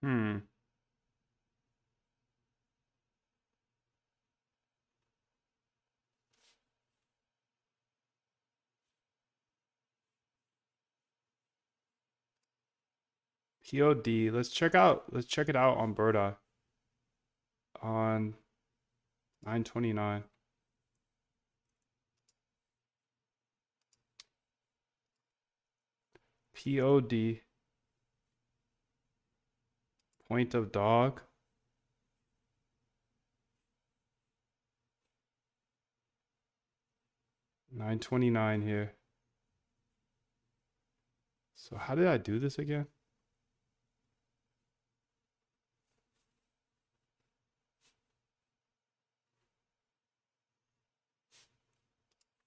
Hmm. POD. Let's check it out on Bird Eye on 929. POD. Point of dog. 929 here. So how did I do this again?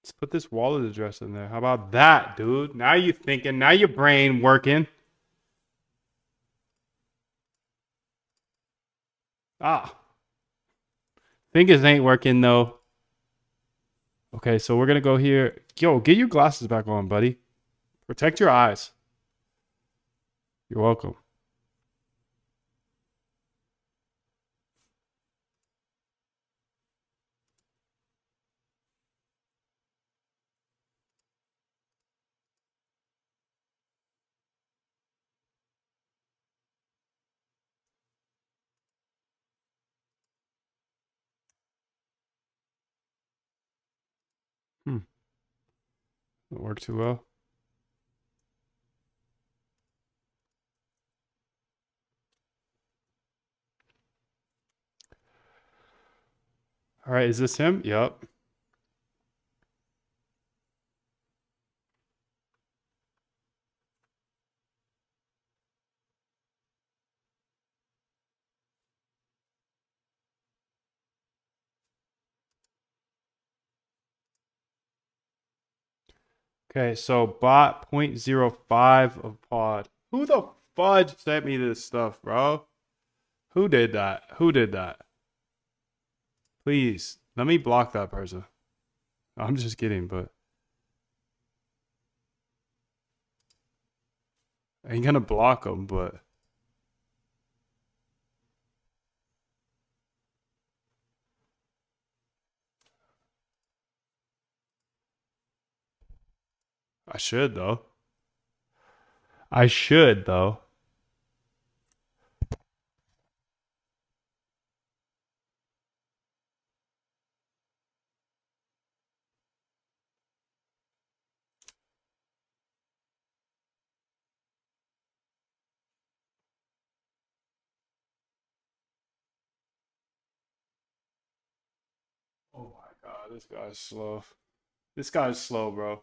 Let's put this wallet address in there. How about that, dude? Now you thinking. Now your brain working. Ah, fingers ain't working though. Okay, so we're gonna go here. Yo, get your glasses back on, buddy. Protect your eyes. You're welcome. Hmm. Didn't work too well. All right, is this him? Yep. Okay, so bot 0.05 of pod. Who the fudge sent me this stuff, bro? Who did that? Who did that? Please, let me block that person. I'm just kidding, but I ain't gonna block them, but I should though. I should though. Oh my god, this guy's slow. This guy's slow, bro.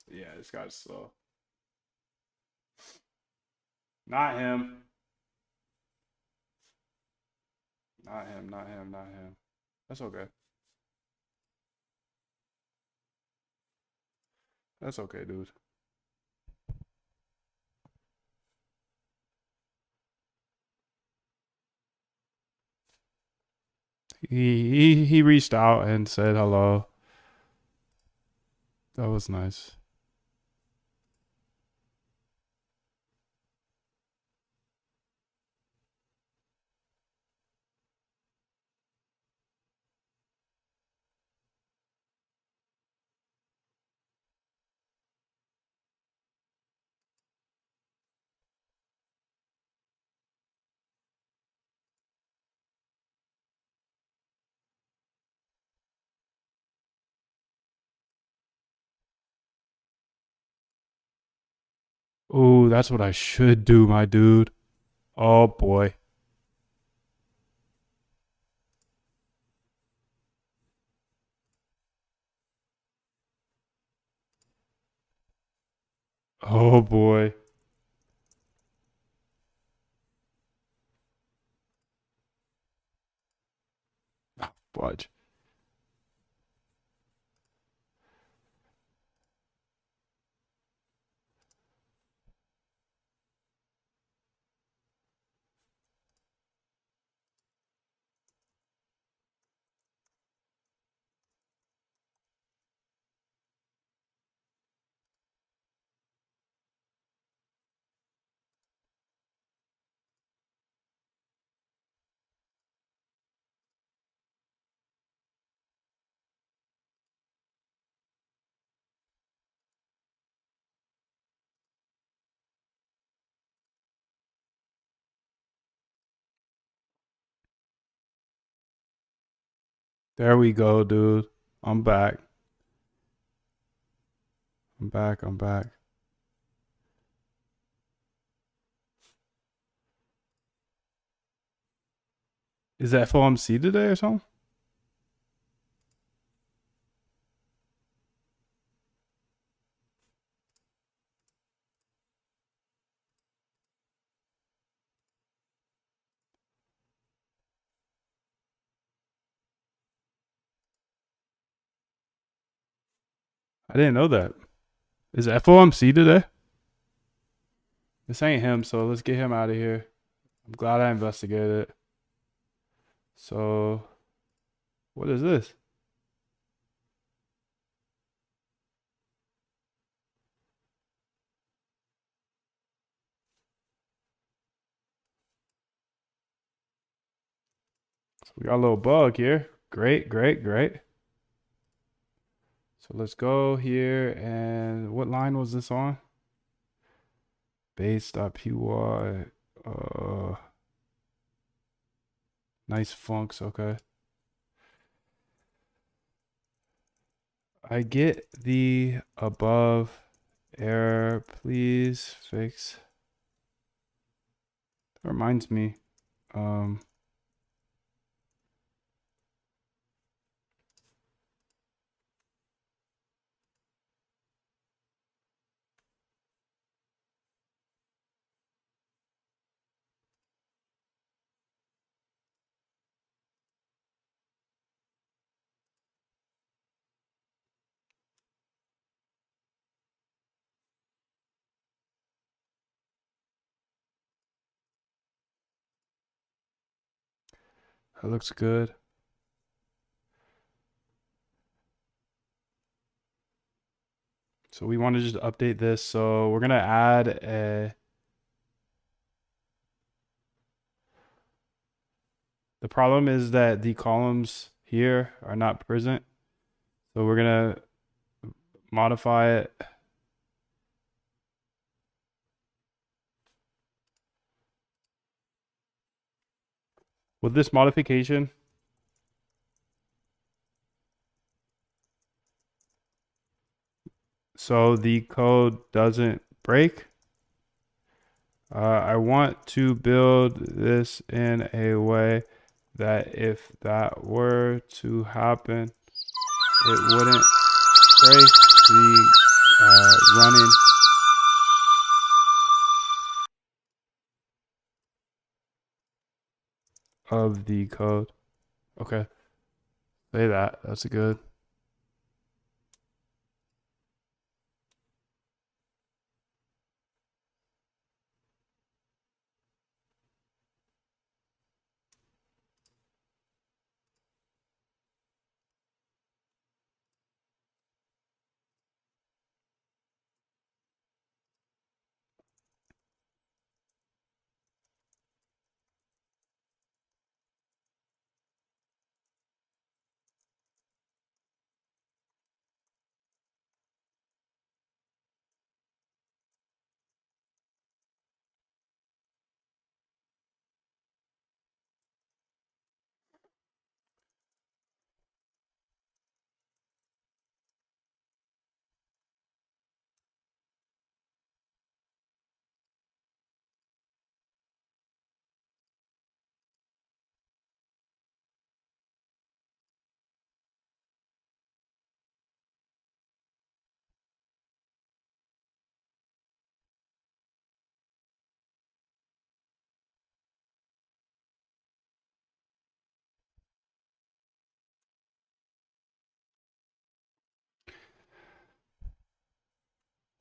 Yeah, this guy's slow. Not him. Not him, not him, not him. That's okay. That's okay, dude. He reached out and said hello. That was nice. Ooh, that's what I should do, my dude. Oh boy. Oh boy. Fudge. There we go, dude. I'm back. I'm back. I'm back. Is that FOMC today or something? I didn't know that. Is FOMC today? This ain't him, so let's get him out of here. I'm glad I investigated. So, what is this? So we got a little bug here. Great, great, great. So let's go here and what line was this on? Base.py. Nice funks, okay. I get the above error, please fix reminds me. That looks good. So we want to just update this. So we're gonna add a. The problem is that the columns here are not present. So we're gonna modify it. With this modification, so the code doesn't break. I want to build this in a way that if that were to happen, it wouldn't break the running of the code. Okay, say that. That's good.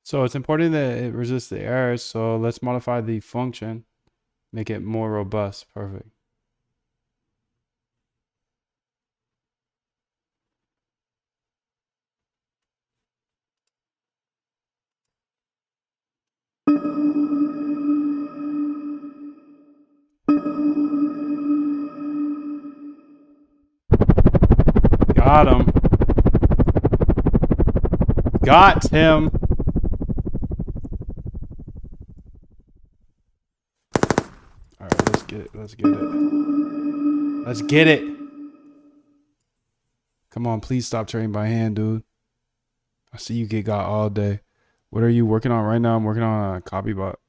So it's important that it resists the errors. So let's modify the function, make it more robust. Perfect. Got him. Got him. All right, let's get it. Let's get it. Let's get it. Come on, please stop trading by hand, dude. I see you get got all day. What are you working on right now? I'm working on a copy bot.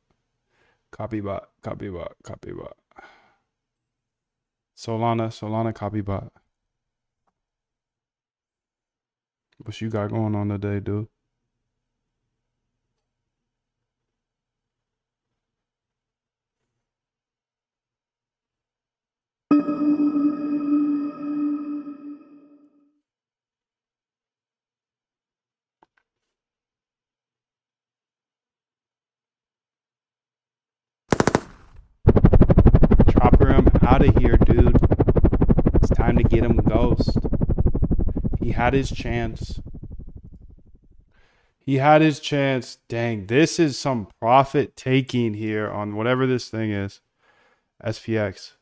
Copy bot. Copy bot. Copy bot. Solana copy bot. What you got going on today, dude? Chopper him out of here, dude. It's time to get him ghost. He had his chance. He had his chance. Dang, this is some profit taking here on whatever this thing is. SPX.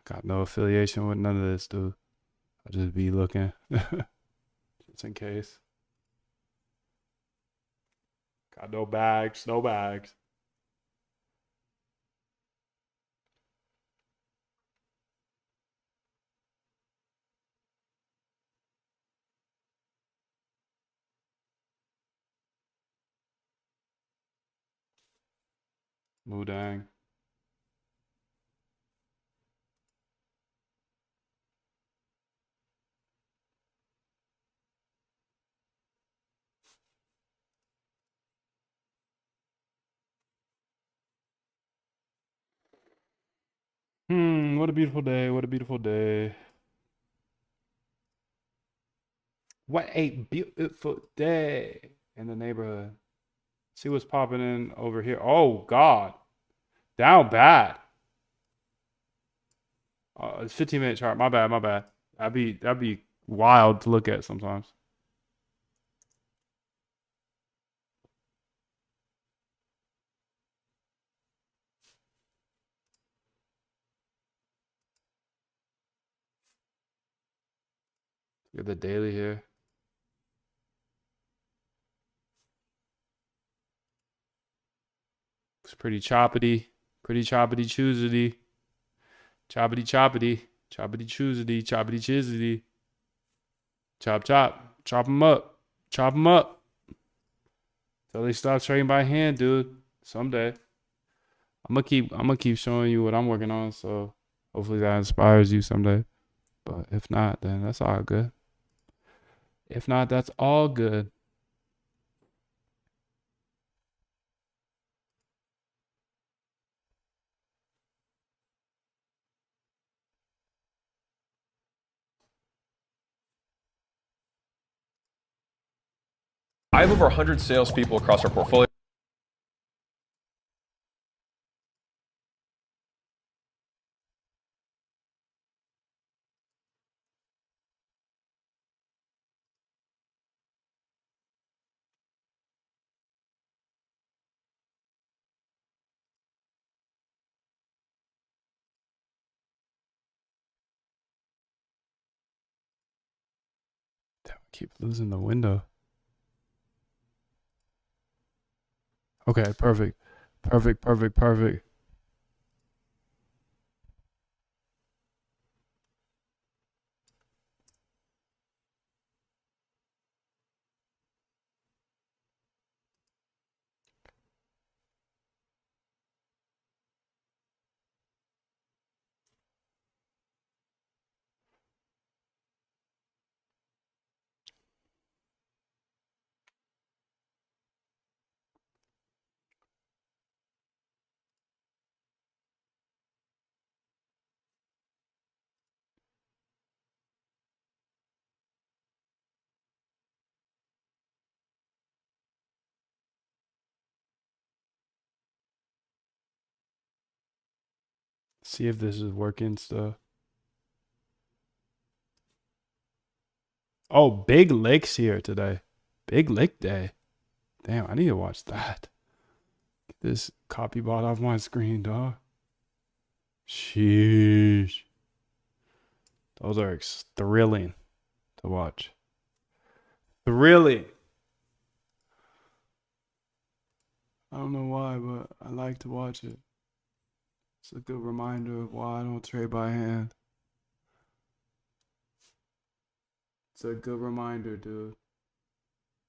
Got no affiliation with none of this, dude. I'll just be looking. Just in case. Got no bags, no bags. Mudang. What a beautiful day. What a beautiful day. What a beautiful day in the neighborhood. See what's popping in over here. Oh God. Down bad. It's 15-minute chart. My bad, my bad. That'd be wild to look at sometimes. Look at the daily here. It's pretty choppity. Pretty choppity choosity. Choppity choppity. Choppity choosity. Choppity chizzity. Chop chop. Chop them up. Chop them up. Till they stop trading by hand, dude. Someday. I'm gonna keep showing you what I'm working on, so hopefully that inspires you someday. But if not, then that's all good. If not, that's all good. I have over 100 salespeople across our portfolio. Damn, I keep losing the window. Okay, perfect. Perfect, perfect, perfect. See if this is working still. Oh, big licks here today. Big lick day. Damn, I need to watch that. Get this copy bot off my screen, dog. Sheesh. Those are thrilling to watch. Thrilling. I don't know why, but I like to watch it. It's a good reminder of why I don't trade by hand. It's a good reminder, dude.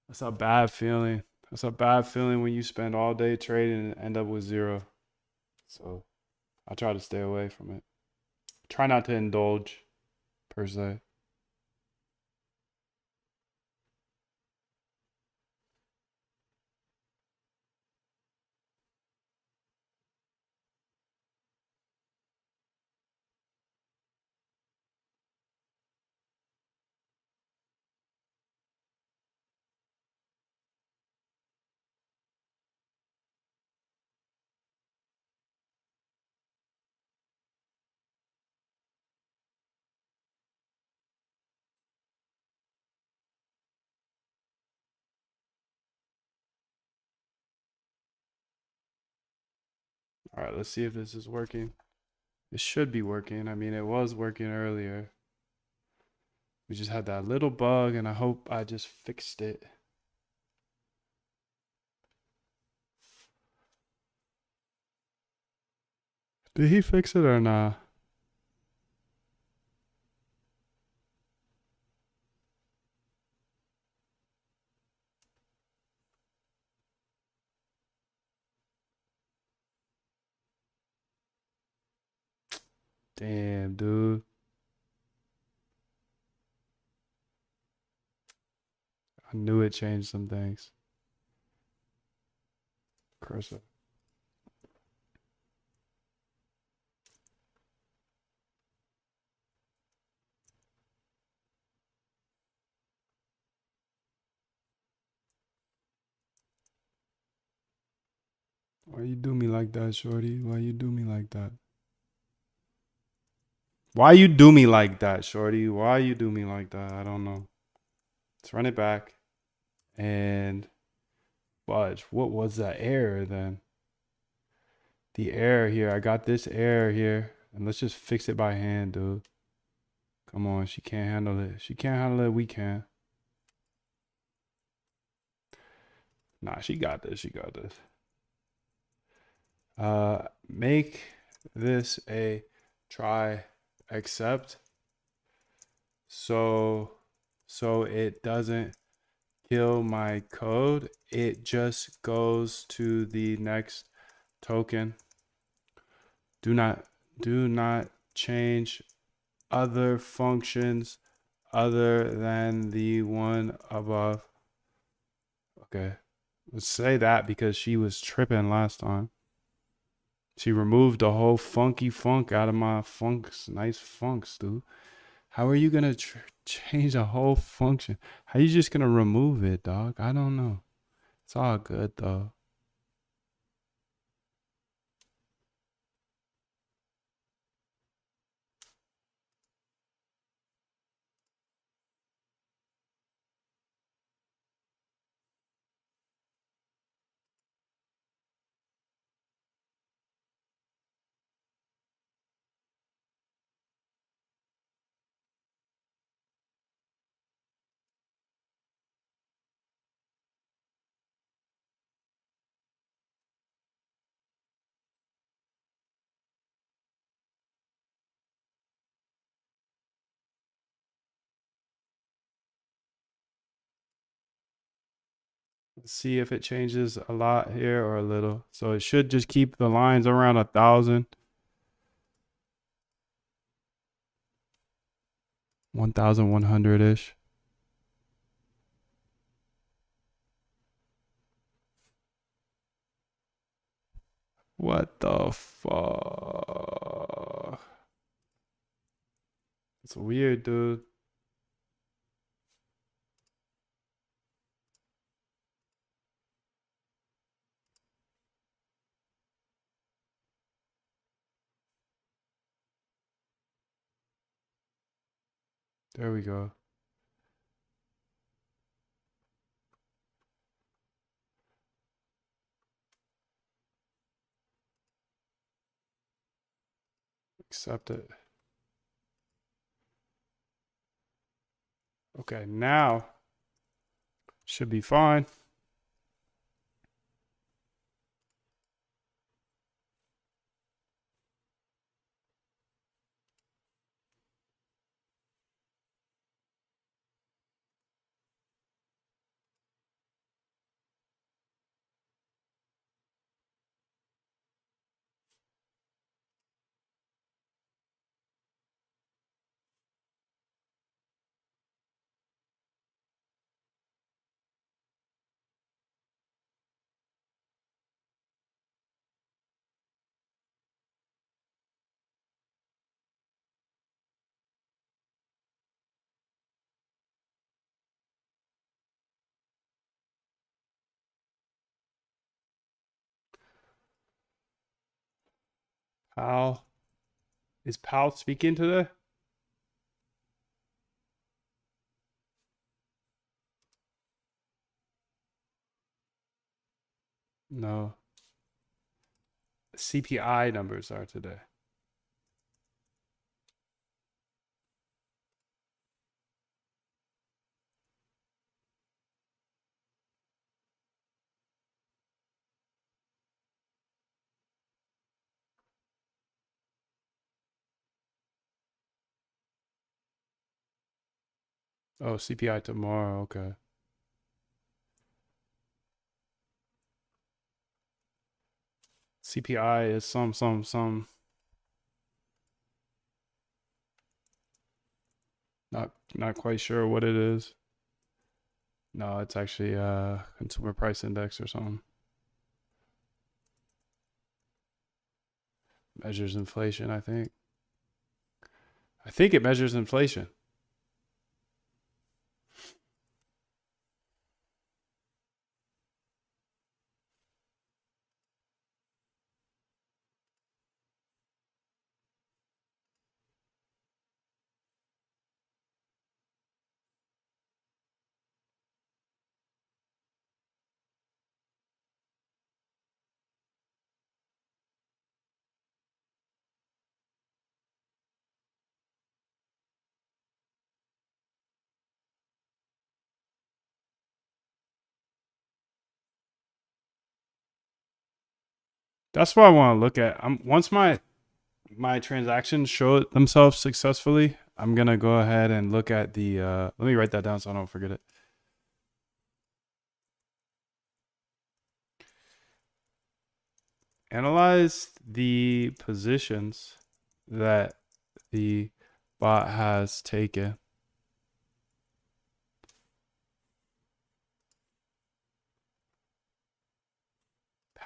That's a bad feeling. That's a bad feeling when you spend all day trading and end up with zero. So I try to stay away from it. Try not to indulge, per se. All right, let's see if this is working. It should be working. I mean, it was working earlier. We just had that little bug, and I hope I just fixed it. Did he fix it or not? Damn, dude. I knew it changed some things. Cursor. Why you do me like that, shorty? Why you do me like that? Why you do me like that, shorty? Why you do me like that? I don't know. Let's run it back. And fudge. What was that error then? The error here. I got this error here. And let's just fix it by hand, dude. Come on. She can't handle it. She can't handle it. We can. Nah, she got this. She got this. Make this a try except so it doesn't kill my code. It just goes to the next token. Do not change other functions other than the one above. Okay. Let's say that because she was tripping last time. She removed the whole funky funk out of my funks. Nice funks, dude. How are you gonna change a whole function? How you just gonna remove it, dog? I don't know. It's all good though. Let's see if it changes a lot here or a little. So it should just keep the lines around 1,000. 1,100-ish. What the fuck? It's weird, dude. There we go. Accept it. Okay, now should be fine. Pal. Is Pal speaking today? No. CPI numbers are today. Oh, CPI tomorrow. Okay. CPI is some. Not quite sure what it is. No, it's actually consumer price index or something. Measures inflation, I think. I think it measures inflation. That's what I want to look at. Once my transactions show themselves successfully, I'm gonna go ahead and look at the. Let me write that down so I don't forget it. Analyze the positions that the bot has taken.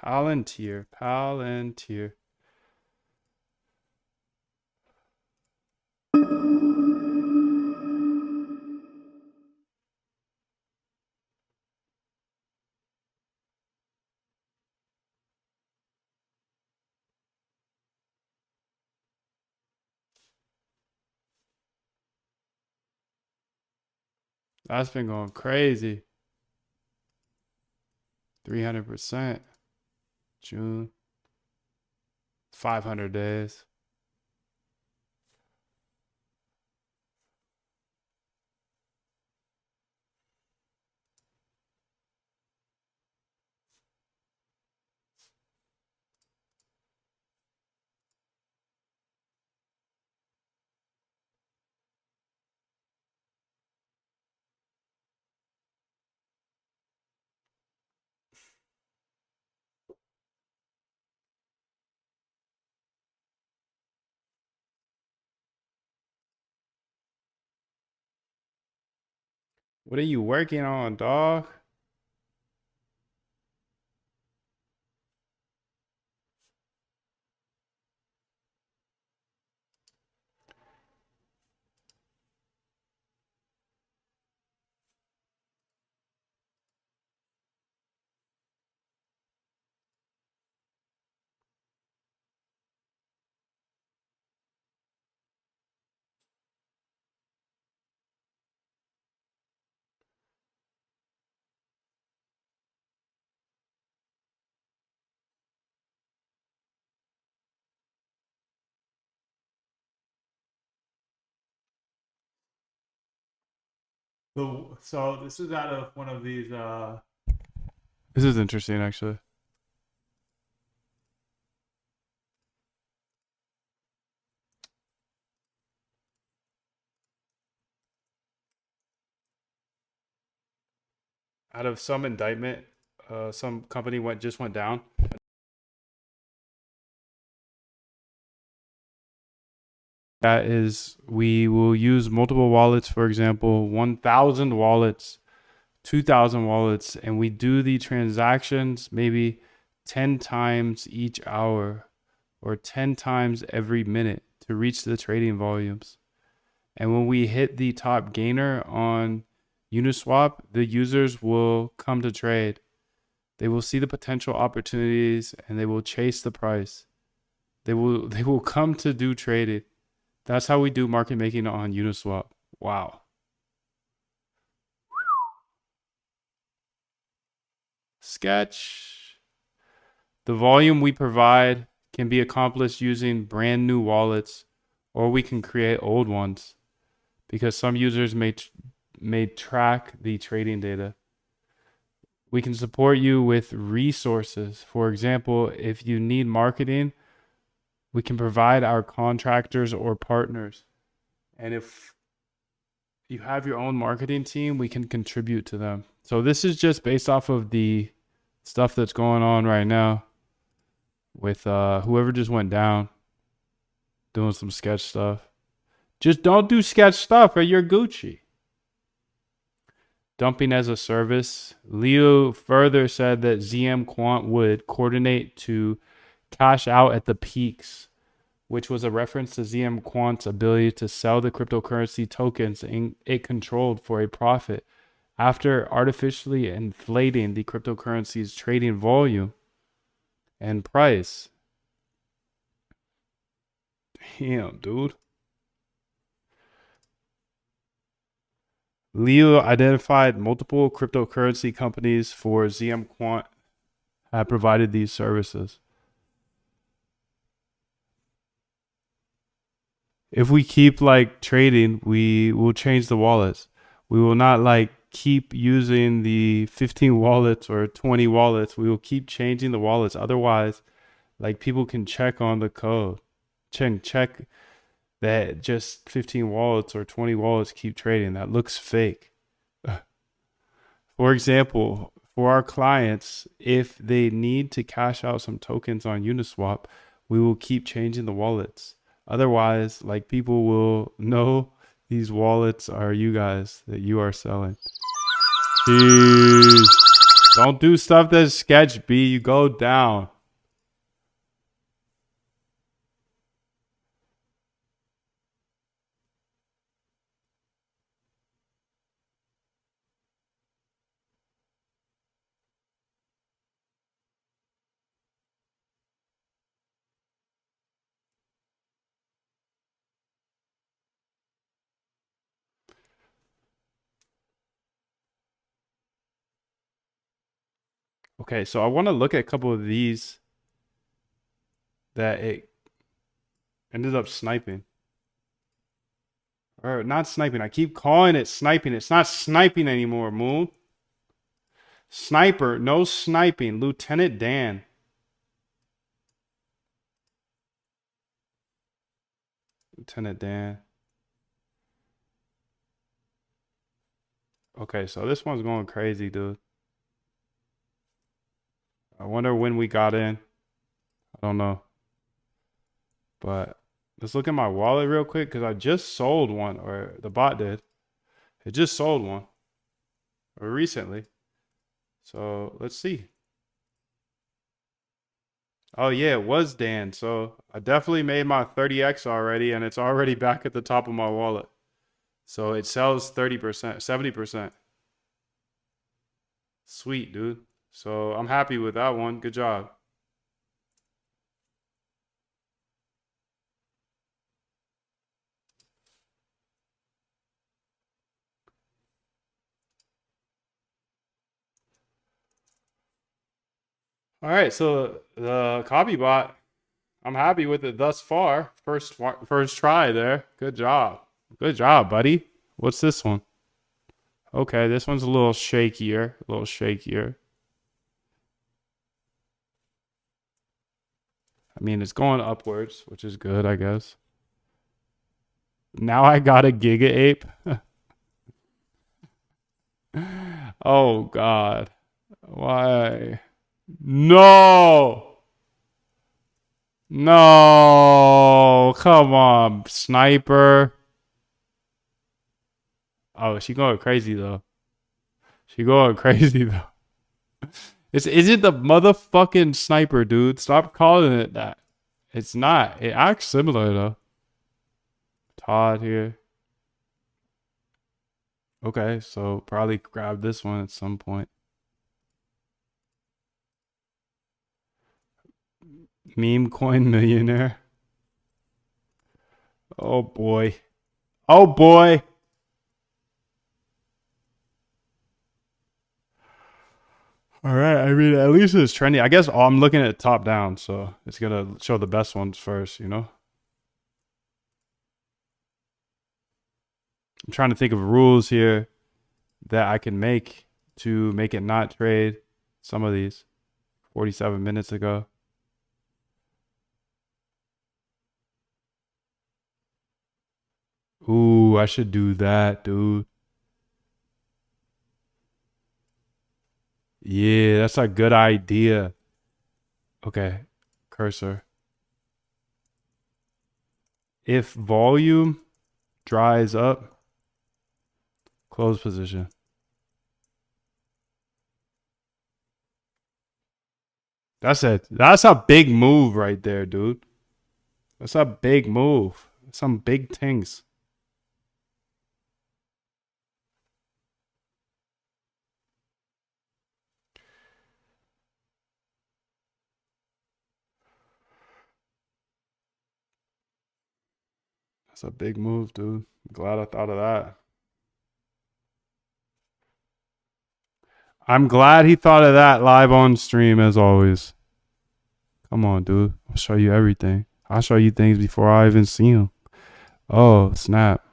Palantir. That's been going crazy. 300%. June. 500 days. What are you working on, dog? So this is out of one of these This is interesting actually. Out of some indictment, some company went down. That is, we will use multiple wallets, for example, 1,000 wallets, 2,000 wallets, and we do the transactions maybe 10 times each hour or 10 times every minute to reach the trading volumes. And when we hit the top gainer on Uniswap, the users will come to trade. They will see the potential opportunities and they will chase the price. They will come to do trading. That's how we do market making on Uniswap. Wow. Sketch. The volume we provide can be accomplished using brand new wallets, or we can create old ones because some users may track the trading data. We can support you with resources. For example, if you need marketing, we can provide our contractors or partners. And if you have your own marketing team, we can contribute to them. So this is just based off of the stuff that's going on right now with whoever just went down doing some sketch stuff. Just don't do sketch stuff or you're Gucci. Dumping as a service. Leo further said that ZM Quant would coordinate to cash out at the peaks, which was a reference to ZM Quant's ability to sell the cryptocurrency tokens it controlled for a profit after artificially inflating the cryptocurrency's trading volume and price. Damn, dude. Leo identified multiple cryptocurrency companies for ZM Quant have provided these services. If we keep like trading, we will change the wallets. We will not like keep using the 15 wallets or 20 wallets. We will keep changing the wallets. Otherwise, like people can check on the code. Check that just 15 wallets or 20 wallets keep trading. That looks fake. For example, for our clients, if they need to cash out some tokens on Uniswap, we will keep changing the wallets. Otherwise, like people will know these wallets are you guys that you are selling. Jeez. Don't do stuff that's sketch, B. You go down. Okay, so I want to look at a couple of these that it ended up sniping. Or not sniping. I keep calling it sniping. It's not sniping anymore, Moon. Sniper, no sniping. Lieutenant Dan. Lieutenant Dan. Okay, so this one's going crazy, dude. I wonder when we got in. I don't know. But let's look at my wallet real quick because I just sold one, or the bot did. It just sold one. Or recently. So let's see. Oh yeah, it was Dan. So I definitely made my 30x already, and it's already back at the top of my wallet. So it sells 30%, 70%. Sweet, dude. So I'm happy with that one. Good job. All right, so the copy bot, I'm happy with it thus far. First try there. Good job. Good job, buddy. What's this one? Okay, this one's a little shakier. A little shakier. I mean, it's going upwards, which is good, I guess. Now I got a Giga Ape. Oh, God. Why? No! No! Come on, sniper. Oh, she going crazy, though. She going crazy, though. Is it the motherfucking sniper, dude? Stop calling it that. It's not. It acts similar, though. Todd here. Okay, so probably grab this one at some point. Meme coin millionaire. Oh boy. Oh boy. All right. I mean, at least it's trendy. I guess I'm looking at it top down, so it's gonna show the best ones first, you know? I'm trying to think of rules here that I can make to make it not trade some of these 47 minutes ago. Ooh, I should do that, dude. Yeah, that's a good idea. Okay, cursor. If volume dries up, close position. That's it. That's a big move right there, dude. That's a big move. Some big things. That's a big move, dude. I'm glad I thought of that. I'm glad he thought of that live on stream as always. Come on, dude. I'll show you everything. I'll show you things before I even see them. Oh, snap.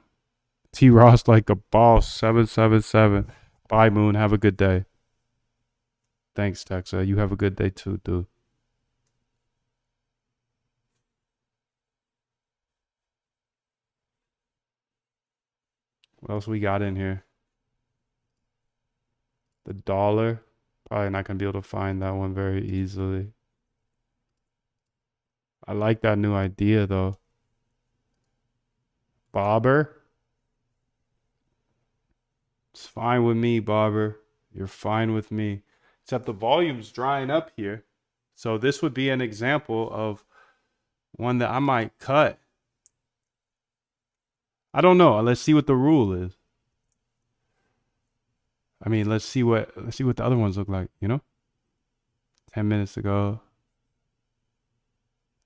T Ross like a boss. 777. Bye, Moon. Have a good day. Thanks, Texa. You have a good day too, dude. What else we got in here? The dollar. Probably not going to be able to find that one very easily. I like that new idea, though. Bobber. It's fine with me, Bobber. You're fine with me. Except the volume's drying up here. So this would be an example of one that I might cut. I don't know. Let's see what the rule is. I mean, let's see what the other ones look like, you know? 10 minutes ago.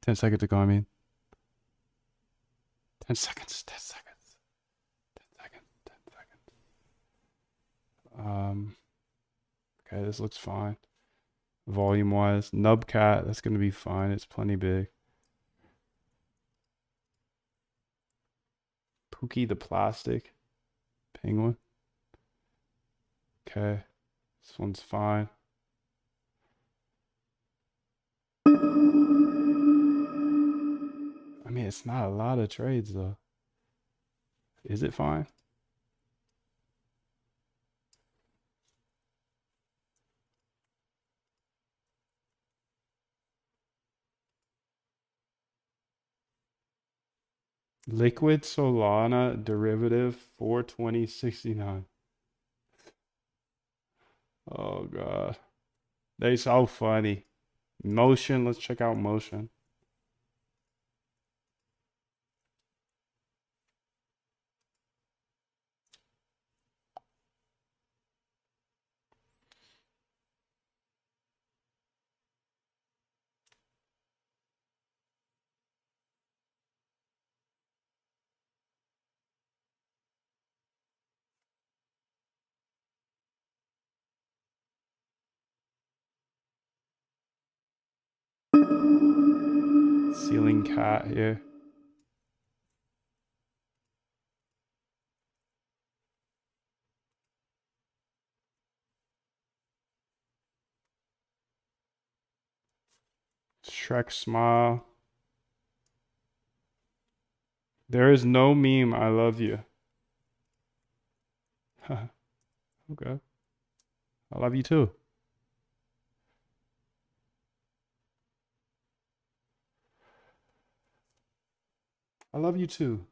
10 seconds ago, I mean. 10 seconds. 10 seconds. 10 seconds. 10 seconds. Okay, this looks fine. Volume wise. Nubcat, that's gonna be fine. It's plenty big. Pookie the plastic. Penguin. Okay. This one's fine. I mean, it's not a lot of trades though. Is it fine? Liquid Solana derivative 420.69. Oh god. They so funny. Motion, let's check out motion. Ceiling cat here. Shrek smile. There is no meme. I love you. Okay. I love you too. I love you too.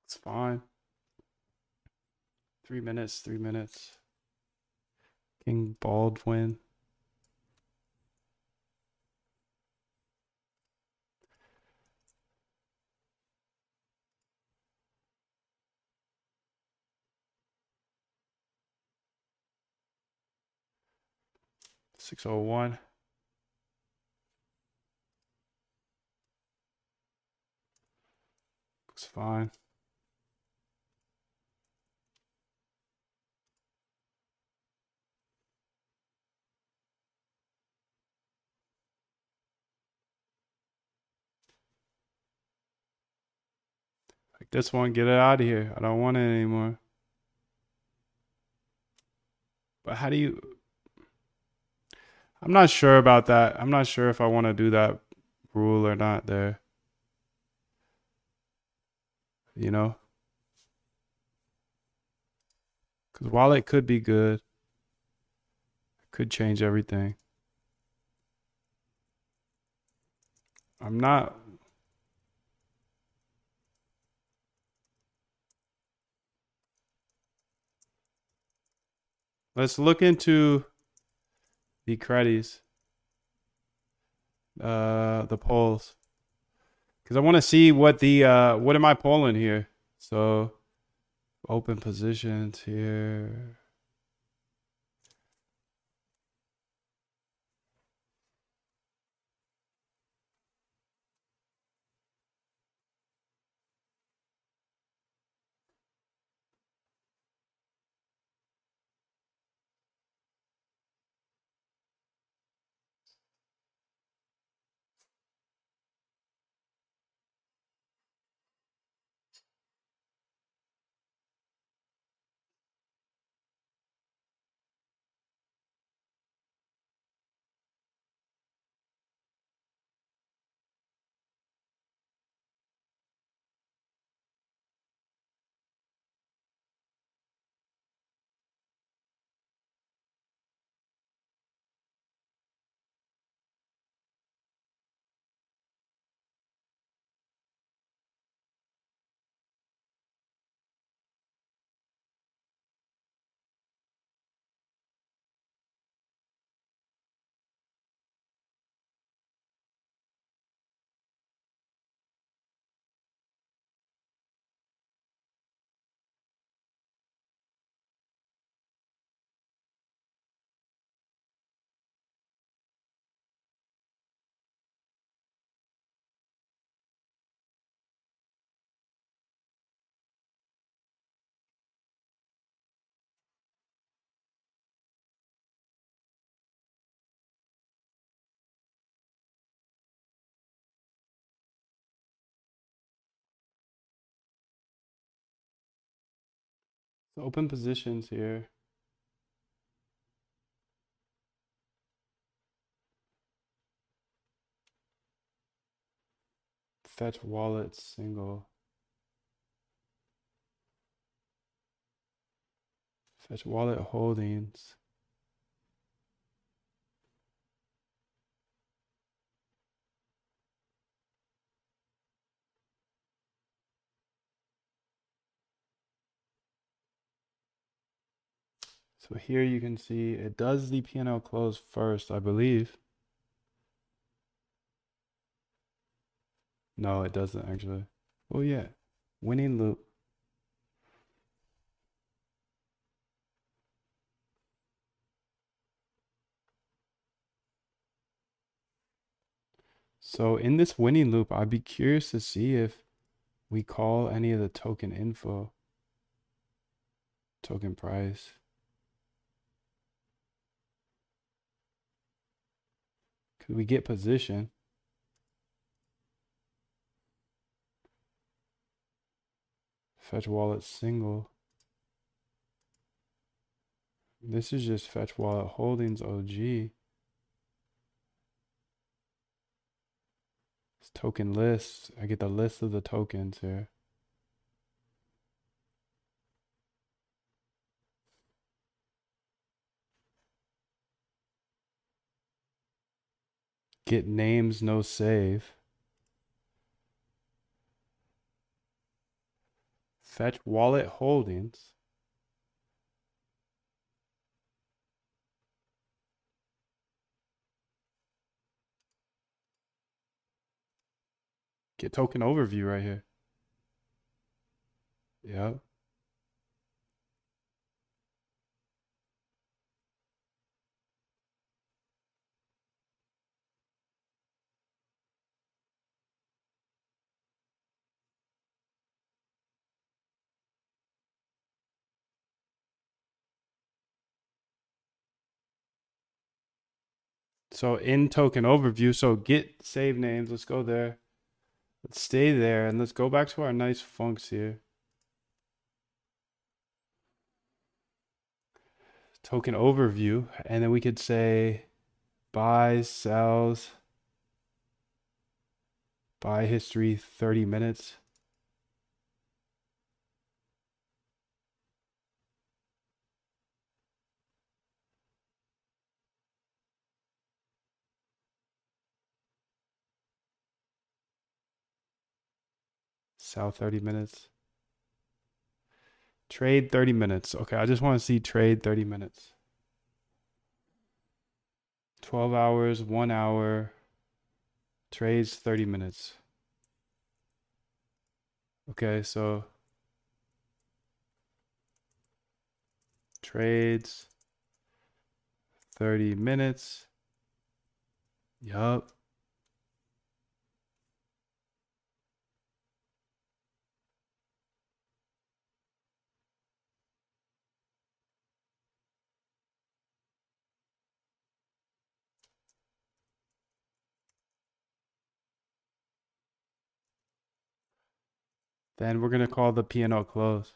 It's fine. 3 minutes, 3 minutes. King Baldwin. $601. Looks fine. Like this one, get it out of here. I don't want it anymore. But how do you I'm not sure about that. I'm not sure if I want to do that rule or not there. You know, because while it could be good, it could change everything. I'm not. Let's look into the credits, the polls, because I want to see what the what am I polling here. So open positions here. So open positions here. Fetch wallet single. Fetch wallet holdings. So here you can see it does the P&L close first, I believe. No, it doesn't actually. Oh yeah, winning loop. So in this winning loop, I'd be curious to see if we call any of the token info, token price. Could we get position? Fetch wallet single. This is just fetch wallet holdings OG. It's token list. I get the list of the tokens here. Get names, no save. Fetch wallet holdings. Get token overview right here. Yep. So in token overview, so get save names. Let's go there. Let's stay there and let's go back to our nice funks here. Token overview. And then we could say buys, sells, buy history 30 minutes. Sell 30 minutes. Trade 30 minutes. Okay, I just want to see trade 30 minutes. 12 hours, 1 hour. Trades 30 minutes. Okay, so trades 30 minutes. Yup. Then we're gonna call the P&L close.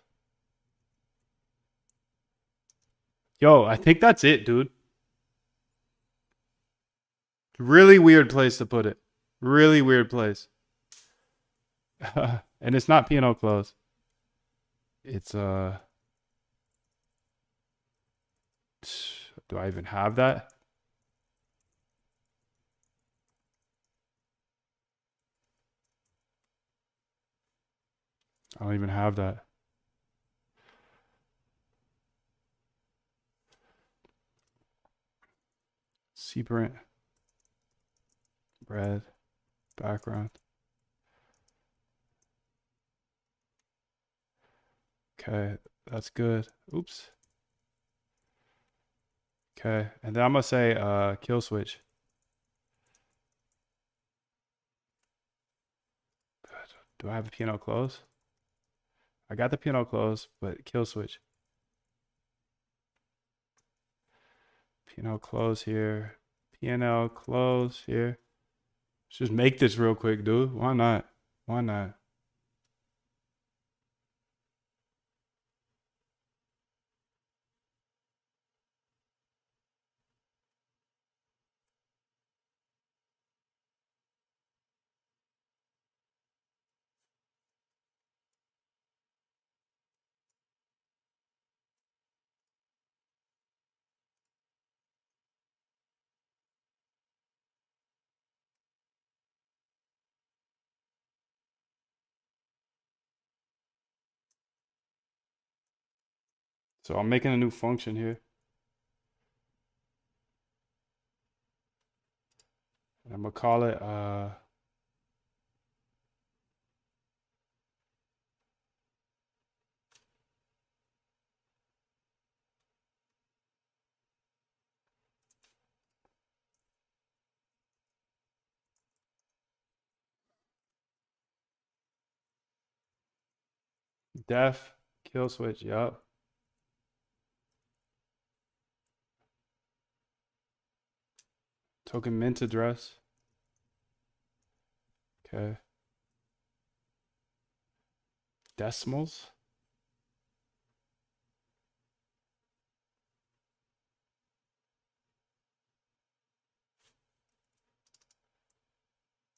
Yo, I think that's it, dude. Really weird place to put it. Really weird place. And it's not P&L close. It's do I even have that? I don't even have that. Separate. Red. Background. Okay, that's good. Oops. Okay, and then I'm gonna say kill switch. Good. Do I have a P&L close? I got the P&L close, but kill switch. P&L close here. P&L close here. Let's just make this real quick, dude. Why not? Why not? So I'm making a new function here. And I'm gonna call it def kill switch. Yup. Token mint address. Okay. Decimals.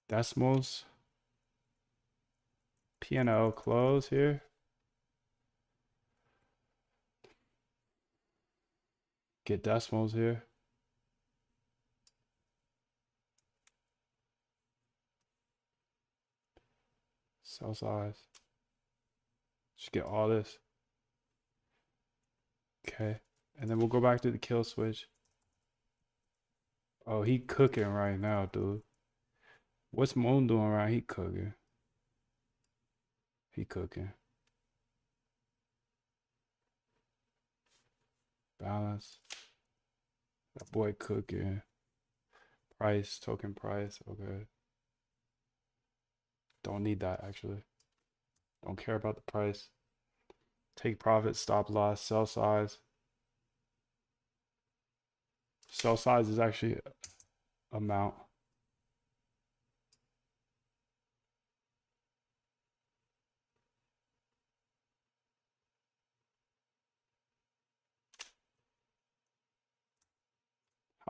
Decimals. P&L close here. Get decimals here. Cell size. Just get all this. Okay. And then we'll go back to the kill switch. Oh, he cooking right now, dude. What's Moon doing right? He cooking. He cooking. Balance. That boy cooking. Price, token price. Okay. Don't need that actually. Don't care about the price. Take profit, stop loss, sell size. Sell size is actually amount.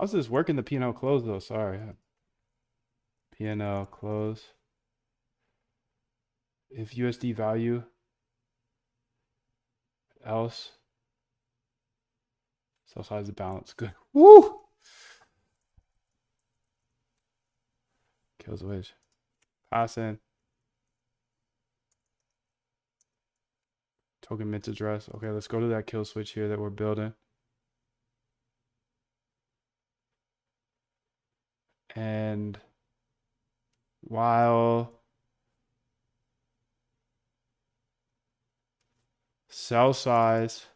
How's this working the P&L close though? Sorry. P&L close. If USD value else. Sell size of balance. Good. Woo! Kill switch. Pass in. Token mint address. Okay, let's go to that kill switch here that we're building. And while sell size.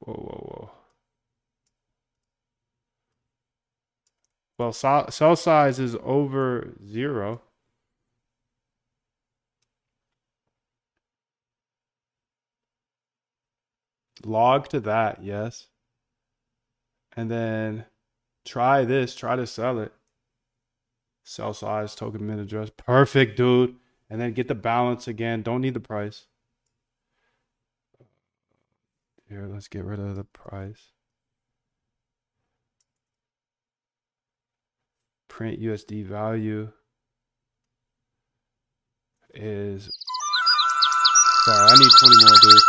Whoa. Well, sell size is over 0. Log to that, yes. And then try this, try to sell it. Sell size, token mint address. Perfect, dude. And then get the balance again. Don't need the price. Here, let's get rid of the price. Print USD value is. Sorry, I need 20 more, dude.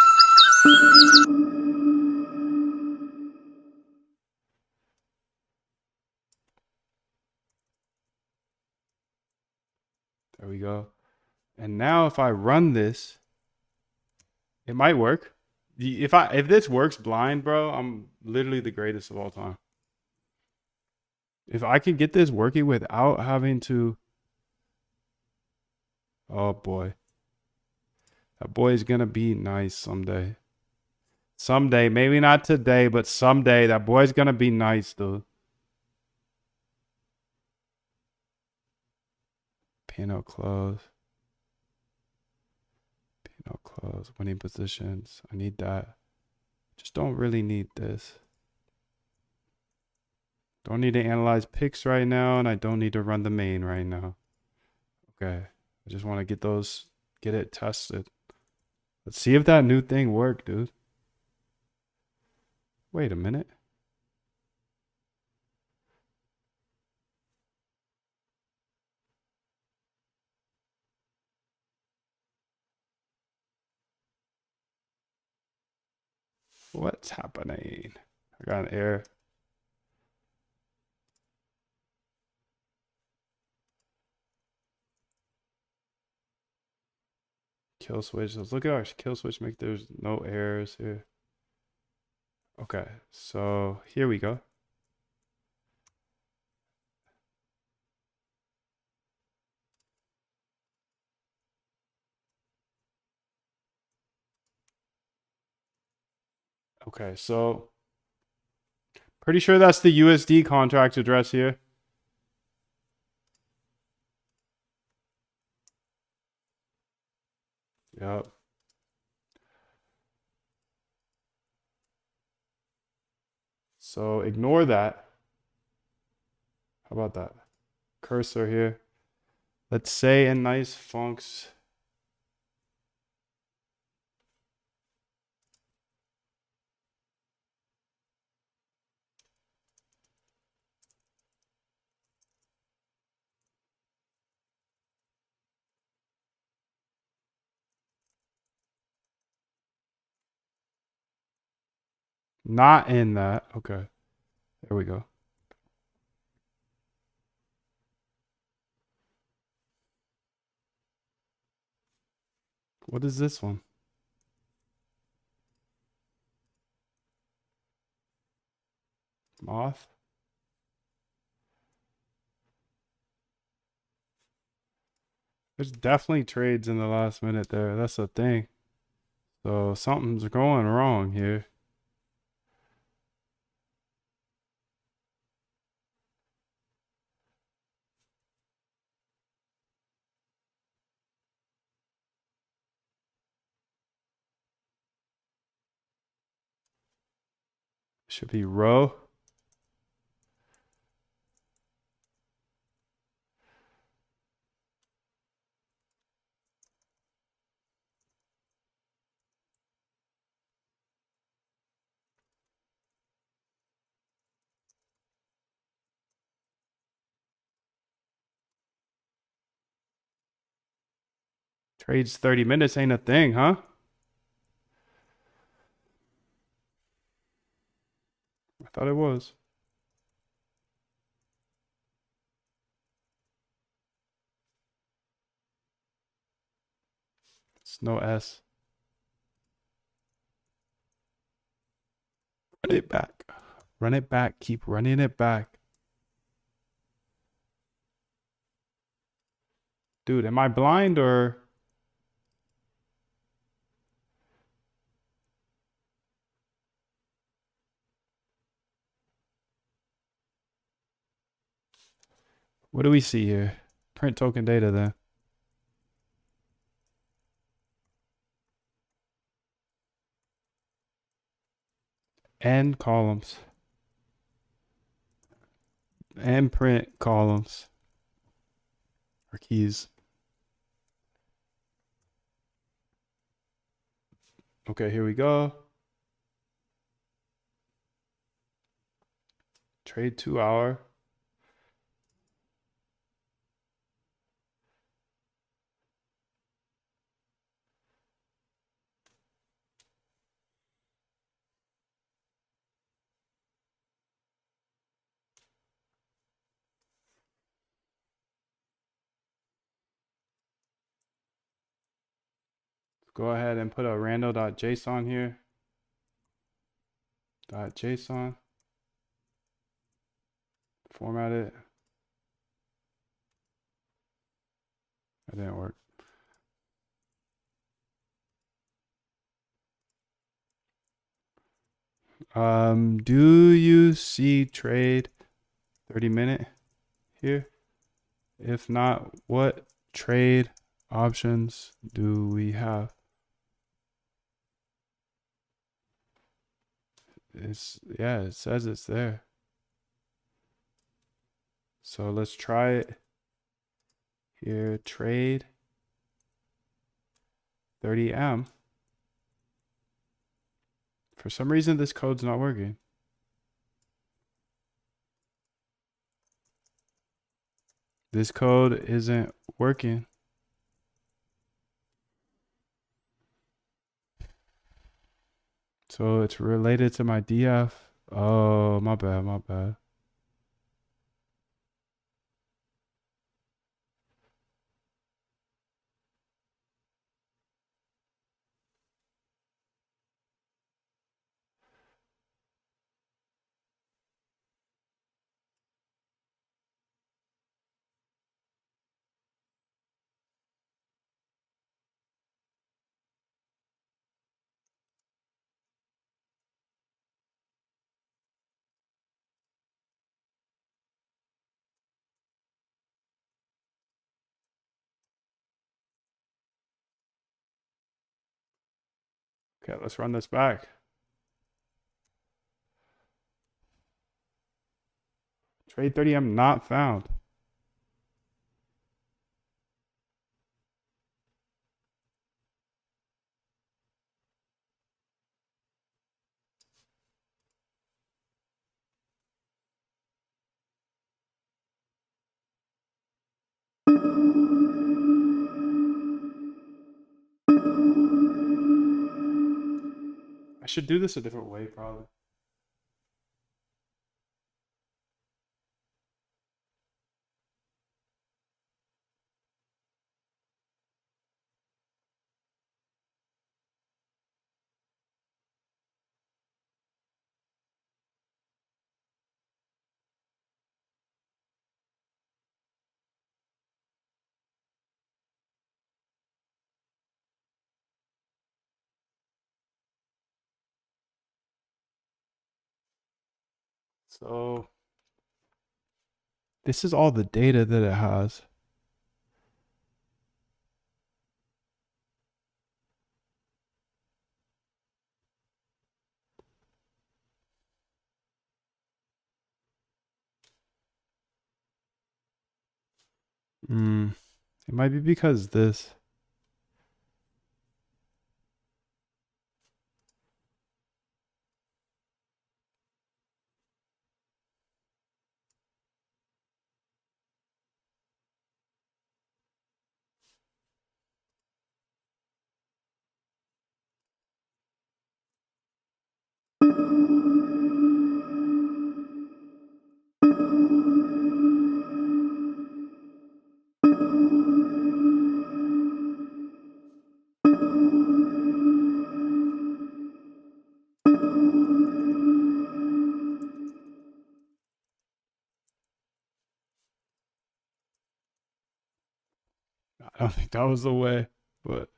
There we go. And now if I run this, it might work. If this works blind, bro, I'm literally the greatest of all time. If I can get this working without having to. Oh boy. That boy is gonna be nice someday. Someday, maybe not today, but someday that boy's gonna be nice, dude. P&L close. P&L close. Winning positions. I need that. Just don't really need this. Don't need to analyze picks right now, and I don't need to run the main right now. Okay. I just want to get it tested. Let's see if that new thing worked, dude. Wait a minute. What's happening? I got an error. Kill switch. Let's look at our kill switch. Make there's no errors here. Okay, so here we go. Okay, so pretty sure that's the USD contract address here. Yep. So ignore that. How about that? Cursor here. Let's say a nice funks. Not in that. Okay. There we go. What is this one? Moth? There's definitely trades in the last minute there. That's the thing. So something's going wrong here. Should be row. Trades 30 minutes ain't a thing, huh? I thought it was. It's no S. Run it back. Run it back. Keep running it back. Dude, am I blind or... What do we see here? Print token data then. And columns. And print columns. Or keys. Okay, here we go. Trade 2 hour. Go ahead and put a rando.json here. .json. Format it. That didn't work. Do you see trade 30-minute here? If not, what trade options do we have? Yeah, it says it's there. So let's try it here. Trade 30M. For some reason, this code's not working. This code isn't working. So it's related to my DF. Oh, my bad, my bad. Okay, let's run this back. Trade 30M not found. I should do this a different way, probably. So this is all the data that it has. It might be because this. I don't think that was the way, but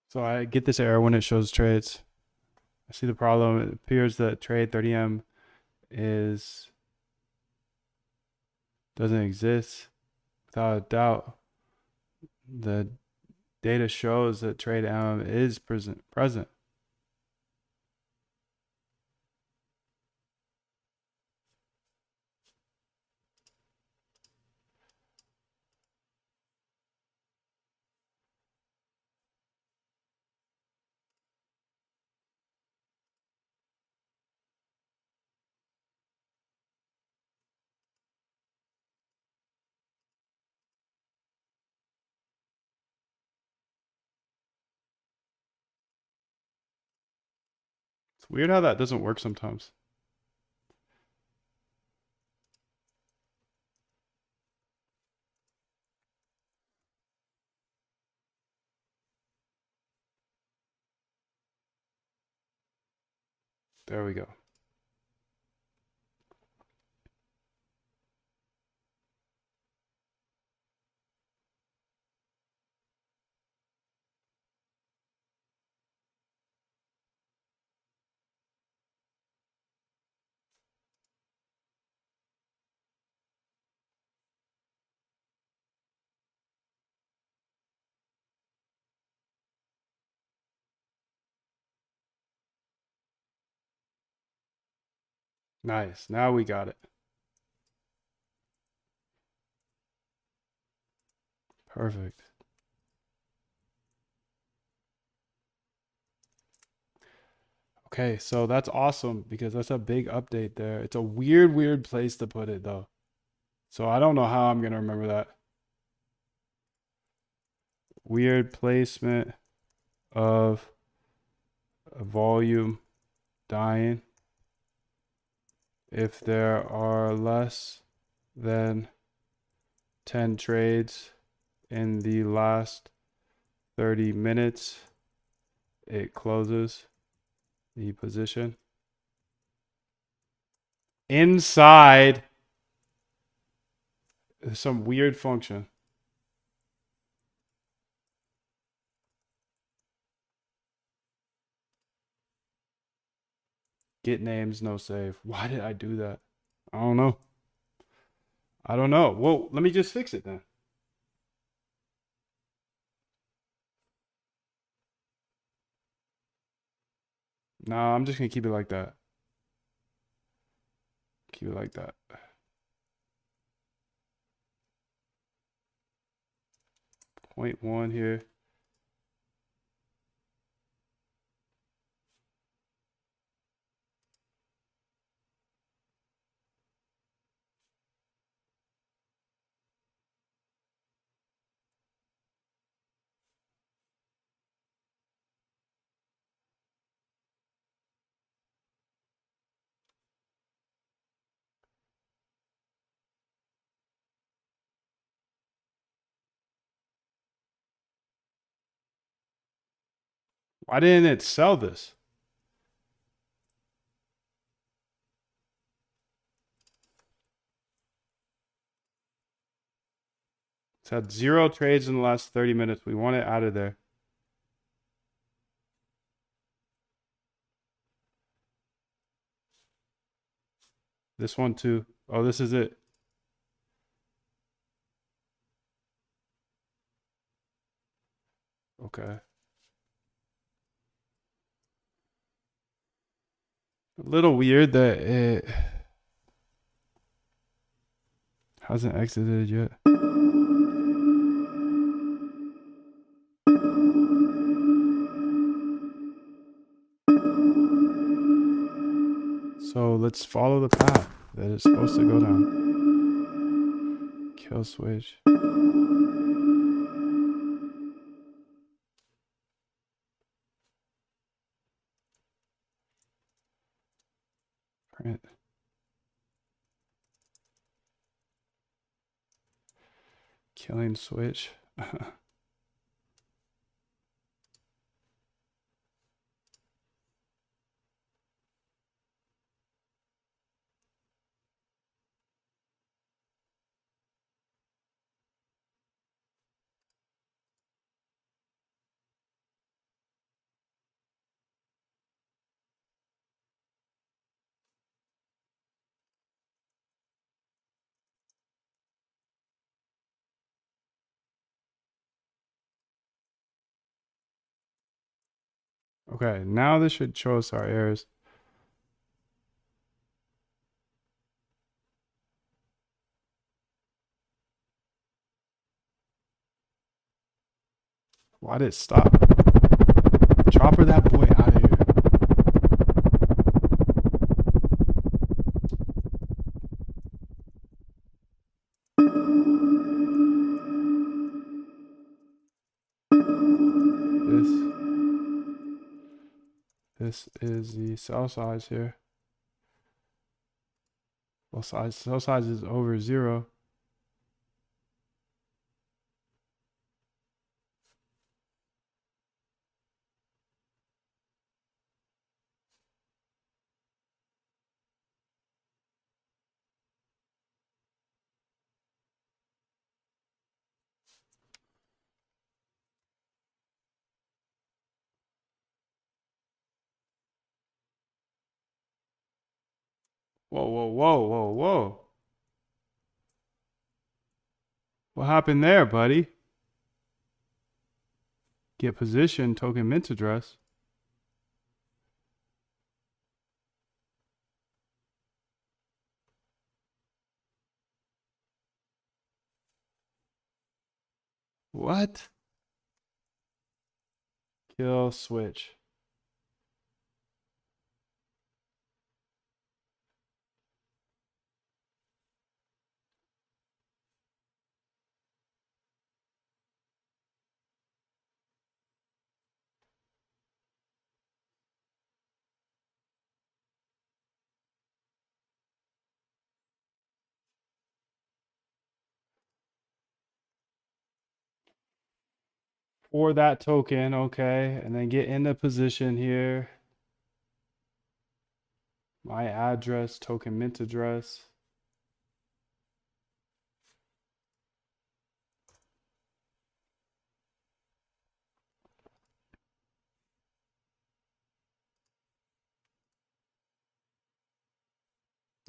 so I get this error when it shows trades. I see the problem. It appears that trade 30M doesn't exist. Without a doubt, the data shows that trade M is present. It's weird how that doesn't work sometimes. There we go. Nice. Now we got it. Perfect. Okay, so that's awesome because that's a big update there. It's a weird place to put it though. So I don't know how I'm gonna remember that. Weird placement of a volume dying if there are less than 10 trades in the last 30 minutes. It closes the position inside some weird function. Get names, no save. Why did I do that? I don't know. I don't know. Well, let me just fix it then. No, I'm just gonna keep it like that. Keep it like that. Point one here. Why didn't it sell this? It's had 0 trades in the last 30 minutes. We want it out of there. This one too. Oh, this is it. Okay. A little weird that it hasn't exited yet. So let's follow the path. that it's supposed to go down. Kill switch. Print. Killing switch. Okay, now this should show us our errors. Why did it stop? Chopper that boy out of here. This is the sell size here. Well, sell size is over 0. Whoa, whoa, whoa, whoa, whoa. What happened there, buddy? Get position, token mint address. What? Kill switch. For that token, okay, and then get into position here. My address, token mint address.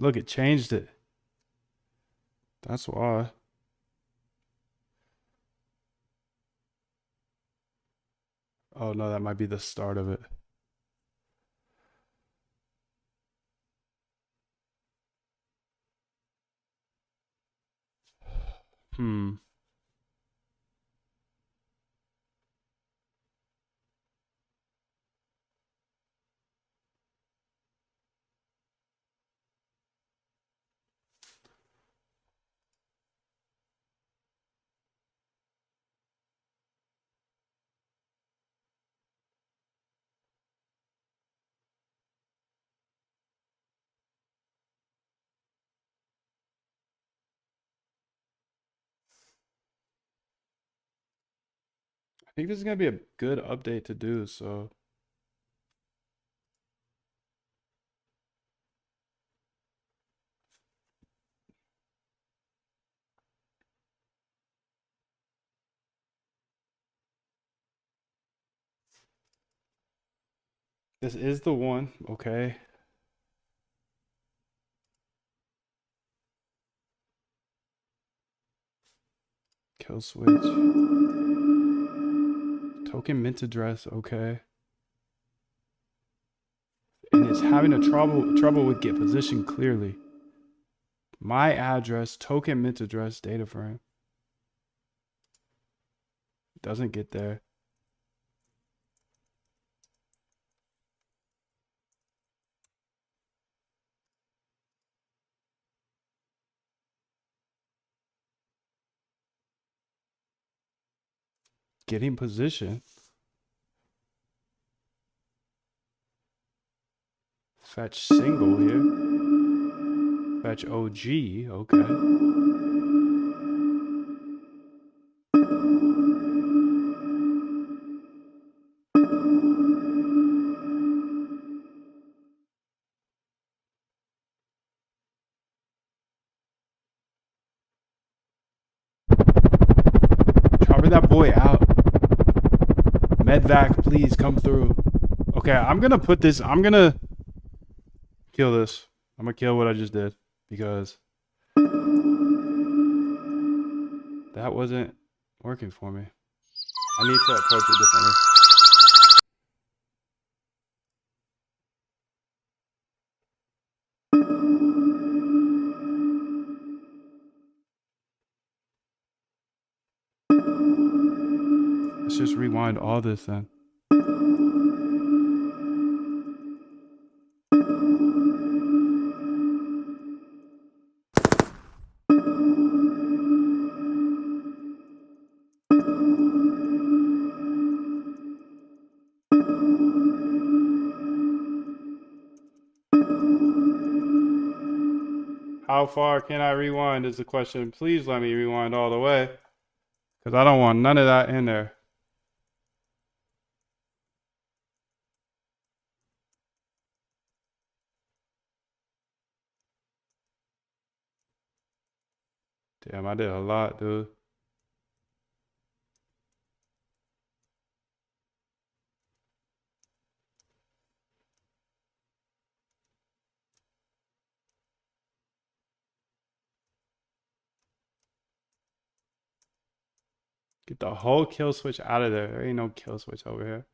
Look, it changed it. That's why. Oh no, that might be the start of it. Hmm. I think this is gonna be a good update to do, so this is the one, okay. Kill switch. Token mint address, okay. And it's having a trouble with get position clearly. My address, token mint address, data frame. Doesn't get there. getting position. Fetch single here. Fetch OG. Okay. Cover that boy out. Medvac, please come through. Okay, I'm gonna put this. I'm gonna kill this. I'm gonna kill what I just did because that wasn't working for me. I need to approach it differently. Let's just rewind all this then. How far can I rewind is the question. Please let me rewind all the way because I don't want none of that in there. Damn, I did a lot, dude. Get the whole kill switch out of there. There ain't no kill switch over here.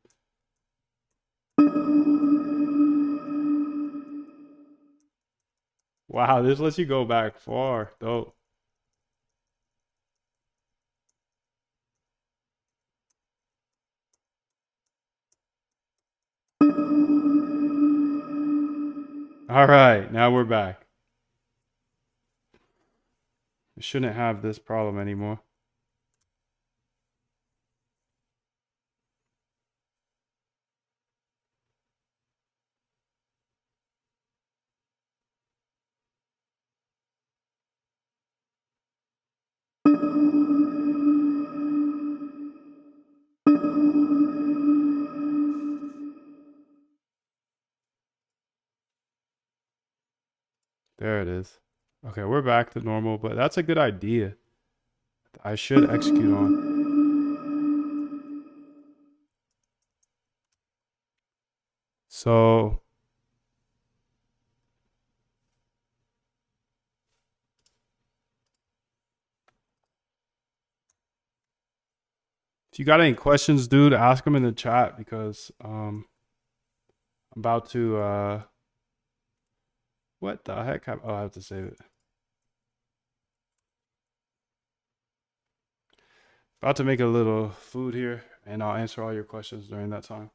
Wow, this lets you go back far. Dope. All right, now we're back. We shouldn't have this problem anymore. There it is. Okay, we're back to normal, but that's a good idea. I should execute on. So if you got any questions, dude, ask them in the chat because I'm about to what the heck? Oh, I have to save it. About to make a little food here, and I'll answer all your questions during that time.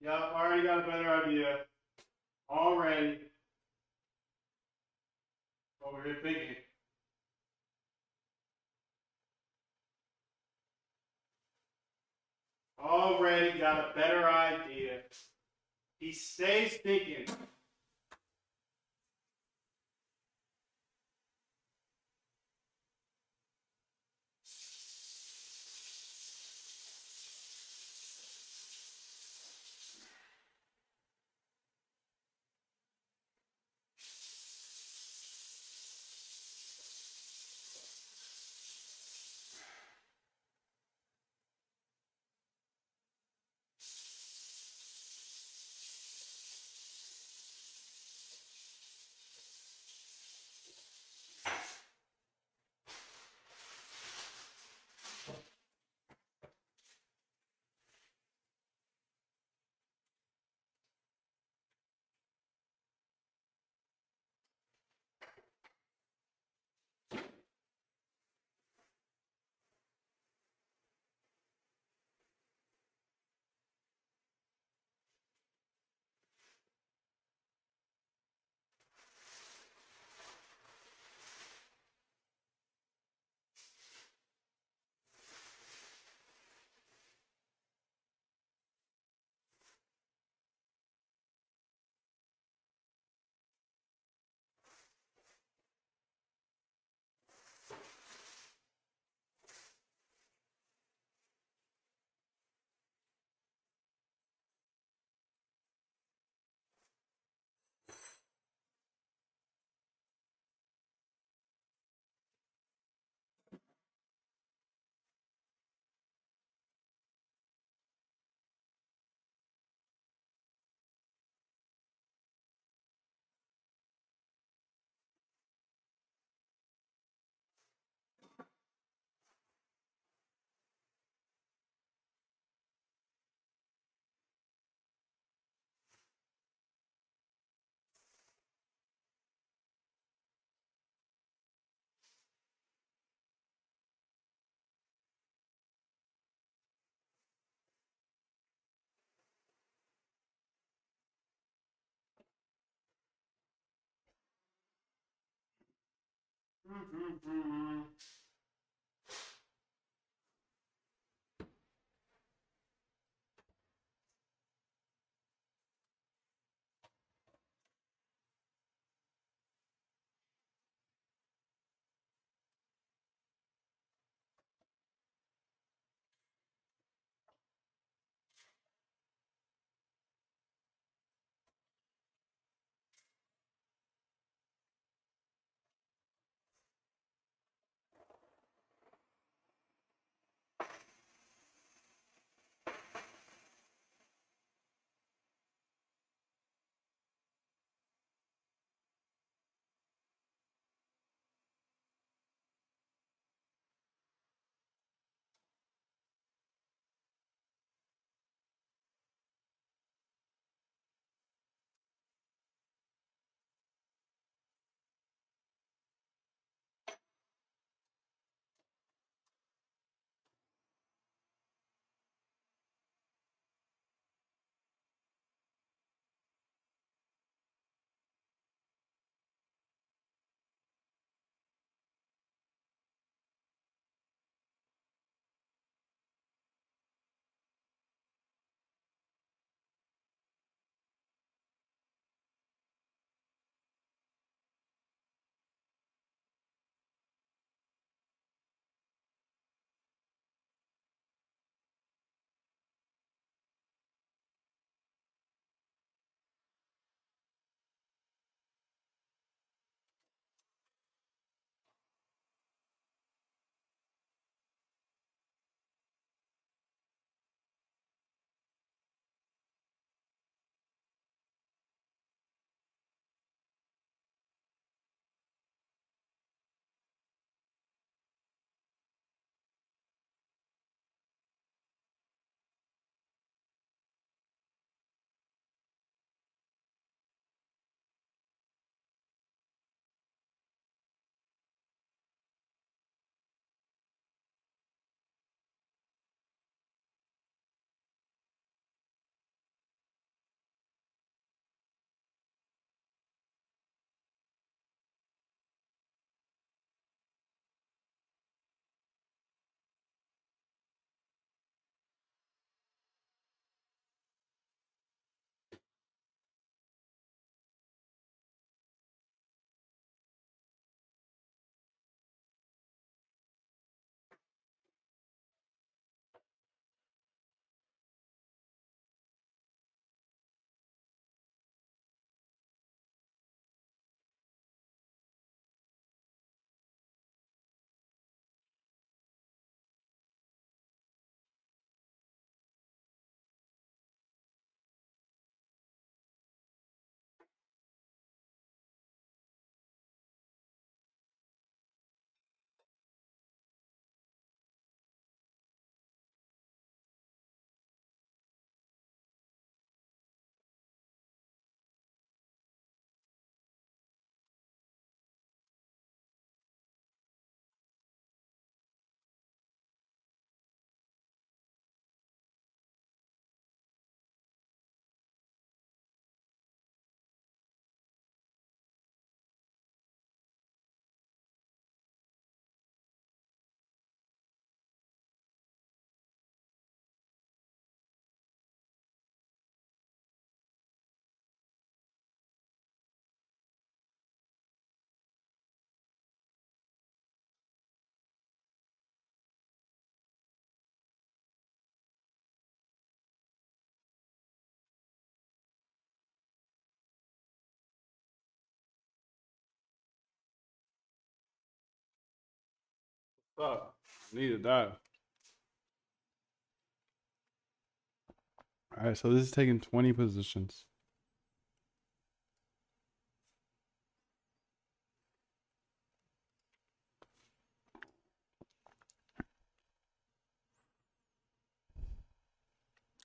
Yep, already got a better idea. Already. Over here thinking. Already got a better idea. He stays thinking. up? Needed that. All right, so this is taking 20 positions.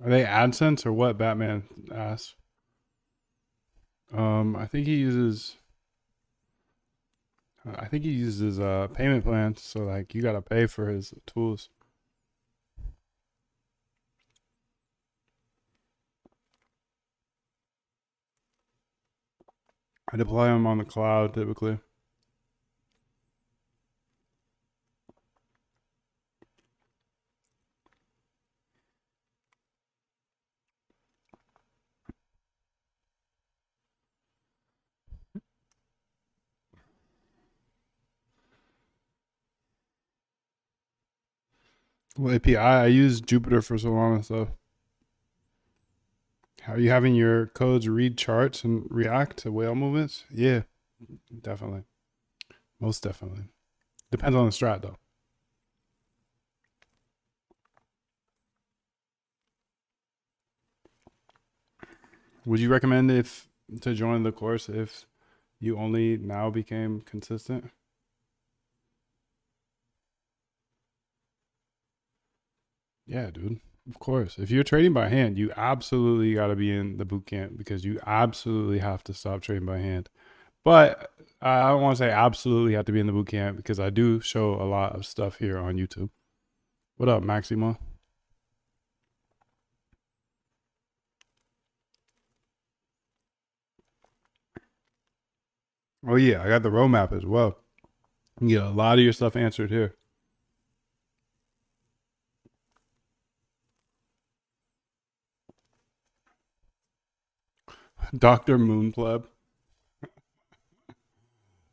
Are they AdSense or what? Batman asked. I think he uses. I think he uses payment plans. So like, you gotta pay for his tools. I deploy them on the cloud typically. Well, API, I use Jupyter for so long and stuff. How are you having your codes read charts and react to whale movements? Yeah, definitely. Most definitely. Depends on the strat though. Would you recommend if to join the course if you only now became consistent? Yeah, dude. Of course. If you're trading by hand, you absolutely got to be in the boot camp because you absolutely have to stop trading by hand. But I don't want to say absolutely have to be in the boot camp because I do show a lot of stuff here on YouTube. What up, Maxima? Oh yeah, I got the roadmap as well. You get a lot of your stuff answered here. Dr. Moonpleb.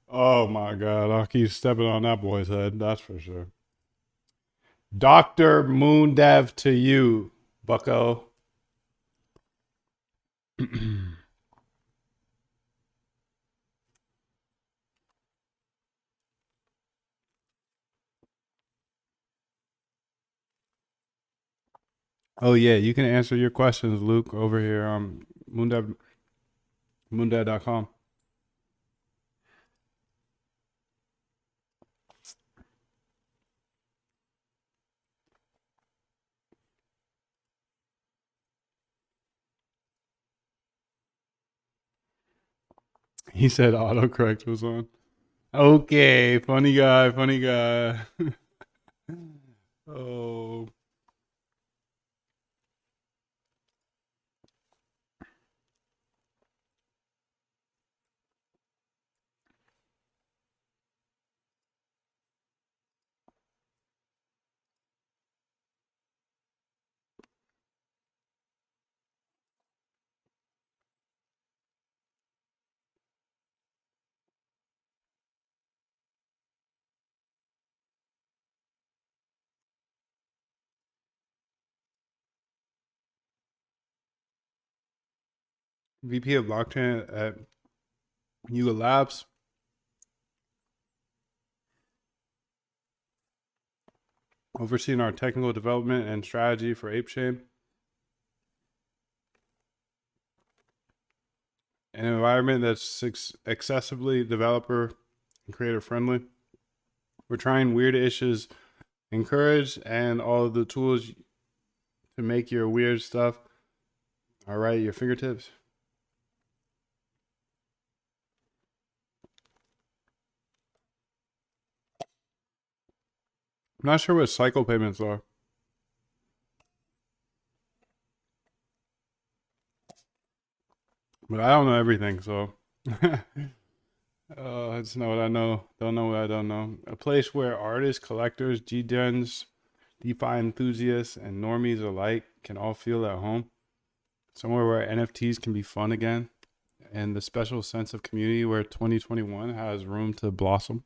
Oh my god, I'll keep stepping on that boy's head, that's for sure. Dr. Moondev to you, bucko. Oh yeah, you can answer your questions, Luke, over here on moondev.com. He said autocorrect was on. Okay, funny guy, funny guy. Oh. VP of blockchain at Yuga Labs. Overseeing our technical development and strategy for ApeChain. An environment that's excessively developer and creator friendly. We're trying weird issues encouraged and all of the tools to make your weird stuff all right at your fingertips. I'm not sure what cycle payments are. But I don't know everything, so I just know what I know. Don't know what I don't know. A place where artists, collectors, G-Gens, DeFi enthusiasts, and normies alike can all feel at home. Somewhere where NFTs can be fun again. And the special sense of community where 2021 has room to blossom.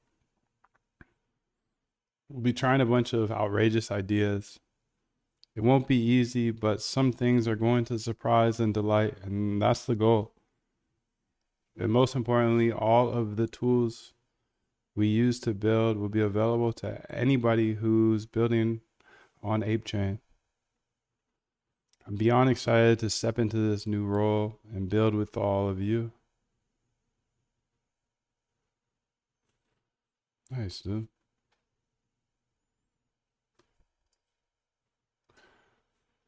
We'll be trying a bunch of outrageous ideas. It won't be easy, but some things are going to surprise and delight, and that's the goal. And most importantly, all of the tools we use to build will be available to anybody who's building on ApeChain. I'm beyond excited to step into this new role and build with all of you. Nice, dude.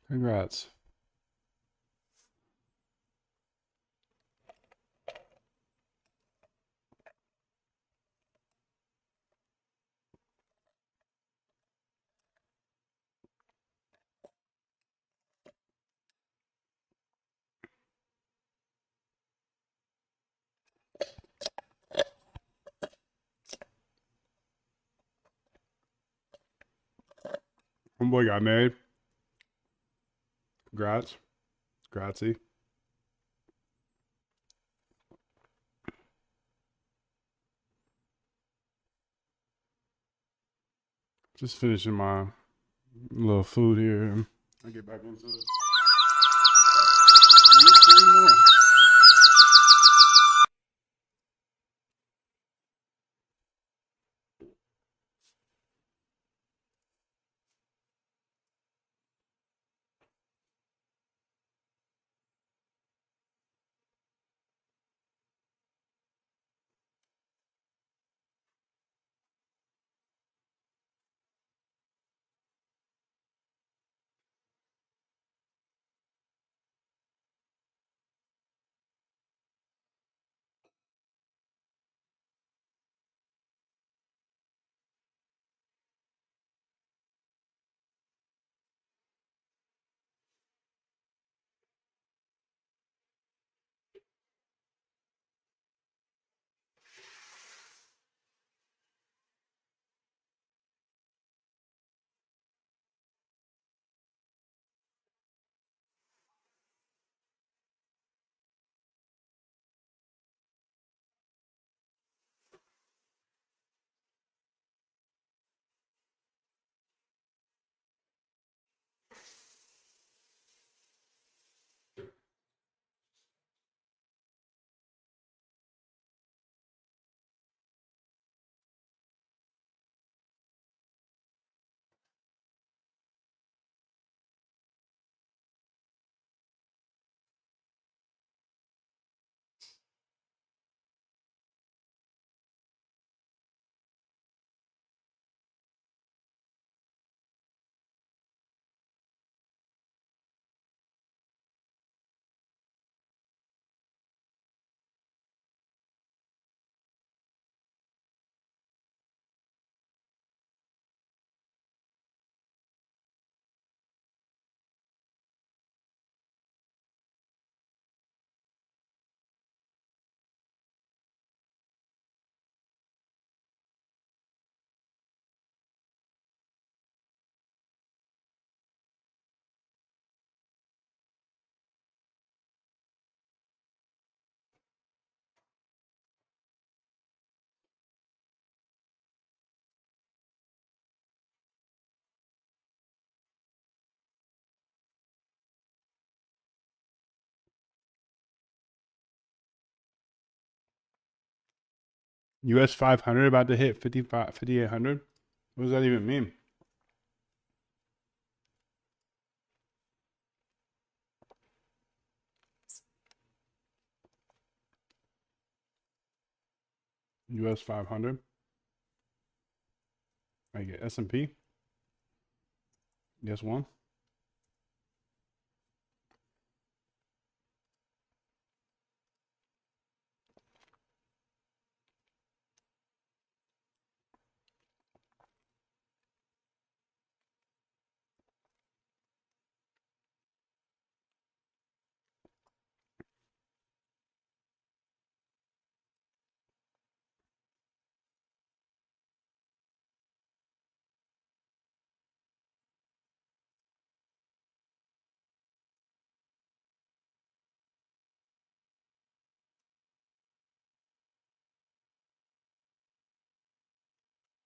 Congrats. Homeboy got married. Congrats. Grazie. Just finishing my little food here. I'll get back into it. US 500 about to hit 5,800. What does that even mean? US 500. I get S&P. Guess one.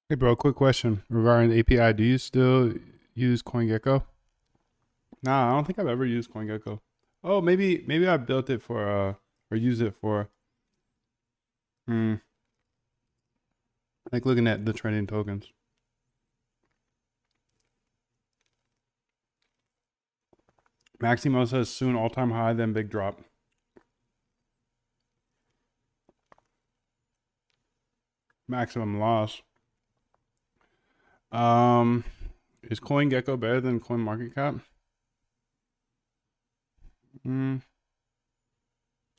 Hey, bro, quick question regarding the API. Do you still use CoinGecko? Nah, I don't think I've ever used CoinGecko. Oh, maybe I built it for or use it for. Hmm. Like looking at the trending tokens. Maximo says soon all-time high, then big drop. Maximum loss. Is CoinGecko better than CoinMarketCap?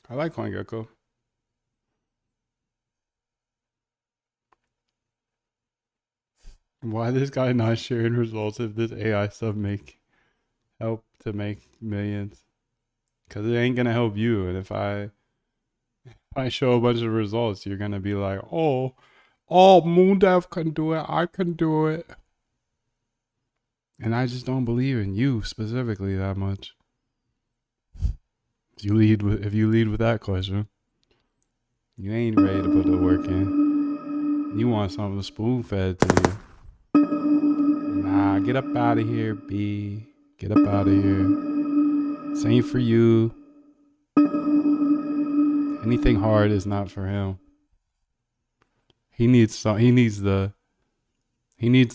I like CoinGecko. Why this guy not sharing results if this AI stuff help to make millions? Because it ain't gonna help you. And if I show a bunch of results, you're gonna be like, oh, Moondev can do it. I can do it. And I just don't believe in you specifically that much. If you lead with that question, you ain't ready to put the work in. You want something spoon fed to you. Nah, get up out of here, B. Get up out of here. This ain't for you. Anything hard is not for him. He needs the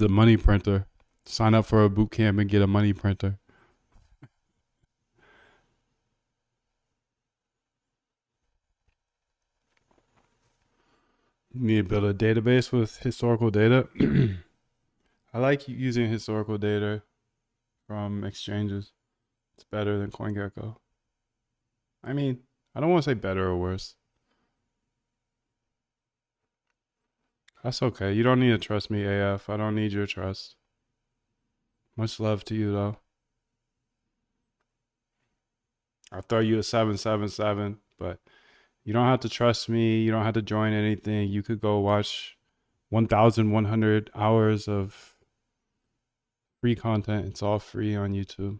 money printer. Sign up for a boot camp and get a money printer. You need to build a database with historical data. I like using historical data from exchanges. It's better than CoinGecko. I mean, I don't want to say better or worse. That's okay. You don't need to trust me, AF. I don't need your trust. Much love to you, though. I'll throw you a 777, but you don't have to trust me. You don't have to join anything. You could go watch 1,100 hours of free content. It's all free on YouTube.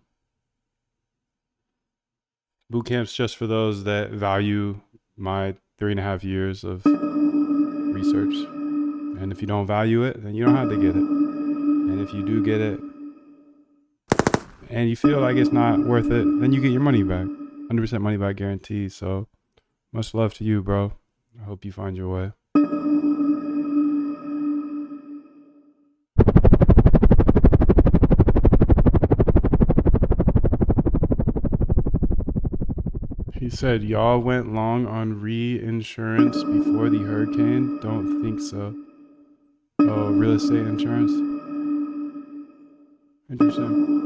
Bootcamp's just for those that value my 3.5 years of research. And if you don't value it, then you don't have to get it. And if you do get it and you feel like it's not worth it, then you get your money back. 100% money back guarantee. So much love to you, bro. I hope you find your way. He said, y'all went long on reinsurance before the hurricane? Don't think so. Oh, real estate insurance? Interesting.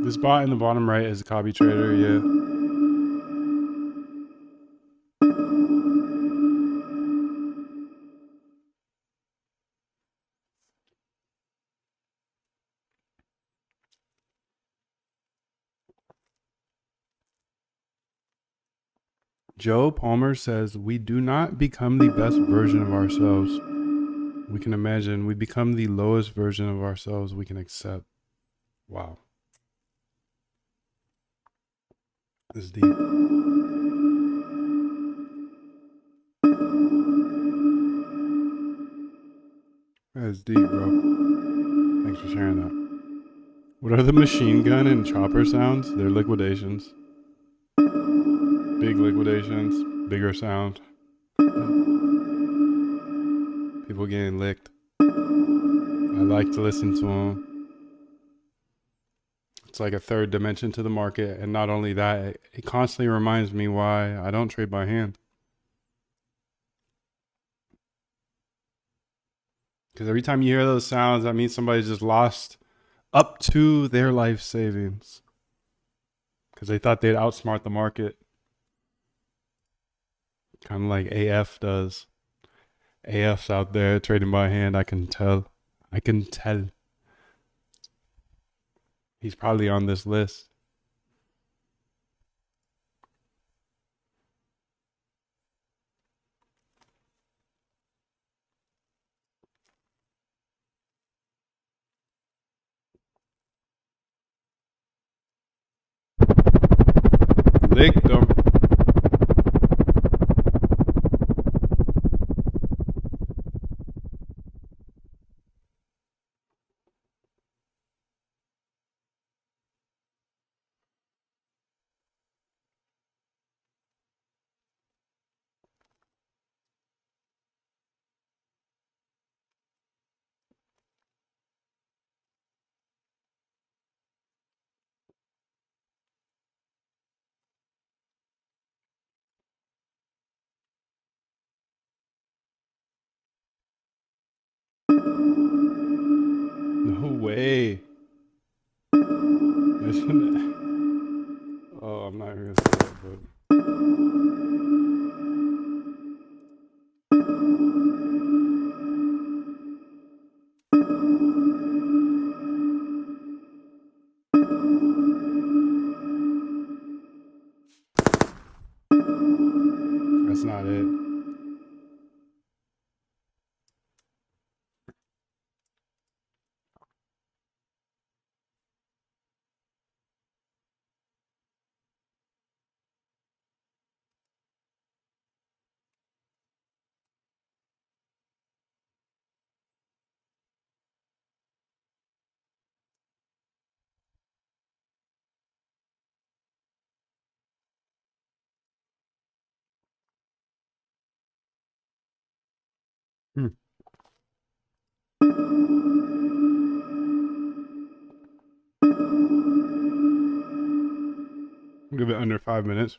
This bot in the bottom right is a copy trader, yeah. Joe Palmer says, we do not become the best version of ourselves. We can imagine we become the lowest version of ourselves we can accept. Wow. That's deep. That's deep, bro. Thanks for sharing that. What are the machine gun and chopper sounds? They're liquidations. Big liquidations, bigger sound. People getting licked. I like to listen to them. It's like a third dimension to the market. And not only that, it constantly reminds me why I don't trade by hand. Because every time you hear those sounds, that means somebody just lost up to their life savings. Because they thought they'd outsmart the market. Kind of like AF does. AF's out there trading by hand. I can tell. He's probably on this list. Licked them. Oh, I'm not even gonna say that, but that's not it. Hmm. Give it under 5 minutes.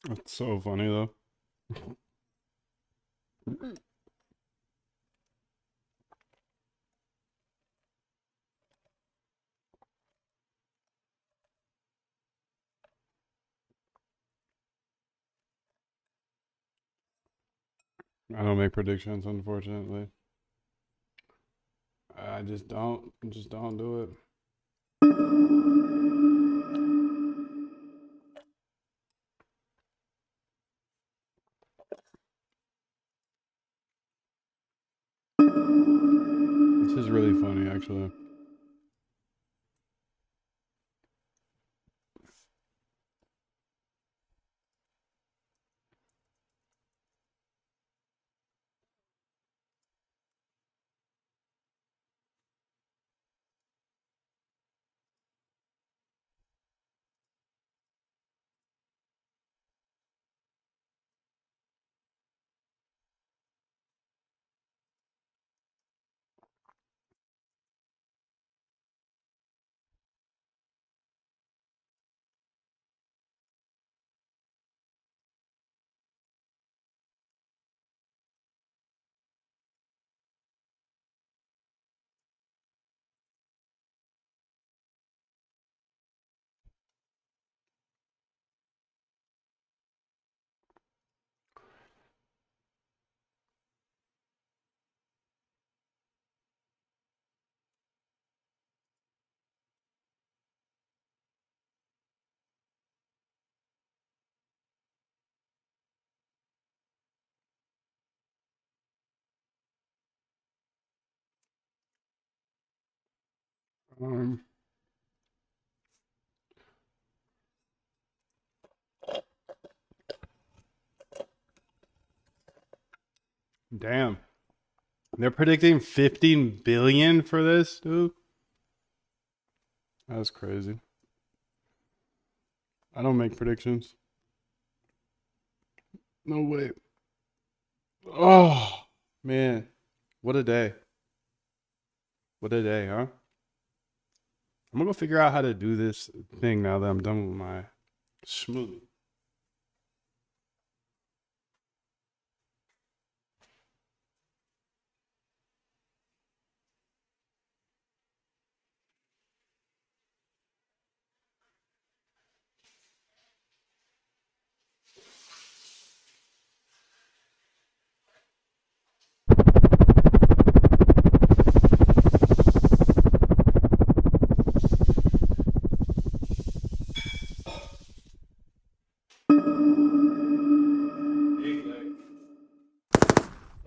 That's so funny though. I don't make predictions, unfortunately. I just don't do it. This is really funny, actually. Um, Damn. They're predicting 15 billion for this, dude. That's crazy. I don't make predictions. No way. Oh, man. What a day. What a day, huh? I'm gonna go figure out how to do this thing now that I'm done with my smoothie.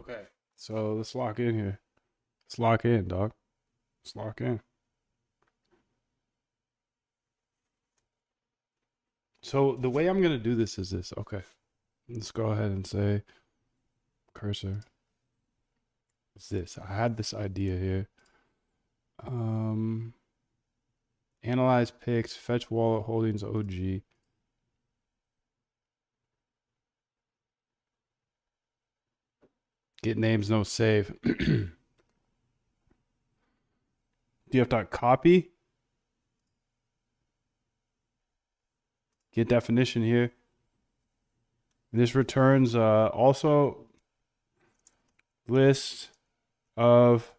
Okay. So let's lock in here. Let's lock in, dog. Let's lock in. So the way I'm gonna do this is this. Okay. Let's go ahead and say cursor. What's this? I had this idea here. Analyze picks, fetch wallet holdings OG. Get names, no save. Do you have to copy? Get definition here. This returns also list of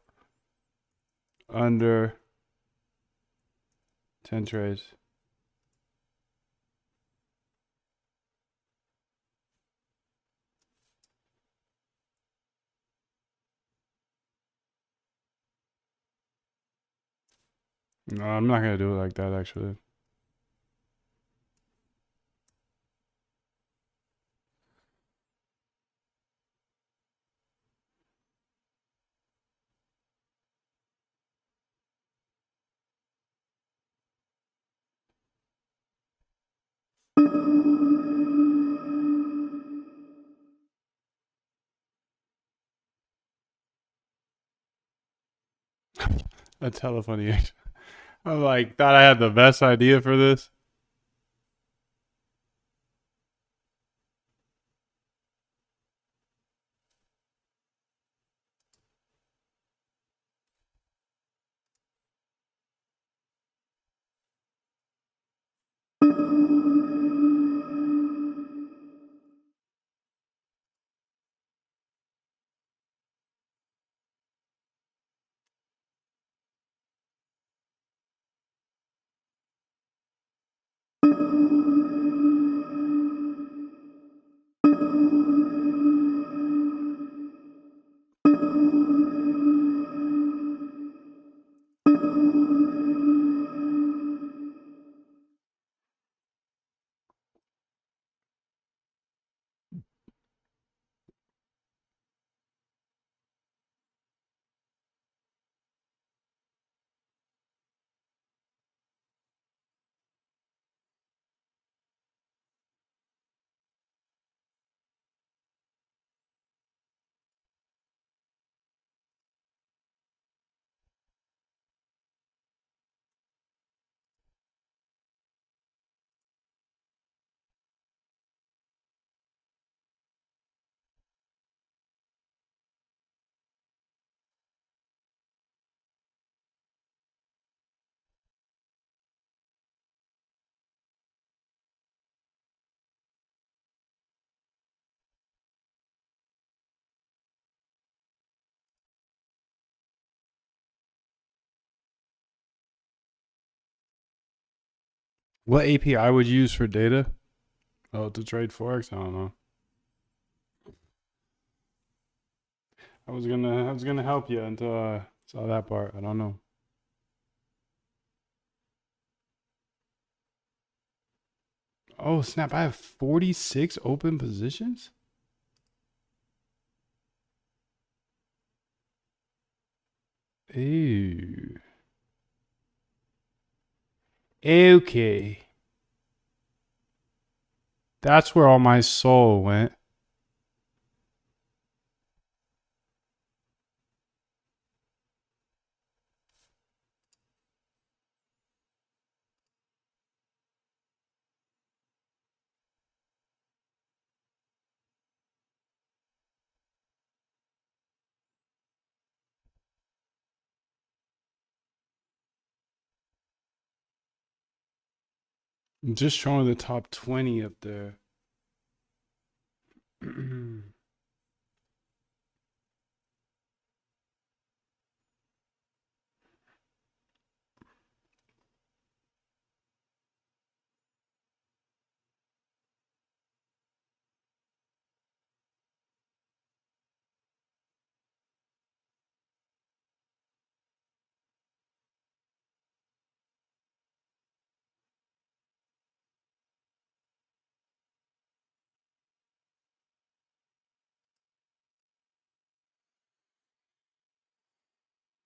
under 10 trades. No, I'm not gonna do it like that actually. That's hella funny. I'm like, thought I had the best idea for this. What API would you use for data? Oh, to trade forex? I don't know. I was gonna help you until I saw that part. I don't know. Oh snap! I have 46 open positions. Ew. Okay. That's where all my soul went. I'm just showing the top 20 up there.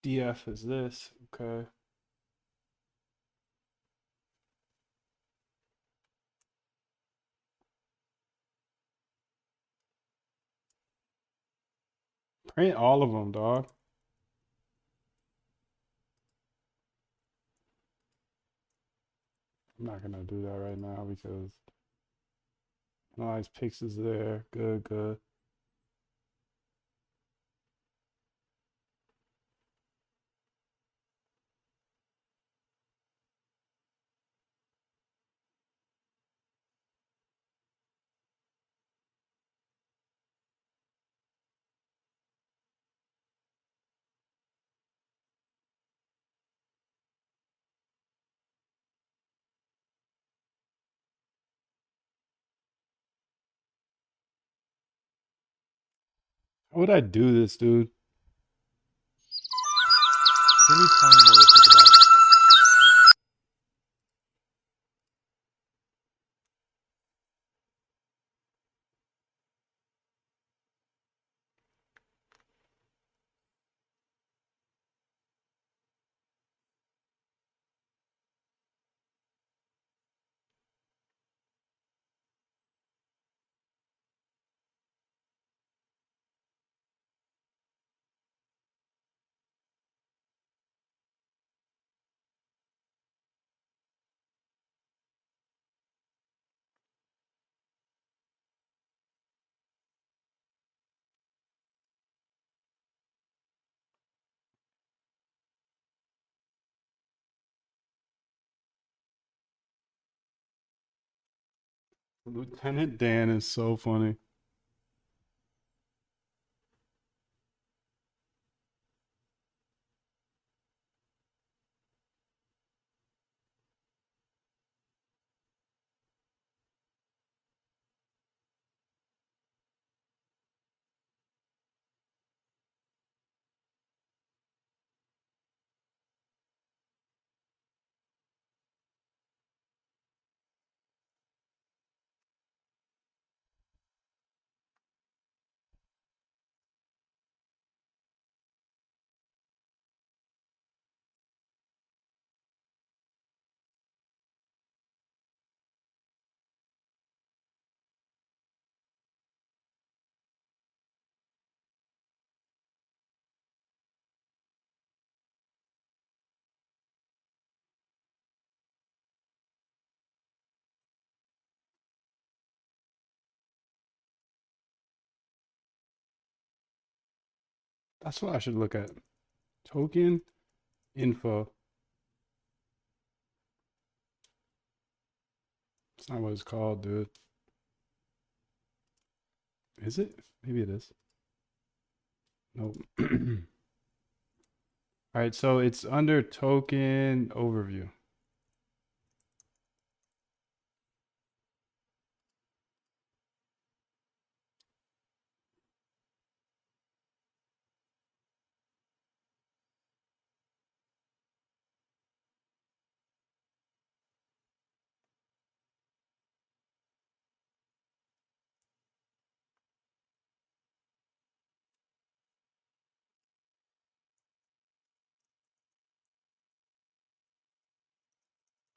DF is this. Okay. Print all of them, dog. I'm not gonna do that right now because analyze picks is there. Good, good. How would I do this, dude? Give me 20 more to think about it. Lieutenant Dan is so funny. That's what I should look at. Token info. It's not what it's called, dude. Is it? Maybe it is. Nope. All right, so it's under token overview.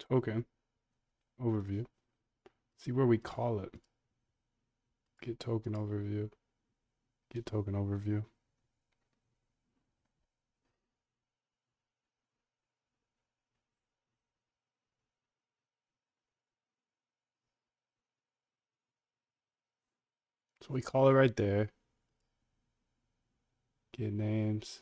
Token overview. See where we call it. Get token overview. Get token overview. So we call it right there. Get names.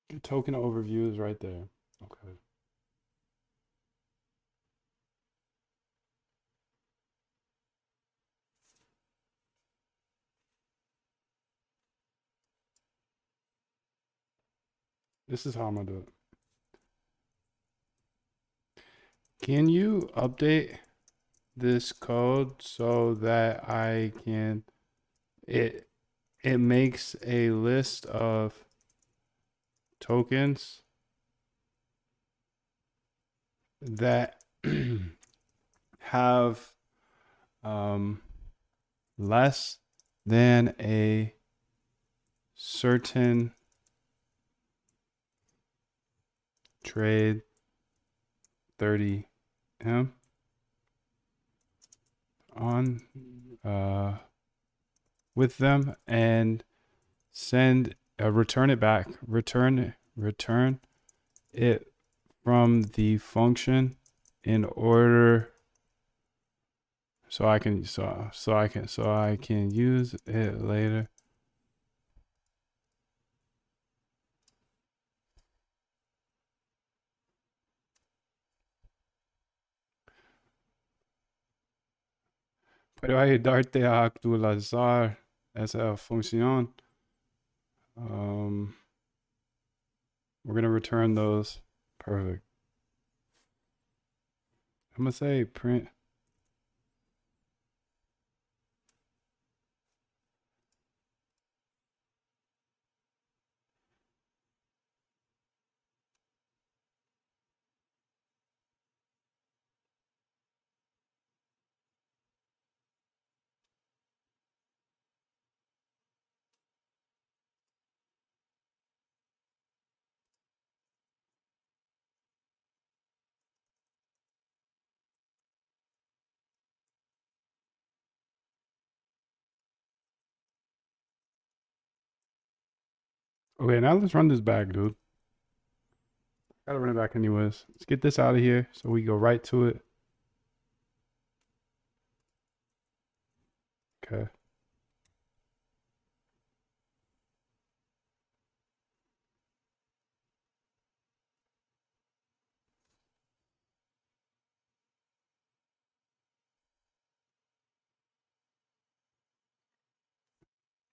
Get token overview is right there. Okay. This is how I'm gonna do it. Can you update this code so that I can it makes a list of tokens that have less than a certain trade 30M on with them and send return it back. Return it from the function in order so I can use it later. Pero ayudarte a actualizar esa función. We're gonna return those. Perfect. I'm gonna say print. Okay, now let's run this back, dude. Gotta run it back anyways. Let's get this out of here so we go right to it. Okay.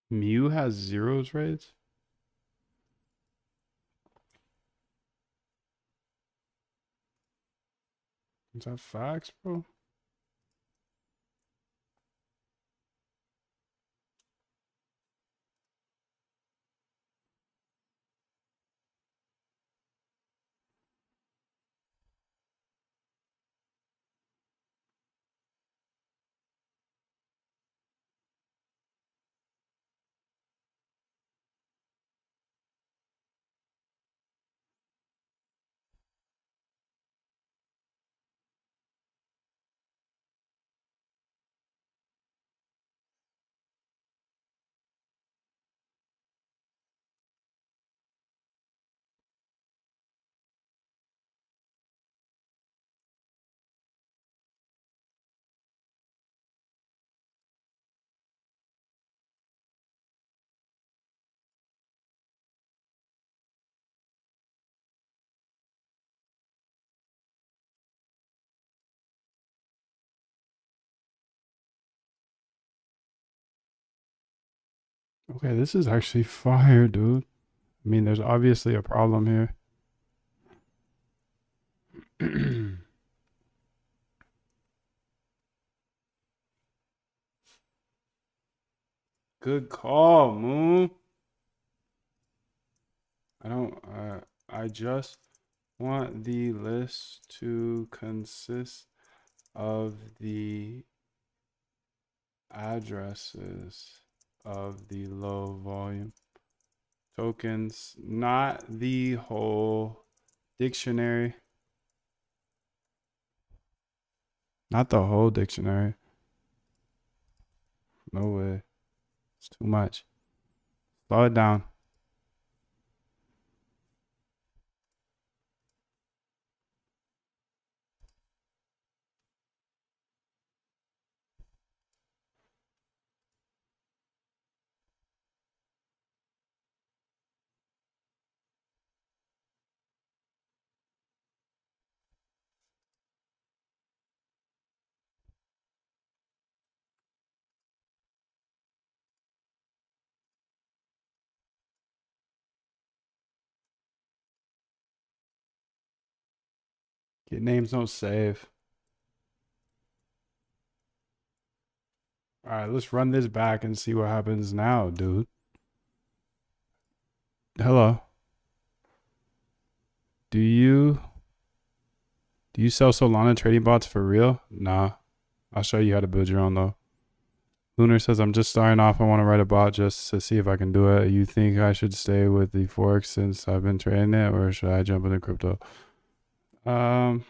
Mu has 0 trades. Is that facts, bro? Okay, this is actually fire, dude. I mean, there's obviously a problem here. Good call, Moon. I just want the list to consist of the addresses of the low volume tokens, not the whole dictionary. Not the whole dictionary. No way. It's too much. Slow it down. Get names don't save. All right, let's run this back and see what happens now, dude. Hello. Do you sell Solana trading bots for real? Nah. I'll show you how to build your own though. Lunar says, I'm just starting off. I want to write a bot just to see if I can do it. You think I should stay with the Forex since I've been trading it, or should I jump into crypto? Um,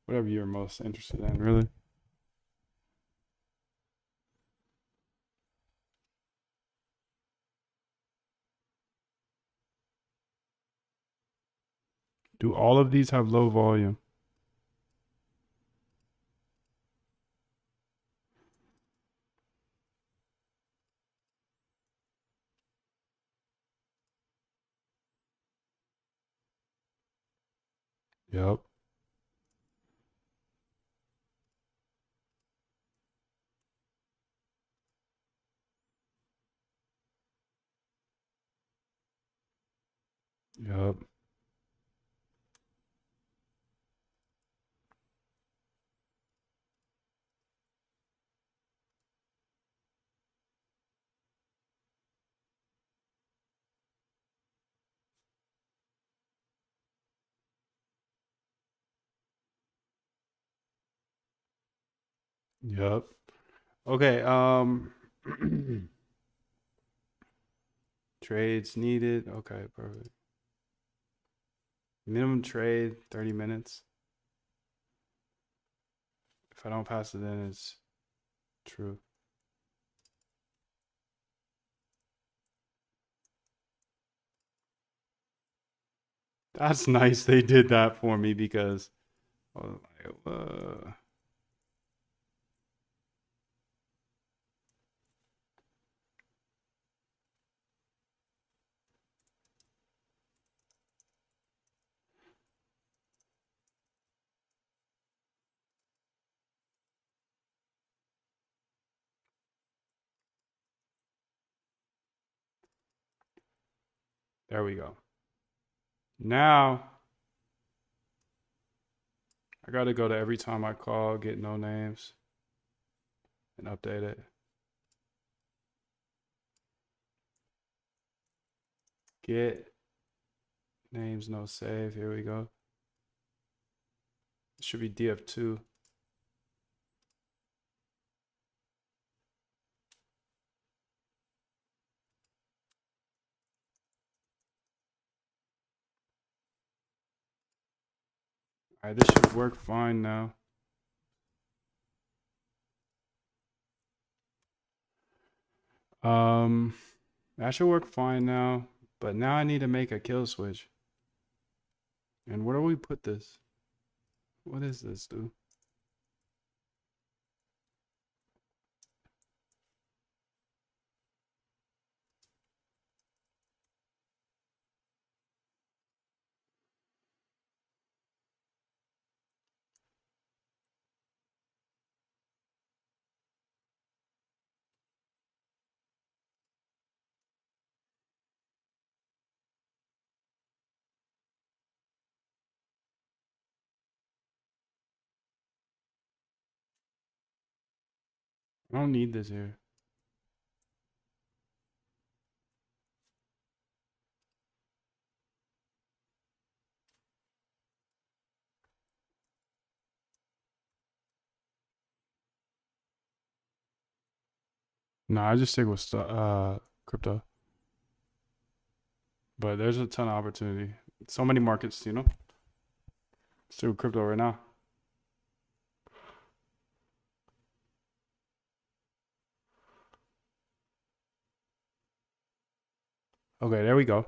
Whatever you're most interested in, really. Do all of these have low volume? Yep. Yep. Yep. Okay. Trades needed. Okay, perfect. Minimum trade 30 minutes. If I don't pass it in, it's true. That's nice. They did that for me because I was like, there we go. Now I got to go to every time I call, get no names, and update it. Get names, no save. Here we go. It should be DF2. All right, this should work fine now. Um, that should work fine now. But now I need to make a kill switch. And where do we put this? What is this, dude? I don't need this here. No, I just stick with crypto. But there's a ton of opportunity. So many markets, Stick with crypto right now. Okay, there we go.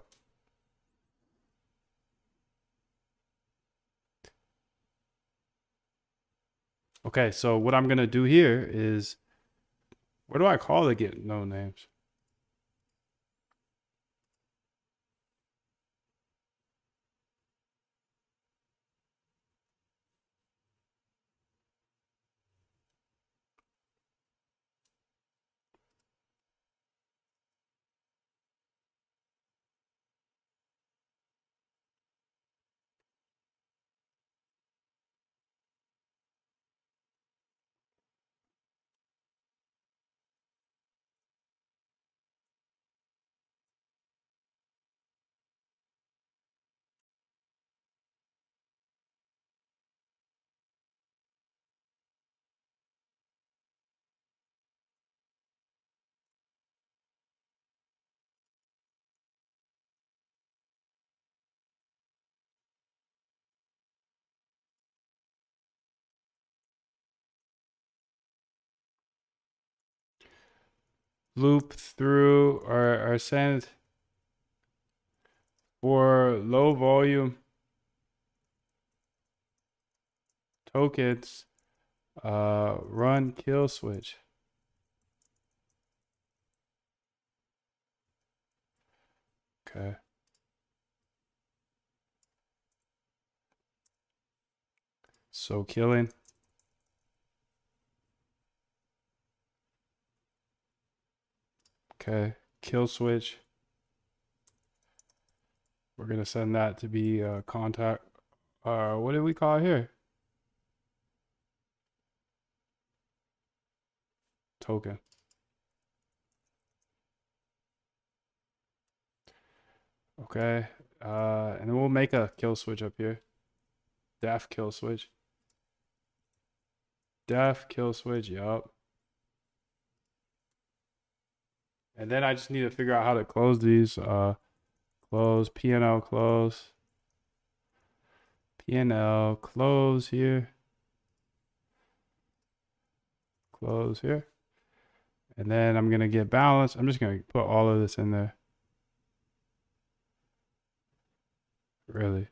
Okay, so what I'm gonna do here is, where do I call to get no names? loop through or send for low volume tokens, run kill switch. Okay. So killing. Okay. Kill switch. We're going to send that to be contact. What did we call it here? Token. Okay. And then we'll make a kill switch up here. Def kill switch. Def kill switch. Yup. And then I just need to figure out how to close these. Close, P&L close. P&L close here. Close here. And then I'm going to get balance. I'm just going to put all of this in there. Really.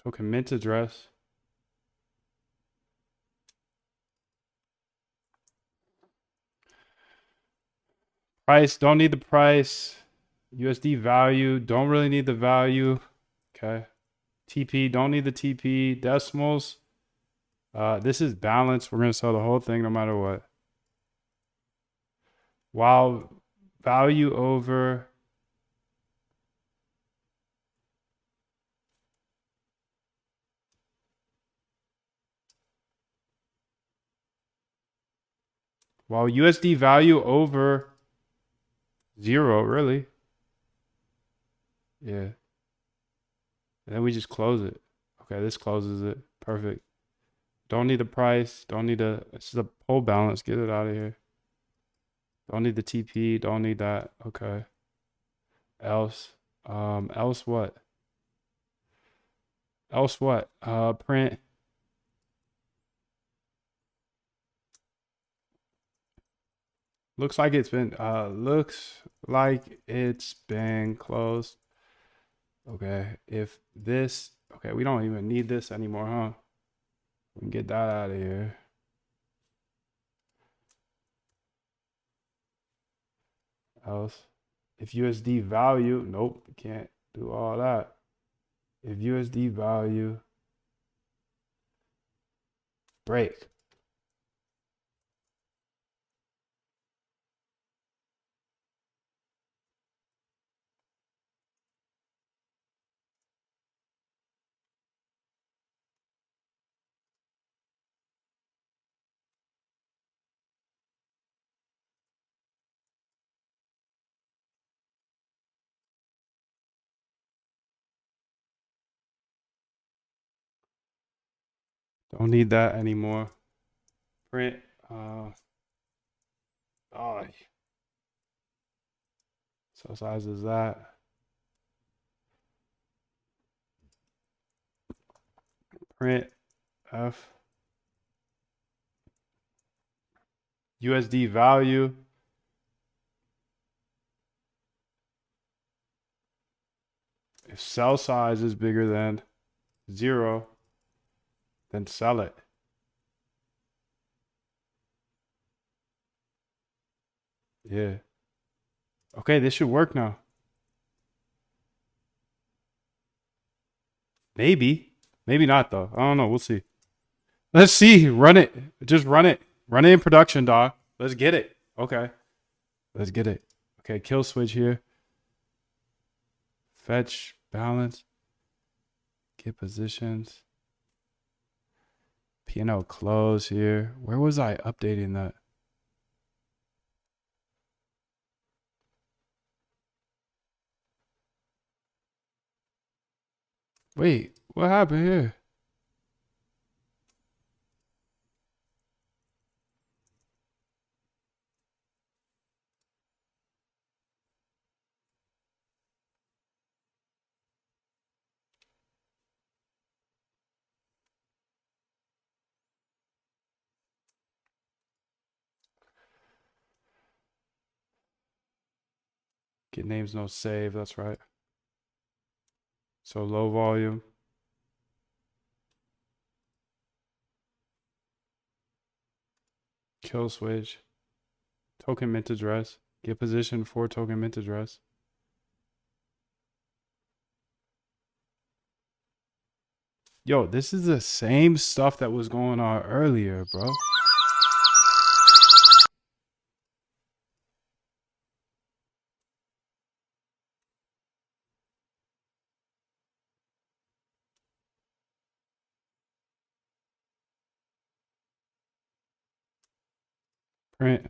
Token mint address. Price, don't need the price. USD value, don't really need the value. Okay. TP, don't need the TP. Decimals. This is balance. We're going to sell the whole thing no matter what. While value over. While USD value over 0, really. Yeah. And then we just close it. Okay, this closes it. Perfect. Don't need the price. Don't need the. It's the whole balance. Get it out of here. Don't need the TP. Don't need that. Okay. Else. Else what? Else what? Print. Looks like it's been closed. Okay. If this, okay, we don't even need this anymore, huh? We can get that out of here. Else. If USD value, nope, we can't do all that. If USD value break. Don't need that anymore. Print. Oh, so size is that. Print F. USD value. If sell size is bigger than 0, then sell it. Yeah. Okay, this should work now. Maybe. Maybe not, though. I don't know. We'll see. Let's see. Run it. Just run it. Run it in production, dog. Let's get it. Okay. Let's get it. Okay, kill switch here. Fetch, balance. Get positions. P&L close here. Where was I updating that? Wait, what happened here? Get names no save. That's right. So low volume. Kill switch. Token mint address. Get position for token mint address. Yo, this is the same stuff that was going on earlier, bro. Print.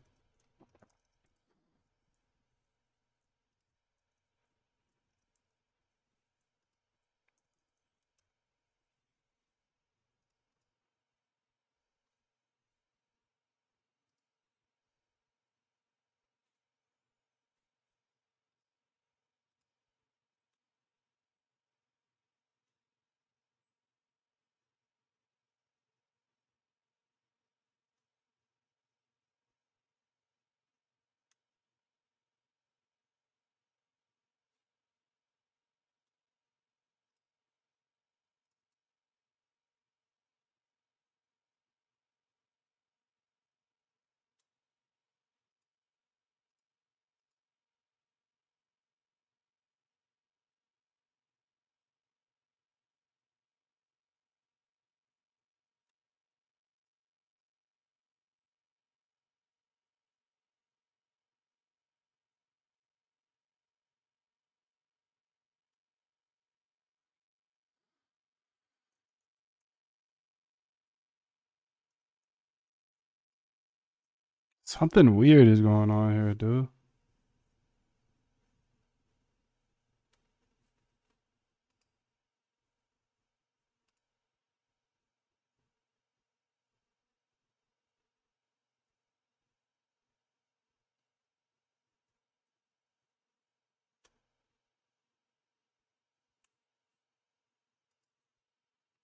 Something weird is going on here, dude.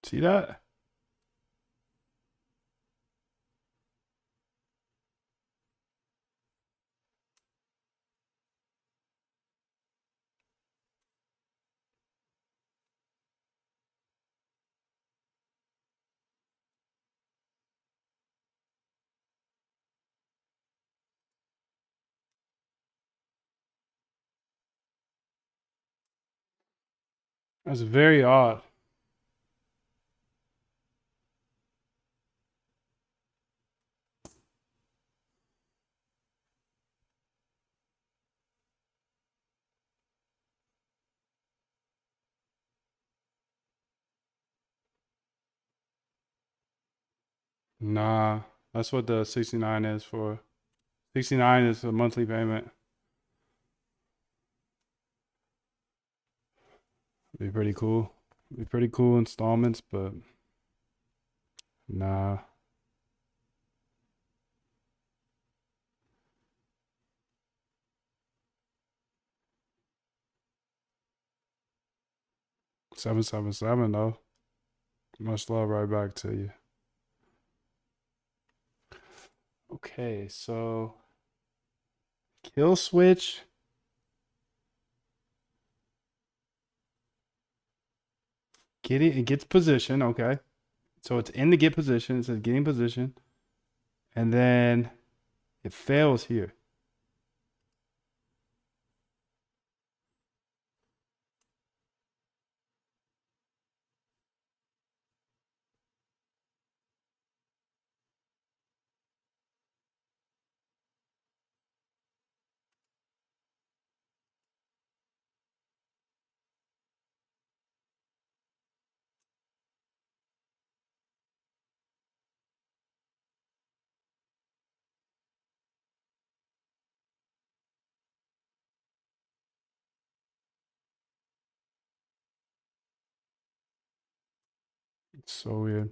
See that? That's very odd. Nah, that's what the 69 is for. 69 is a monthly payment. Be pretty cool. Be pretty cool installments, but nah. $777 though. Much love right back to you. Okay, so kill switch. It gets position, okay. So it's in the get position. It says getting position. And then it fails here. It's so weird.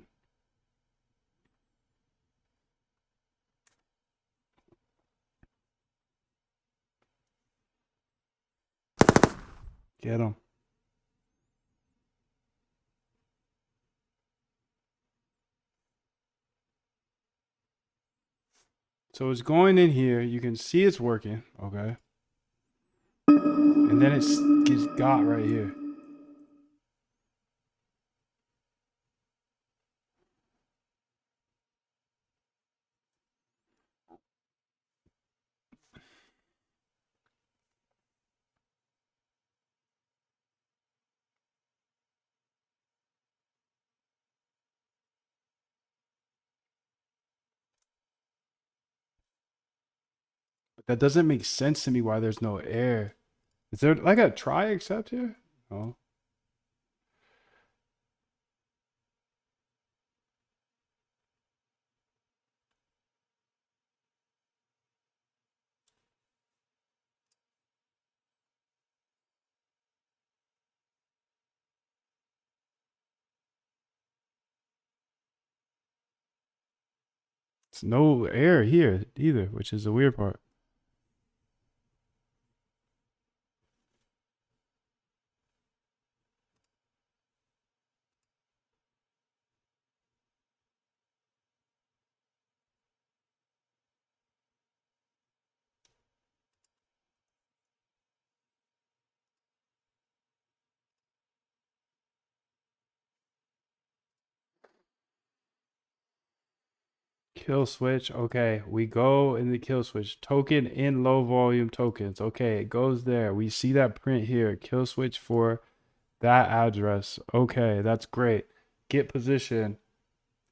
Get them. So it's going in here. You can see it's working. Okay. and then it gets got right here. But that doesn't make sense to me why there's no air. Is there like a try except here? No. It's no air here either, which is the weird part. Kill switch. Okay, we go in the kill switch. Token in low volume tokens. Okay, it goes there. We see that print here. Kill switch for that address. Okay, that's great. Get position.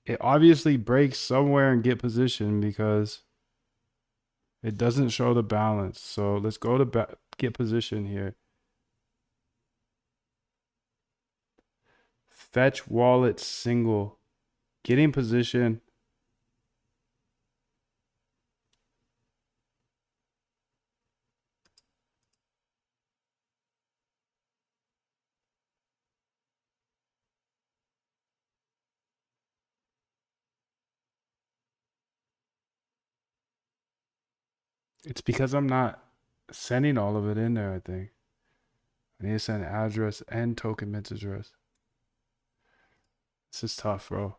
It obviously breaks somewhere in get position because it doesn't show the balance. So let's go to get position here. Fetch wallet single. Getting position. It's because I'm not sending all of it in there, I think. I need to send address and token mint address. This is tough, bro.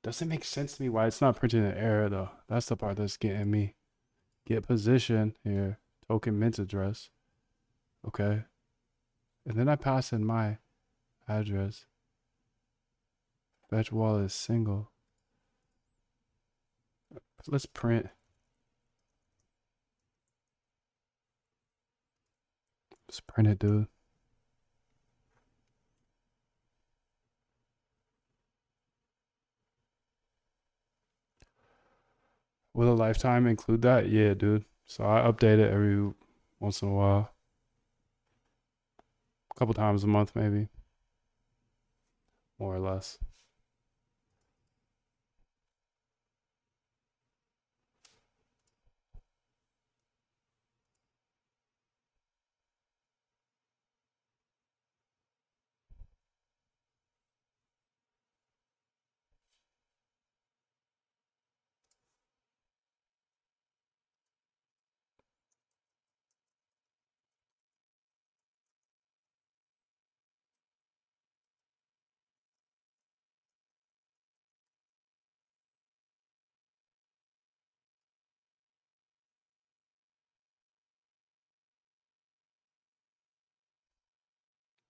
Doesn't make sense to me why it's not printing an error though. That's the part that's getting me. Get position here, token mint address. Okay. And then I pass in my address. Fetch wallet is single. Let's print. Let's print it, dude. Will a lifetime include that? Yeah, dude. So I update it every once in a while. A couple times a month, maybe. More or less.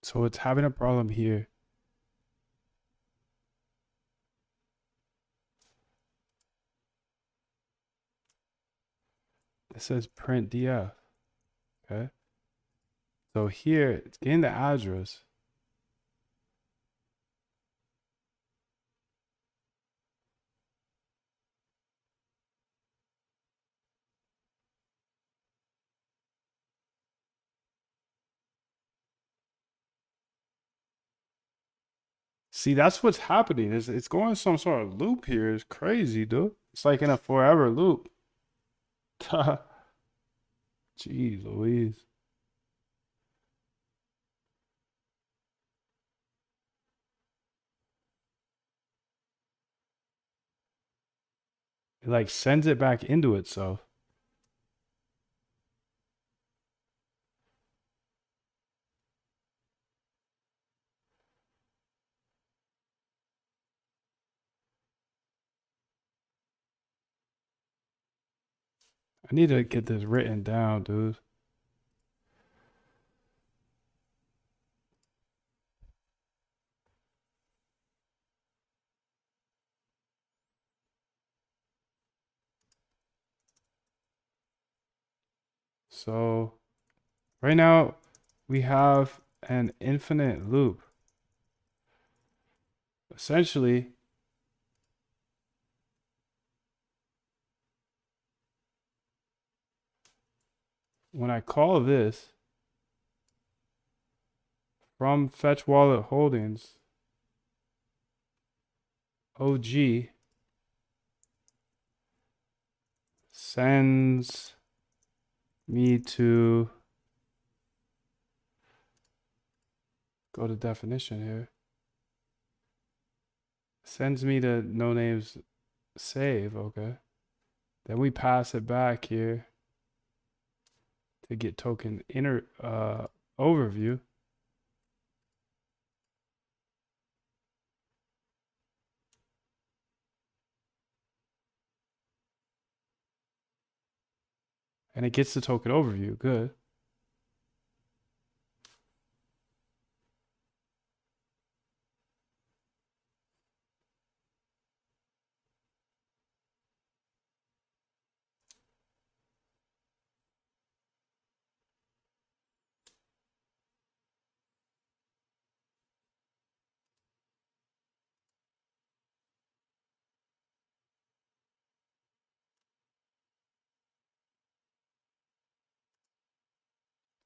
So it's having a problem here. It says print DF. Okay. So here it's getting the address. See, that's what's happening. It's going some sort of loop here. It's crazy, dude. It's like in a forever loop. Jeez Louise. It like sends it back into itself. I need to get this written down, dude. So right now we have an infinite loop. Essentially, when I call this from fetch wallet holdings, OG sends me to go to definition here. Sends me to no names save. Okay. Then we pass it back here to get token inner overview. And it gets the token overview. Good.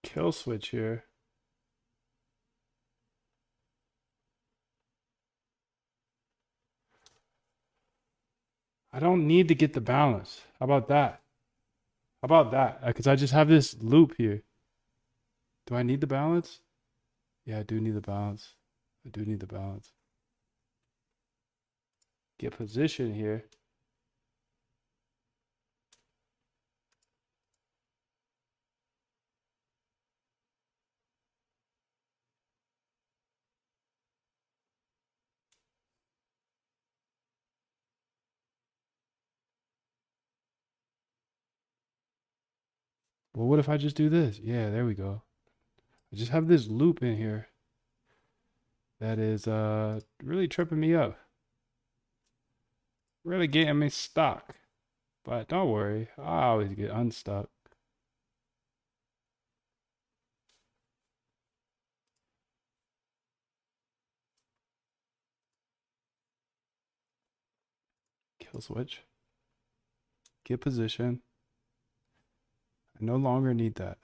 Kill switch here. I don't need to get the balance. How about that? How about that? Because I just have this loop here. Do I need the balance? Yeah, I do need the balance. I do need the balance. Get position here. Well, what if I just do this? Yeah, there we go. I just have this loop in here that is really tripping me up. Really getting me stuck. But don't worry, I always get unstuck. Kill switch. Get position. I no longer need that.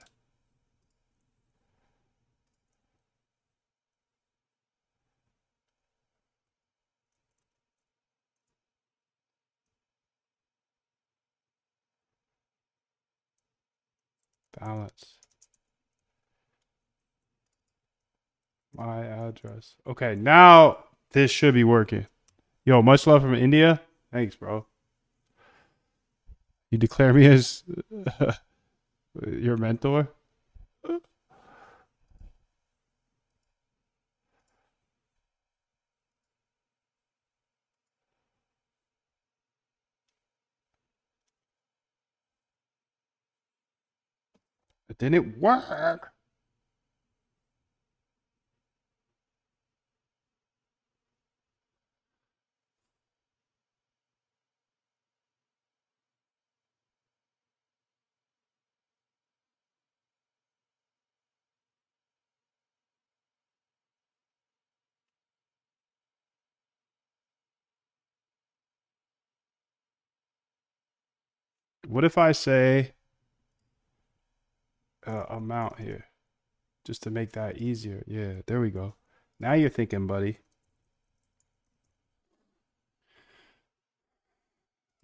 Balance. My address. Okay, now this should be working. Yo, much love from India. Thanks, bro. You declare me as your mentor? It didn't work. What if I say amount here just to make that easier? Yeah, there we go. Now you're thinking, buddy.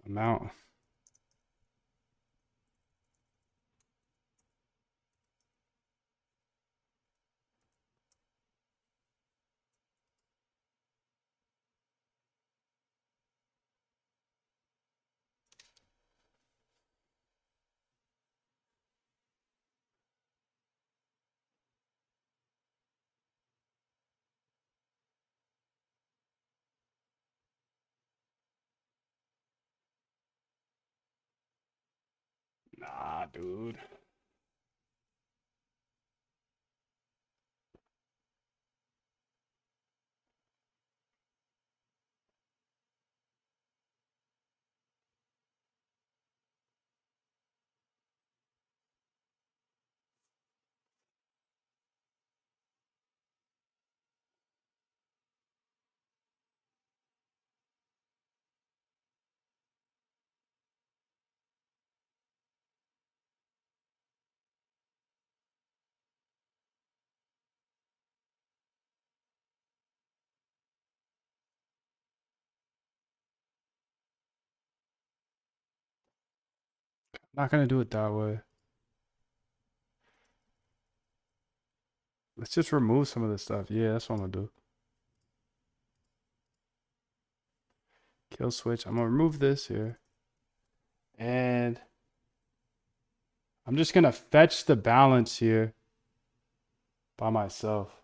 Amount. Nah, dude. Not gonna do it that way. Let's just remove some of this stuff. Yeah, that's what I'm gonna do. Kill switch. I'm gonna remove this here. And I'm just gonna fetch the balance here by myself.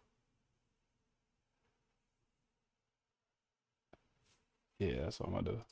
Yeah, that's what I'm gonna do.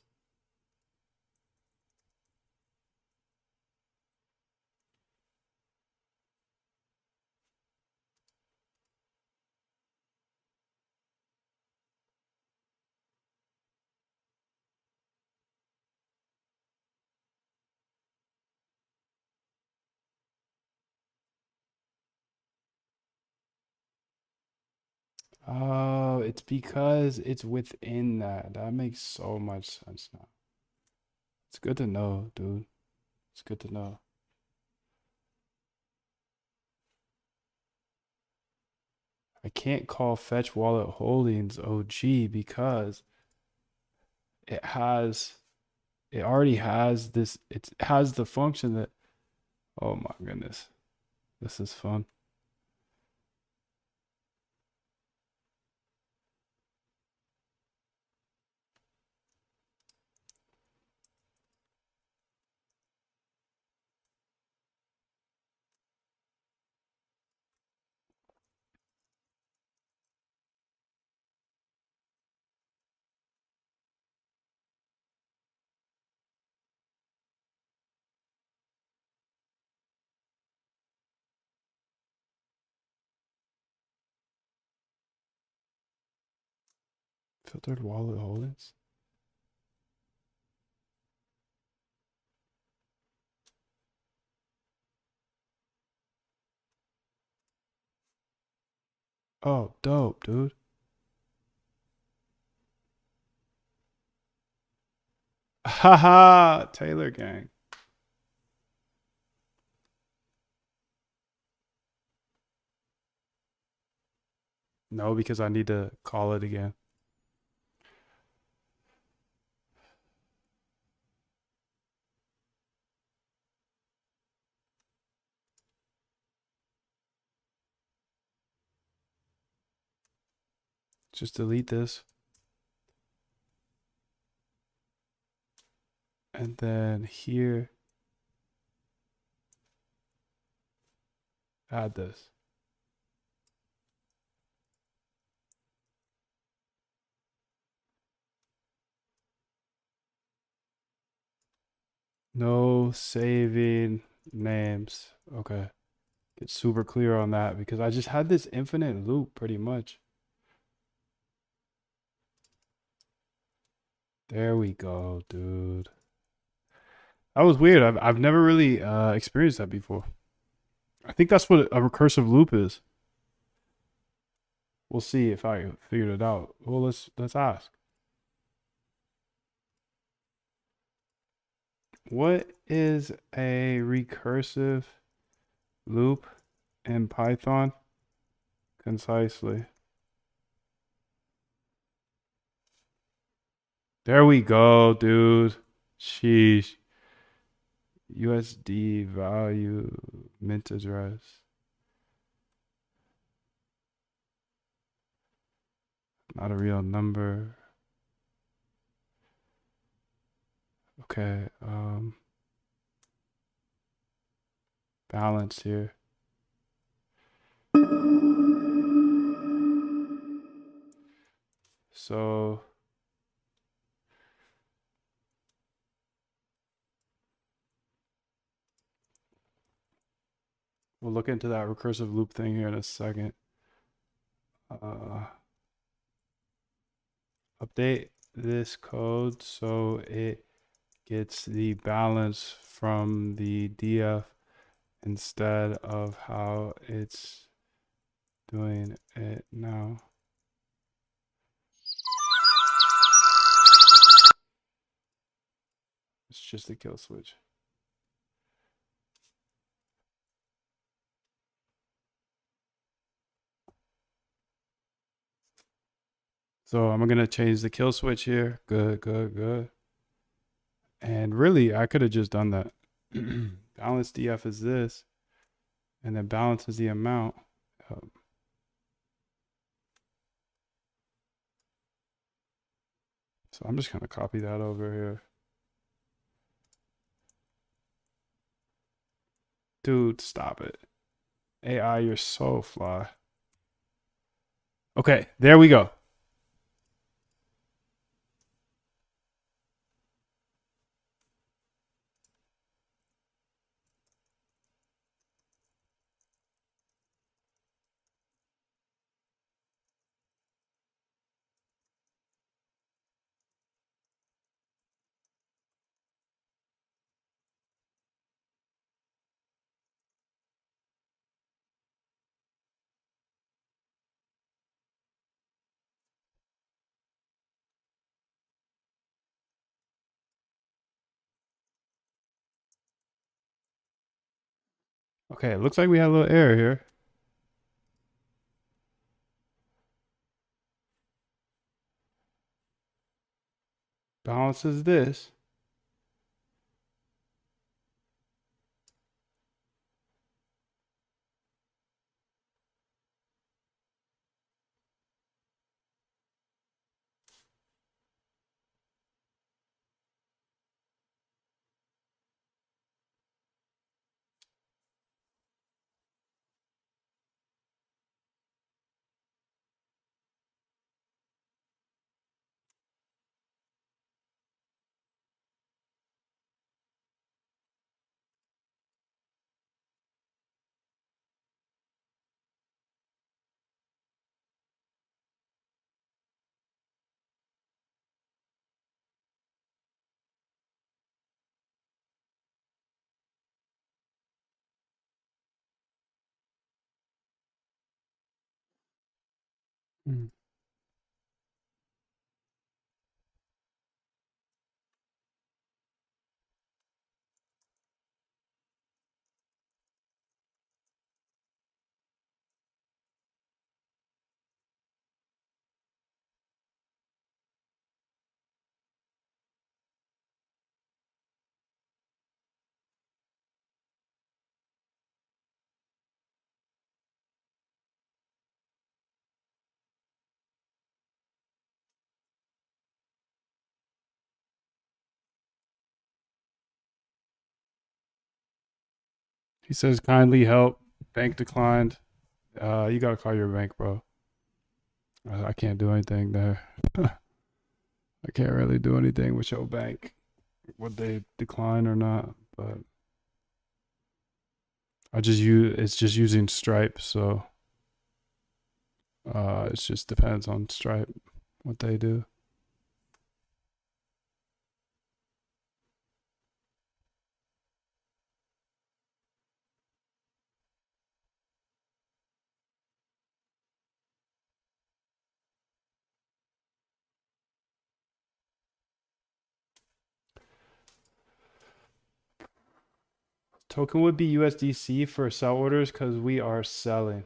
Oh, it's because it's within that. That makes so much sense now. It's good to know, dude. It's good to know. I can't call fetch wallet holdings OG because it has it already has this it has the function that oh my goodness. This is fun. Filtered wallet holdings. Oh, dope, dude. Haha, Taylor gang. No, because I need to call it again. Just delete this. And then here, add this. No saving names. Okay. Get super clear on that because I just had this infinite loop pretty much. There we go, dude. That was weird. I've never really experienced that before. I think that's what a recursive loop is. We'll see if I figured it out. Well, let's ask. What is a recursive loop in Python? Concisely. There we go, dude. Sheesh. USD value mint address. Not a real number. Okay. Balance here. So We'll look into that recursive loop thing here in a second. Update this code so it gets the balance from the DF instead of how it's doing it now. It's just a kill switch. So I'm gonna change the kill switch here. Good, good, good. And really, I could have just done that. Balance DF is this, and then balance is the amount. So I'm just gonna copy that over here. Dude, stop it. AI, you're so fly. Okay, there we go. Okay, it looks like we had a little error here. Balance is this. Hmm. He says, kindly help. Bank declined. You gotta call your bank, bro. I can't do anything there. I can't really do anything with your bank. Would they decline or not? But it's just using Stripe, so it just depends on Stripe what they do. Token would be USDC for sell orders because we are selling.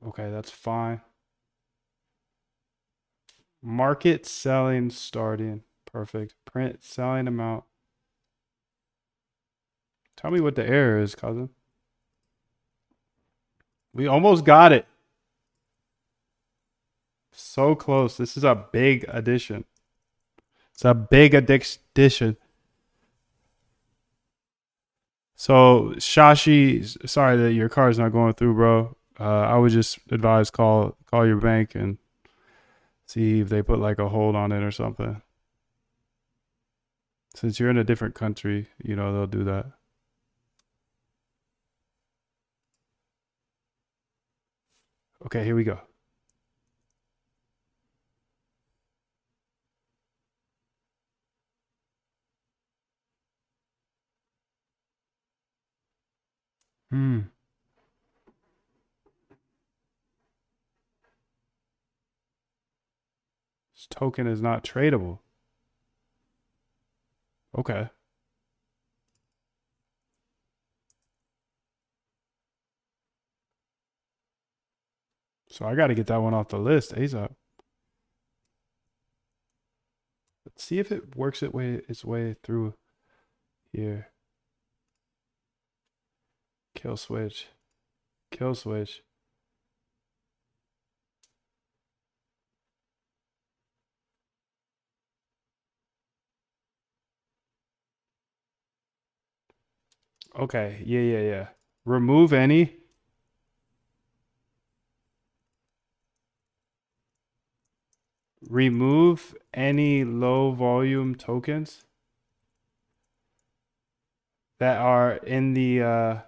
Okay, that's fine. Market selling starting. Perfect. Print selling amount. Tell me what the error is, cousin. We almost got it. So close. This is a big addition. It's a big addition. So Shashi, sorry that your car is not going through, bro. I would just advise call your bank and see if they put like a hold on it or something. Since you're in a different country, you know they'll do that. Okay, here we go. This token is not tradable. Okay. So I got to get that one off the list ASAP. Let's see if it works its way through here. Kill switch. Kill switch. Okay. Yeah. Remove any. Remove any low volume tokens that are in the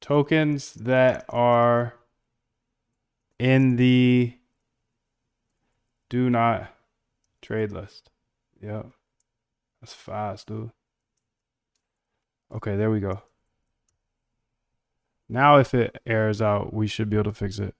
tokens that are in the do not trade list. Yep. That's fast, dude. Okay, there we go. Now if it errors out, we should be able to fix it.